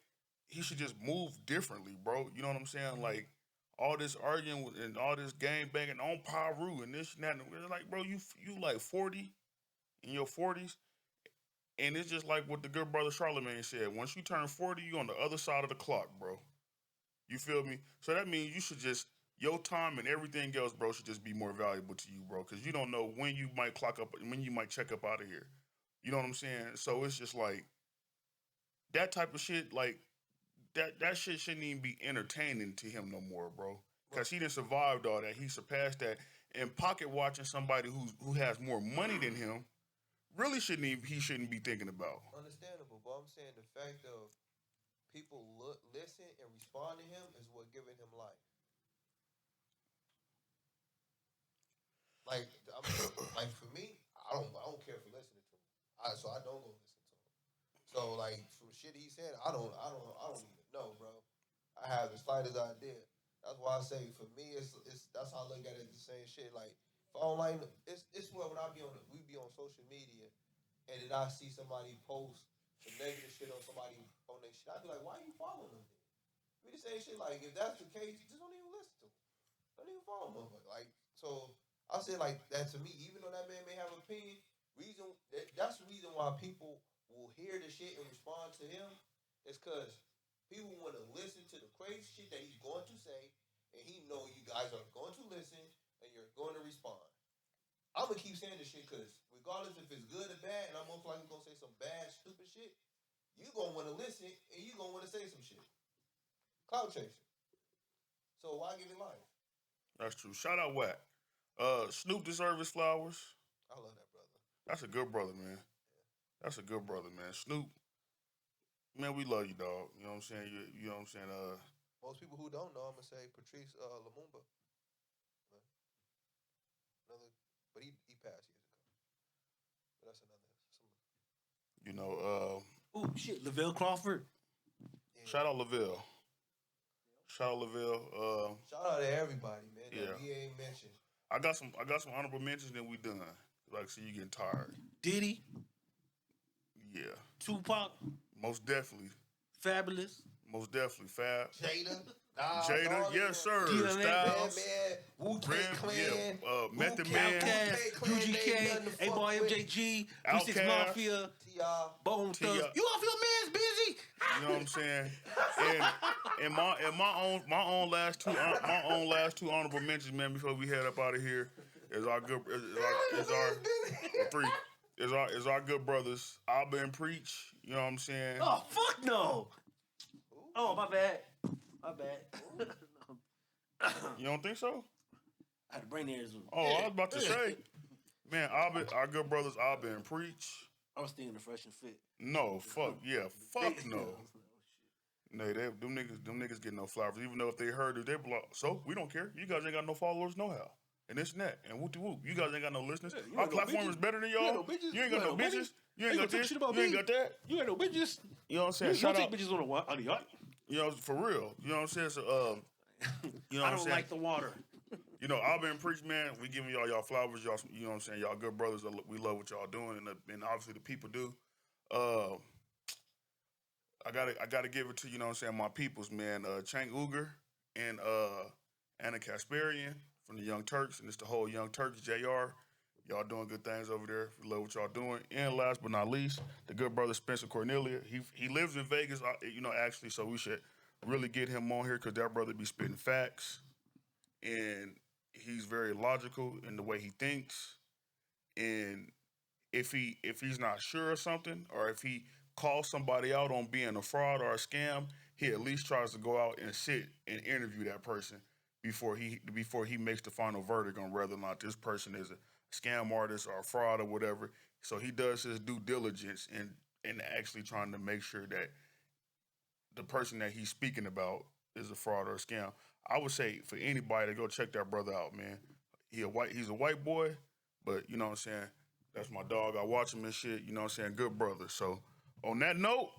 C: he should just move differently, bro. You know what I'm saying? Like all this arguing and all this game banging on Paru and this and that. And like, bro, you like 40 in your 40s. And it's just like what the good brother Charlemagne said. Once you turn 40, you on the other side of the clock, bro. You feel me? So that means you should just, your time and everything else, bro, should just be more valuable to you, bro. Because you don't know when you might clock up, when you might check up out of here. You know what I'm saying? So it's just like, that type of shit, like, that shit shouldn't even be entertaining to him no more, bro. Because he done survived all that. He surpassed that. And pocket watching somebody who has more money than him, really he shouldn't be thinking about.
A: Understandable, but I'm saying the fact of people listen and respond to him is what giving him life. Like, like for me, I don't care for listening to him. So I don't go listen to him. So like from shit he said, I don't even know, bro. I have the slightest idea. That's why I say for me, it's that's how I look at it. The same shit. Like if I don't like, it's where when we be on social media, and then I see somebody post some negative shit on somebody on their shit, I be like, why are you following them? We the same shit. Like if that's the case, just don't even listen to them. Don't even follow them. Like so, I say like that to me. Even though that man may have an opinion, that's the reason why people will hear the shit and respond to him. Is because people want to listen to the crazy shit that he's going to say, and he know you guys are going to listen and you're going to respond. I'm gonna keep saying this shit because regardless if it's good or bad, and I'm most likely gonna say some bad, stupid shit, you gonna want to listen and you gonna want to say some shit. Cloud chasing. So why give it life?
C: That's true. Shout out Whack. Snoop deserves his flowers.
A: I love that brother.
C: That's a good brother, man. That's a good brother, man. Snoop, man, we love you, dog. You know what I'm saying? You know what I'm saying?
A: Most people who don't know, I'm gonna say Patrice Lumumba. But he passed years ago. But that's another.
C: You know,
B: Oh shit, Lavelle Crawford.
A: Yeah.
C: Shout out Lavelle. Shout out Lavelle.
A: Shout out to everybody, man.
C: Yeah.
A: That we ain't mentioned.
C: I got some honorable mentions, then we done. Like, see, you getting tired.
B: Diddy.
C: Yeah.
B: Tupac.
C: Most definitely.
B: Fabulous.
C: Most definitely. Fab.
A: Jada.
C: Jada, yes, sir.
A: Styles.
C: Man.
A: Wu-Tang Clan.
C: Yeah. Method Man.
B: UGK. A-Boy MJG. 36 Mafia.
A: T.I.
B: Bone Thugs. You off your man's busy.
C: You know what I'm saying? And my own last two honorable mentions, man, before we head up out of here, is our good brothers, Abba and Preach. You know what I'm saying?
B: Oh fuck no. Oh my bad. My bad.
C: You don't think so?
B: I had a brain aneurysm.
C: Oh, I was about to say, man, our good brothers, Abba and Preach.
B: I was thinking the Fresh and Fit.
C: No, fuck no. No, them niggas get no flowers. Even though if they heard it, they be like, so we don't care. You guys ain't got no followers, no how. And this and that. And whoop-de-whoop. You guys ain't got no listeners.
B: Yeah,
C: our platform is better than y'all. You ain't got no bitches. You ain't got this. You ain't got that.
B: You ain't no bitches.
C: You know what I'm saying?
B: You don't take bitches on the yacht.
C: You know, for real. You know what I'm saying? So, You know
B: I
C: what I'm
B: don't
C: saying?
B: like the water.
C: You know, I've been preached, man. We giving y'all flowers. Y'all, you know what I'm saying? Y'all good brothers. We love what y'all doing, and obviously the people do. Uh, I gotta give it to you know what I'm saying. My peoples, man. Chang Uger and Anna Kasparian from the Young Turks, and it's the whole Young Turks. Jr. Y'all doing good things over there. We love what y'all doing. And last but not least, the good brother Spencer Cornelia. He lives in Vegas, you know, actually. So we should really get him on here because that brother be spitting facts, and he's very logical in the way he thinks. And if he's not sure of something, or if he calls somebody out on being a fraud or a scam, he at least tries to go out and sit and interview that person before he makes the final verdict on whether or not this person is a scam artist or a fraud or whatever. So he does his due diligence in actually trying to make sure that the person that he's speaking about is a fraud or a scam. I would say for anybody to go check that brother out, man. He's a white boy, but you know what I'm saying? That's my dog. I watch him and shit, you know what I'm saying? Good brother. So on that note,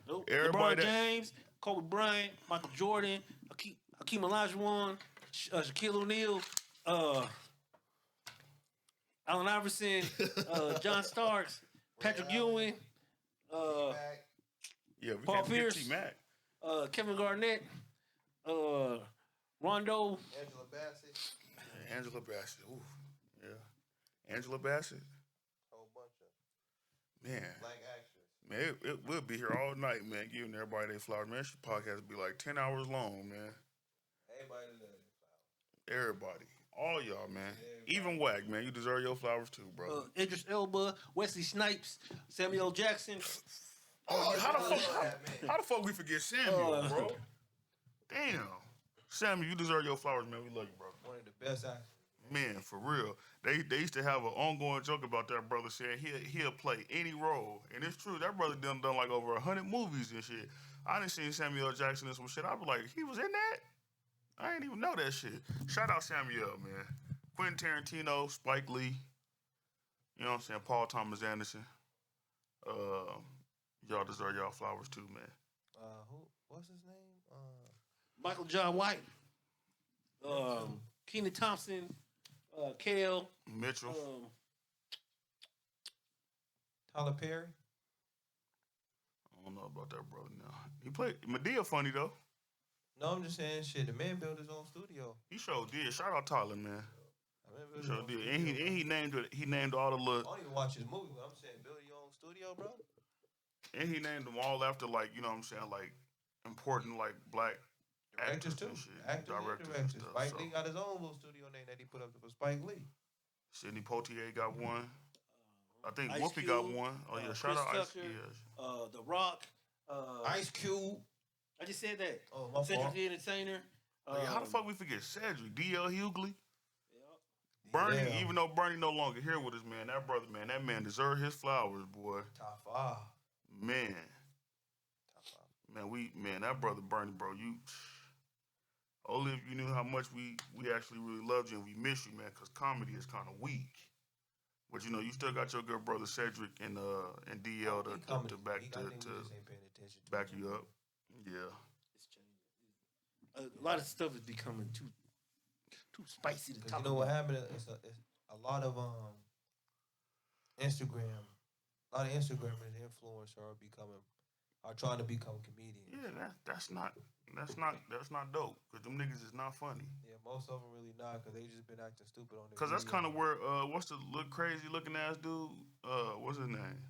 B: Nope.
C: everybody
B: LeBron James, Kobe Bryant, Michael Jordan, Hakeem Olajuwon, Shaquille O'Neal, Allen Iverson, John Starks, Patrick Ewing,
C: yeah, we
B: Paul
C: can't forget
B: Pierce.
C: T-Mac.
B: Kevin Garnett, Rondo.
A: Angela Bassett,
C: Angela Bassett. Ooh, yeah. Angela Bassett.
A: whole bunch of
C: Man.
A: black actors.
C: Man, we'll be here all night, man, giving everybody their flowers. Man, this podcast will be like 10 hours long, man.
A: Everybody deserves their flowers.
C: Everybody. All y'all, man. Even Wack, man. You deserve your flowers too, bro.
B: Idris Elba, Wesley Snipes, Samuel L. Jackson.
C: Oh, how the fuck we forget Samuel, bro? Damn. Samuel, you deserve your flowers, man. We love you, bro.
A: One of the best actors.
C: Man, for real. They used to have an ongoing joke about that brother saying he'll play any role. And it's true. That brother done like over 100 movies and shit. I done seen Samuel L. Jackson in some shit. I was like, he was in that? I didn't even know that shit. Shout out Samuel, man. Quentin Tarantino, Spike Lee. You know what I'm saying? Paul Thomas Anderson. Y'all deserve y'all flowers too, man.
A: What's his name?
B: Michael John White, Kenan Thompson, Kale,
C: Mitchell.
A: Tyler Perry.
C: I don't know about that brother now. He played Madea funny though.
A: No, I'm just saying shit. The man built his own studio.
C: He sure did. Shout out Tyler, man.
A: He
C: Sure did. And he named it. He named all the
A: I
C: little.
A: don't even watch his movie, but I'm saying build your own studio, bro.
C: And he named them all after like, you know what I'm saying, like important like black
A: Directors
C: actors
A: too.
C: and shit.
A: Actors and
C: Directors and
A: directors.
C: stuff.
A: Spike
C: So.
A: Lee got his own little studio name that he put up for Spike Lee.
C: Sidney Poitier got one. I think
B: Ice
C: Whoopi
B: Cube,
C: got one. Oh yeah, shout
B: Chris
C: out Ice.
B: Tucker,
C: Yes.
B: The Rock.
A: Ice Cube.
B: I just said that.
A: Oh, my
B: Cedric
A: fault.
B: the Entertainer.
C: Oh, yeah, how the fuck we forget Cedric? D.L. Hughley.
B: Yep.
C: Bernie,
A: Yeah.
C: even though Bernie no longer here with us, man, that brother, man, that man deserved his flowers, boy.
A: Top 5.
C: Man.
A: Top 5.
C: Man, that brother Bernie, bro, you only if you knew how much we actually really loved you and we miss you, man, because comedy is kind of weak. But you know, you still got your good brother Cedric and DL to back back you up. Yeah.
B: It's changing. A lot of stuff is becoming too spicy to talk
A: You know what
B: about.
A: happened? It's a lot of Instagram. A lot of Instagrammers and influencers are trying to become comedians.
C: Yeah, that's not dope. Cause them niggas is not funny.
A: Yeah, most of them really not, cause they just been acting stupid on their.
C: Cause that's
A: videos.
C: kind of where what's the crazy looking ass dude? What's his name?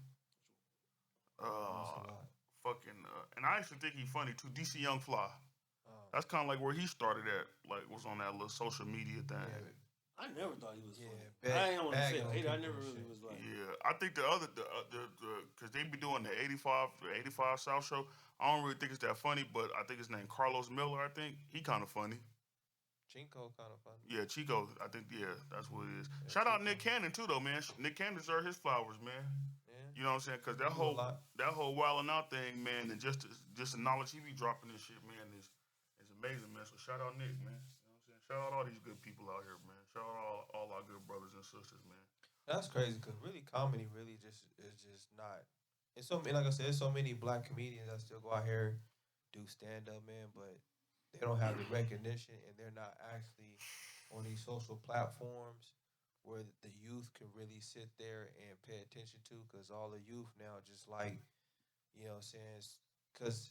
C: And I actually think he's funny too. DC Young Fly. That's kind of like where he started at. Like was on that little social media thing.
A: Yeah.
B: I never thought he was funny.
A: Yeah,
B: I ain't want to say
A: bagging on
B: hater. I
A: people
B: never
A: and
B: really
A: shit.
B: was like.
C: Yeah, I think the cause they be doing the 85 South show. I don't really think it's that funny, but I think his name Carlos Miller. I think he kind of funny.
A: Chico kind of funny.
C: Yeah, Chico. I think that's what it is. Shout out Nick Cannon too, though, man. Nick Cannon deserves his flowers, man.
A: Yeah.
C: You know what I'm saying? Cause that whole wilding out thing, man, and just the knowledge he be dropping this shit, man, is amazing, man. So shout out Nick, man. You know what I'm saying? Shout out all these good people out here, man. Shout out all our good brothers and sisters, man.
A: That's crazy, cause really comedy really just is just not. It's so many, like I said, there's so many black comedians that still go out here do stand up, man. But they don't have the recognition, and they're not actually on these social platforms where the youth can really sit there and pay attention to, because all the youth now just like, you know what I'm saying, because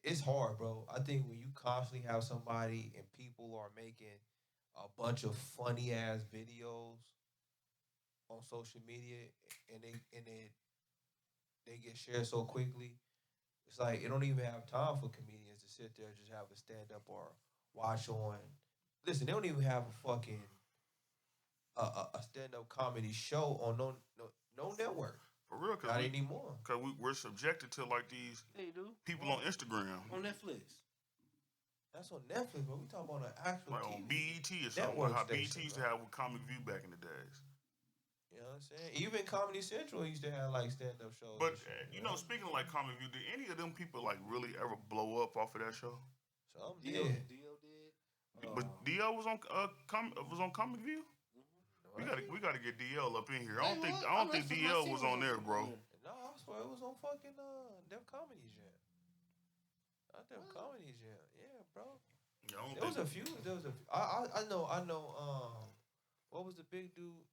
A: it's hard, bro. I think when you constantly have somebody and people are making a bunch of funny ass videos on social media, and they get shared so quickly, it's like it don't even have time for comedians to sit there and just have a stand up or watch on. Listen, they don't even have a fucking a stand up comedy show on no network.
C: For real,
A: Not anymore.
C: Cause we're subjected to like these
B: They do.
C: people on Instagram,
B: On Netflix.
A: That's on Netflix, but we talking about an actual
C: like on
A: TV.
C: BET or something.
A: Network
C: How
A: station,
C: BET used to
A: bro.
C: have with Comic View back in the days.
A: You know what I'm saying? Even Comedy Central used to have like stand up shows.
C: But
A: and shit,
C: you know, speaking of like Comic View, did any of them people like really ever blow up off of that show?
A: some
B: Dio
A: did.
B: did.
C: But DL was on Comic View. We gotta get DL up in here. I don't think DL was on there, bro.
A: No, I swear it was on fucking Def Comedy Jam. Not Def Comedy Jam. Yeah, bro.
C: Yeah, I don't
A: There was
C: think.
A: a few. There was a few. I know. What was the big dude?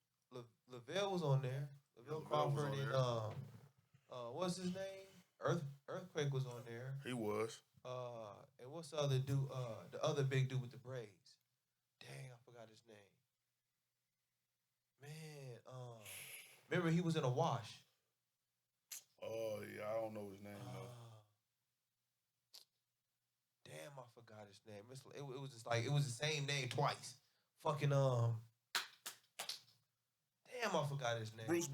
A: Lavelle was on there. Lavelle
C: Lavelle was
A: Crawford
C: on
A: and
C: there.
A: what's his name? Earthquake was on there.
C: He was.
A: And what's the other dude? The other big dude with the braids. Dang, I forgot his name. Man, remember he was in a wash.
C: Oh yeah, I don't know his name though.
A: Damn, I forgot his name. It was just like it was the same name twice. Fucking damn, I forgot his name. Bruce.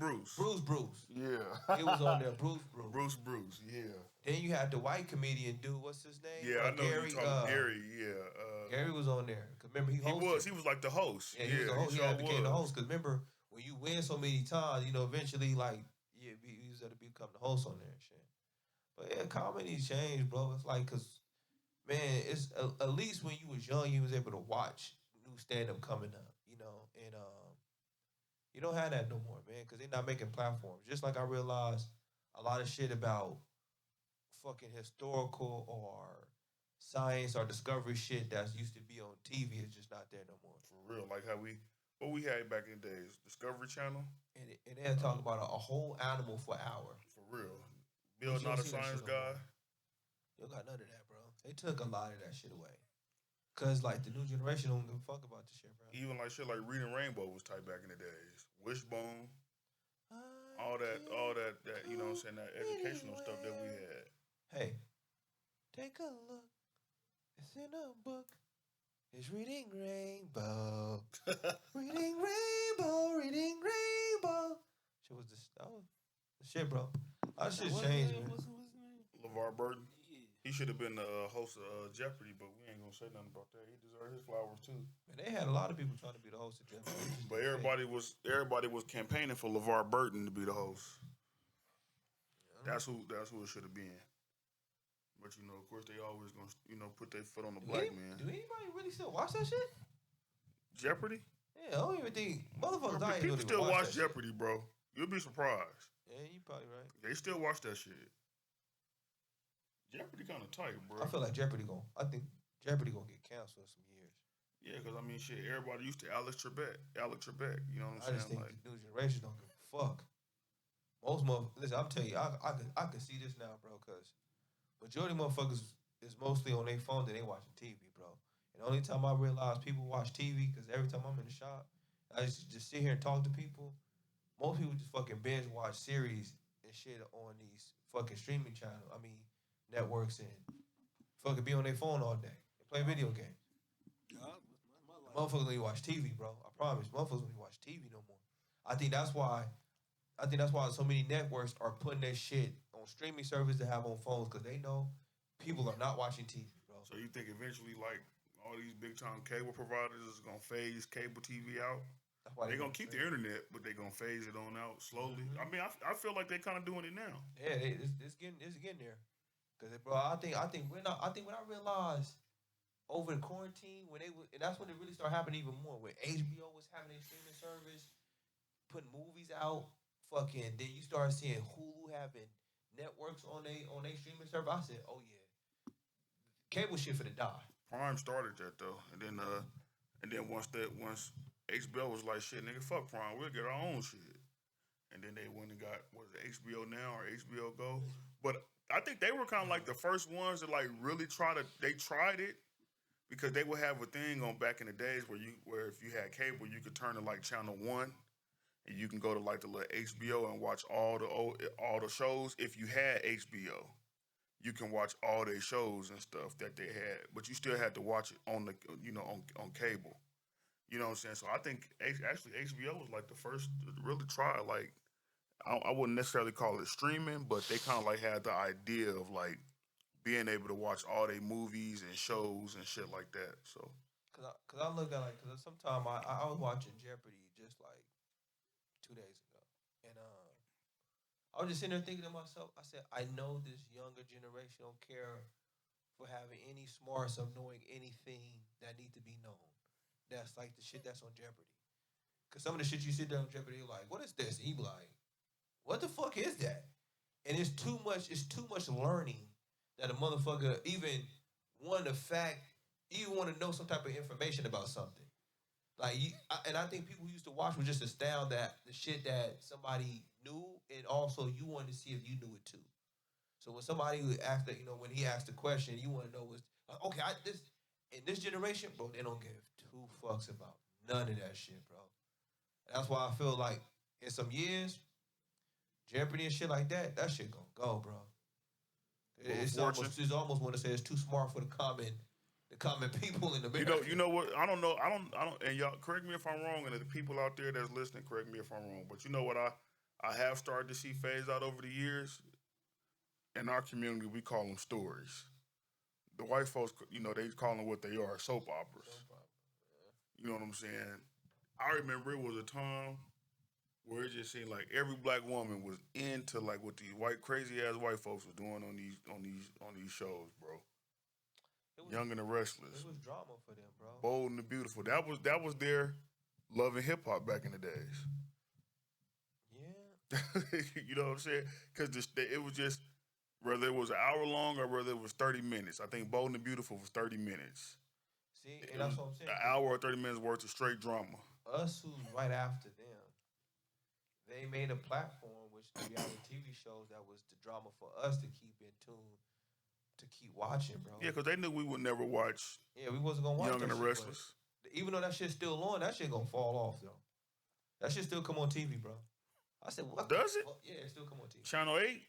C: Yeah.
A: It was on there. Bruce.
C: Bruce. Yeah.
A: Then you had the white comedian dude. What's his name?
C: Yeah, I know
A: Gary.
C: you talking Gary. Yeah.
A: Gary was on there. Cause remember he hosted.
C: He was like the host.
A: Yeah, he was the host. He
C: sure
A: became the
C: was.
A: host. Cause remember when you win so many times, you know, eventually like he used to become the host on there and shit. But yeah, comedy changed, bro. It's like cause man, it's at least when you was young, you was able to watch new stand up coming up, you know, and you don't have that no more, man, because they're not making platforms. Just like I realized a lot of shit about fucking historical or science or discovery shit that used to be on TV is just not there no more.
C: For real, like how what we had back in the days, Discovery Channel.
A: And they'll talk about a whole animal for an hour.
C: For real, Bill, not a science guy.
A: You don't got none of that, bro. They took a lot of that shit away. Cause like the new generation don't give a fuck about this shit, bro.
C: Even like shit like Reading Rainbow was tight back in the days. Wishbone, all that, you know what I'm saying, that educational stuff that we had.
A: Hey, take a look. It's in a book. It's Reading Rainbow. Reading Rainbow. Shit was the shit, bro. That shit changed, man.
C: LeVar Burton. He should have been the host of Jeopardy, but we ain't gonna say nothing about that. He deserved his flowers too.
A: Man, they had a lot of people trying to be the host of Jeopardy.
C: But everybody was campaigning for LeVar Burton to be the host.
A: Yeah.
C: That's who it should have been. But you know, of course, they always gonna put their foot on the black man.
A: Do anybody really still watch that shit?
C: Jeopardy?
A: Yeah, I don't even think motherfuckers.
C: People still watch Jeopardy, bro. You'll be surprised.
A: Yeah, you probably right.
C: They still watch that shit. Jeopardy kind of tight, bro.
A: I feel like I think Jeopardy gonna get canceled in some years.
C: Yeah, because I mean, shit, everybody used to Alex Trebek. You know what I'm saying?
A: I just think
C: like,
A: the new generation don't give a fuck. Most motherfuckers, listen, I'm telling you, I can see this now, bro, because majority of motherfuckers is mostly on their phone and they watching TV, bro. And the only time I realize people watch TV, because every time I'm in the shop, I just sit here and talk to people. Most people just fucking binge watch series and shit on these fucking streaming channels. I mean, networks and fucking be on their phone all day and play video games. Motherfuckers don't even watch TV, bro. I promise. Motherfuckers don't even watch TV no more. I think that's why so many networks are putting their shit on streaming service to have on phones, because they know people are not watching TV, bro.
C: so you think eventually, like, all these big time cable providers is gonna phase cable TV out?
A: That's why
C: They're gonna keep the internet, but they're gonna phase it on out slowly.
A: Mm-hmm.
C: I mean, I feel like they're kind of doing it now.
A: Yeah, it's getting there. Cause bro, I think when I realized over the quarantine and that's when it really started happening even more. When HBO was having a streaming service, putting movies out, fucking. Then you start seeing Hulu having networks on they streaming service. I said, oh yeah, cable shit finna die.
C: Prime started that though, and then once HBO was like, shit, nigga, fuck Prime, we'll get our own shit. And then they went and got what is it, HBO Now or HBO Go. But I think they were kind of like the first ones that like really they tried it because they would have a thing on back in the days where if you had cable you could turn to like channel 1 and you can go to like the little HBO and watch all the shows. If you had HBO, you can watch all their shows and stuff that they had, but you still had to watch it on the on cable. You know what I'm saying? So I think actually HBO was like the first to really try like I wouldn't necessarily call it streaming, but they kind of like had the idea of like being able to watch all their movies and shows and shit like that. So
A: Cause I look at like, cause sometimes I was watching Jeopardy just like 2 days ago, and I was just sitting there thinking to myself. I said, I know this younger generation don't care for having any smarts of knowing anything that need to be known. That's like the shit that's on Jeopardy. Cause some of the shit you sit there on Jeopardy, you're like, what is this? And you be like, what the fuck is that? And it's too much. It's too much learning that a motherfucker even want to fact, even want to know some type of information about something. Like, and I think people who used to watch would just astound that the shit that somebody knew, and also you wanted to see if you knew it too. So when somebody would ask that, when he asked the question, you want to know was like, okay, this in this generation, bro, they don't give two fucks about none of that shit, bro. That's why I feel like in some years, Jeopardy and shit like that, that shit gonna go, bro. It's almost want to say it's too smart for the common people in America.
C: You know what? I don't know. I don't. And y'all, correct me if I'm wrong. And the people out there that's listening, correct me if I'm wrong. But you know what? I have started to see phase out over the years. In our community, we call them stories. The white folks, they call them what they are, soap operas. You know what I'm saying? I remember it was a time where it just seemed like every black woman was into like what these crazy ass white folks were doing on these shows, bro. Young and the Restless.
A: It was drama for them, bro.
C: Bold and the Beautiful. That was their love and hip hop back in the days.
A: Yeah.
C: You know what I'm saying? Because it was just whether it was an hour long or whether it was 30 minutes. I think Bold and the Beautiful was 30 minutes.
A: See, and that's what I'm saying.
C: An hour or 30 minutes worth of straight drama.
A: Us who's right after them, they made a platform which the reality TV shows that was the drama for us to keep in tune, to keep watching, bro.
C: Yeah, because they knew we would never watch.
A: Yeah, we wasn't gonna watch
C: Young and the
A: shit,
C: Restless.
A: Even though that shit's still on, that shit gonna fall off though. That shit still come on TV, bro. I said, what?
C: Does it?
A: Yeah, it still come on TV.
C: Channel 8?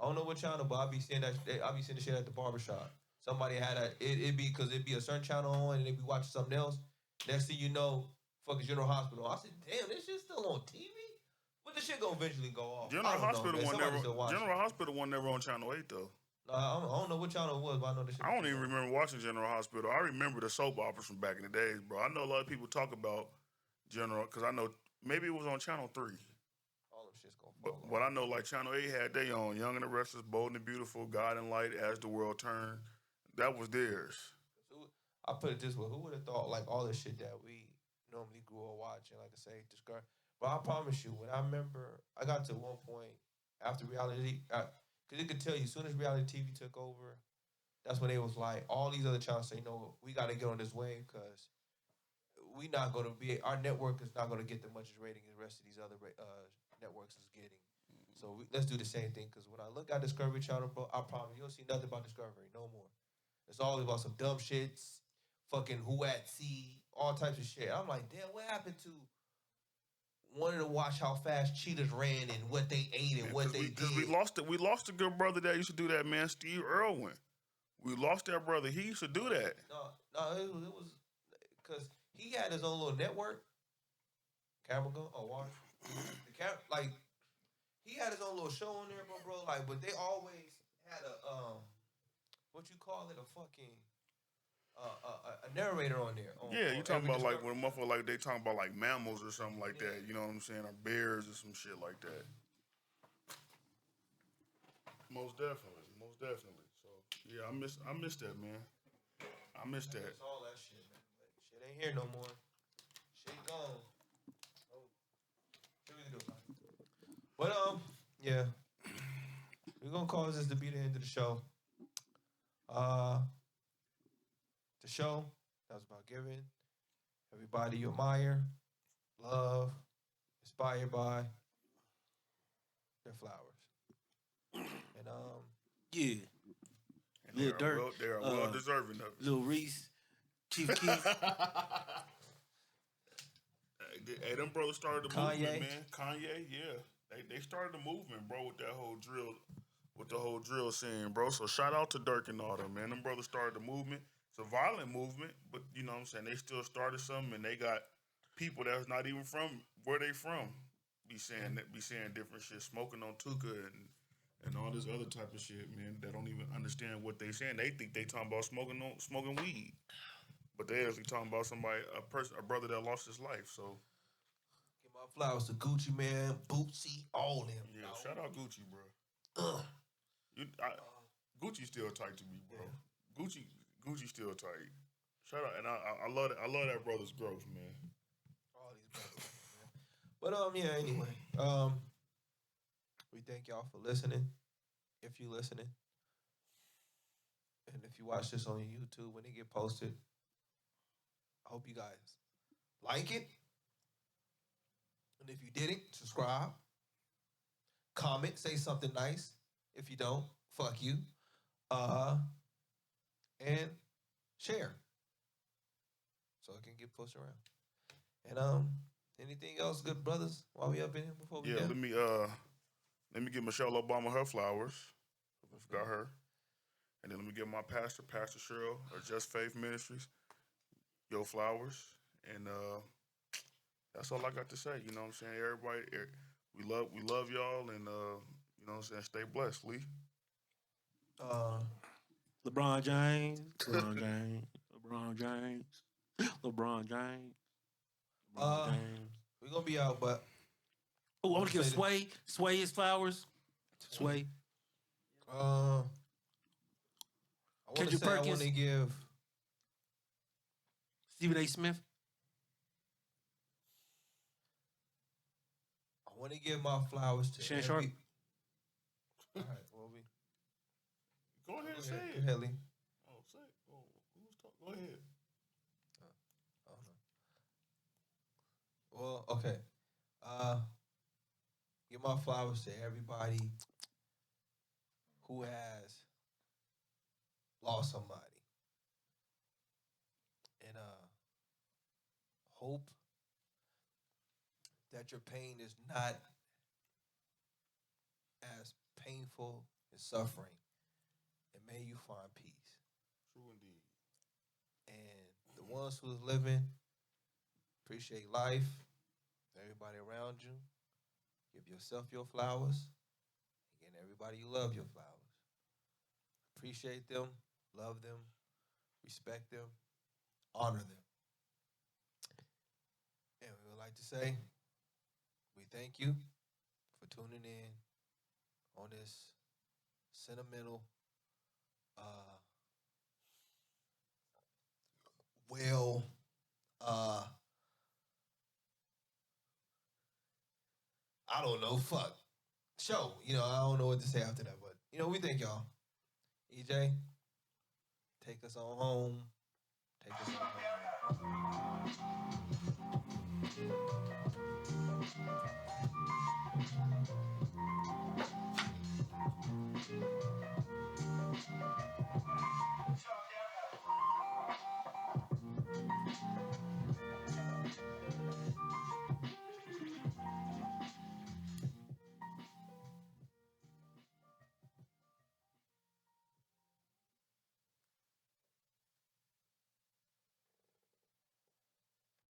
A: I don't know what channel, but I be seeing that. I be seeing the shit at the barbershop. Somebody had it'd be a certain channel on, and they be watching something else. Next thing you know, fucking General Hospital. I said, damn, this shit's still on TV. But this shit gonna eventually go off.
C: General Hospital one never on Channel 8 though.
A: No, I don't know what channel it was, but I know this shit.
C: I don't even remember watching General Hospital. I remember the soap operas from back in the days, bro. I know a lot of people talk about General because I know maybe it was on Channel 3.
A: All them shit's gonna fall off.
C: But I know like Channel 8 had their own Young and the Restless, Bold and the Beautiful, God and Light, As the World Turned. That was theirs.
A: I put it this way: who would have thought like all the shit that we normally grew up watching, like I say, discourage. But I promise you, when I remember, I got to one point after reality, because it could tell you, as soon as reality TV took over, that's when they was like, all these other channels say, no, we got to get on this wave because we not going to be, our network is not going to get the much rating as the rest of these other networks is getting. So let's do the same thing, because when I look at Discovery Channel, bro, I promise you don't see nothing about Discovery, no more. It's all about some dumb shits, fucking who at sea, all types of shit. I'm like, damn, what happened to wanting to watch how fast cheetahs ran and what they ate and what they did?
C: Because we lost a good brother that used to do that, man, Steve Irwin. We lost that brother. He used to do that.
A: No, it was because he had his own little network. Camera go, watch. Like, he had his own little show on there, bro. Like, but they always had a what you call it, a fucking a narrator on there.
C: Yeah, you talking about like when a motherfucker like they talking about like mammals or something like that. You know what I'm saying? Or bears or some shit like that. Most definitely. So yeah, I miss that, man. I miss that.
A: It's all that shit, man. But shit ain't here no more. Shit gone. Oh, what we can do about it? But yeah, we're gonna cause this to be the end of the show. The show that was about giving everybody you admire, love, inspired by their flowers. And
B: Yeah.
C: And
B: Lil Durk,
C: they are well deserving of it.
B: Lil Reese, Chief Keef.
C: Hey, them brothers started the
A: Kanye.
C: movement, man. Kanye, yeah. They started the movement, bro, with that whole drill, with the whole drill scene, bro. So shout out to Dirk and all them, man. Them brothers started the movement. It's a violent movement, but you know what I'm saying? They still started something, and they got people that's not even from where they from be saying different shit, smoking on Tuka and all this other type of shit, man. That don't even understand what they saying. They think they talking about smoking weed, but they actually talking about somebody, a brother that lost his life. So
A: give my flowers to Gucci Man, Bootsy, all them.
C: yeah,
A: dog.
C: shout out Gucci, bro. Gucci still tight to me, bro. Yeah. Gucci still tight. Shout out, and I love that. I love that brother's growth, man.
A: All these brothers, man. But yeah. Anyway, we thank y'all for listening. If you listening, and if you watch this on YouTube when it get posted, I hope you guys like it. And if you didn't, subscribe, comment, say something nice. If you don't, fuck you. And share so it can get pushed around. And anything else, good brothers, while we up in here before we
C: let me give Michelle Obama her flowers. I forgot her. And then let me give my pastor, Pastor Cheryl, of Just Faith Ministries, your flowers. And that's all I got to say. You know what I'm saying? Everybody, we love y'all, and you know what I'm saying? Stay blessed, Lee.
B: LeBron James.
A: We're gonna be out, but
B: I want to give Sway his flowers. Sway.
A: I
B: Kendrick Perkins.
A: want to give
B: Stephen A. Smith.
A: I want to give my flowers to
B: Shan Sharp.
A: All right, well,
C: Go ahead and say it.
A: Go ahead, Lee.
C: Oh, say it. Oh, who's talking? Go ahead.
A: I don't know. Well, okay. Give my flowers to everybody who has lost somebody. And hope that your pain is not as painful as suffering. And may you find peace.
C: True indeed.
A: And the ones who's living, appreciate life, everybody around you. Give yourself your flowers. Again, everybody you love your flowers. Appreciate them, love them, respect them, honor them. And we would like to say, we thank you for tuning in on this sentimental, I don't know, fuck. Show. I don't know what to say after that, but, we thank y'all. EJ, take us on home. Take us on home.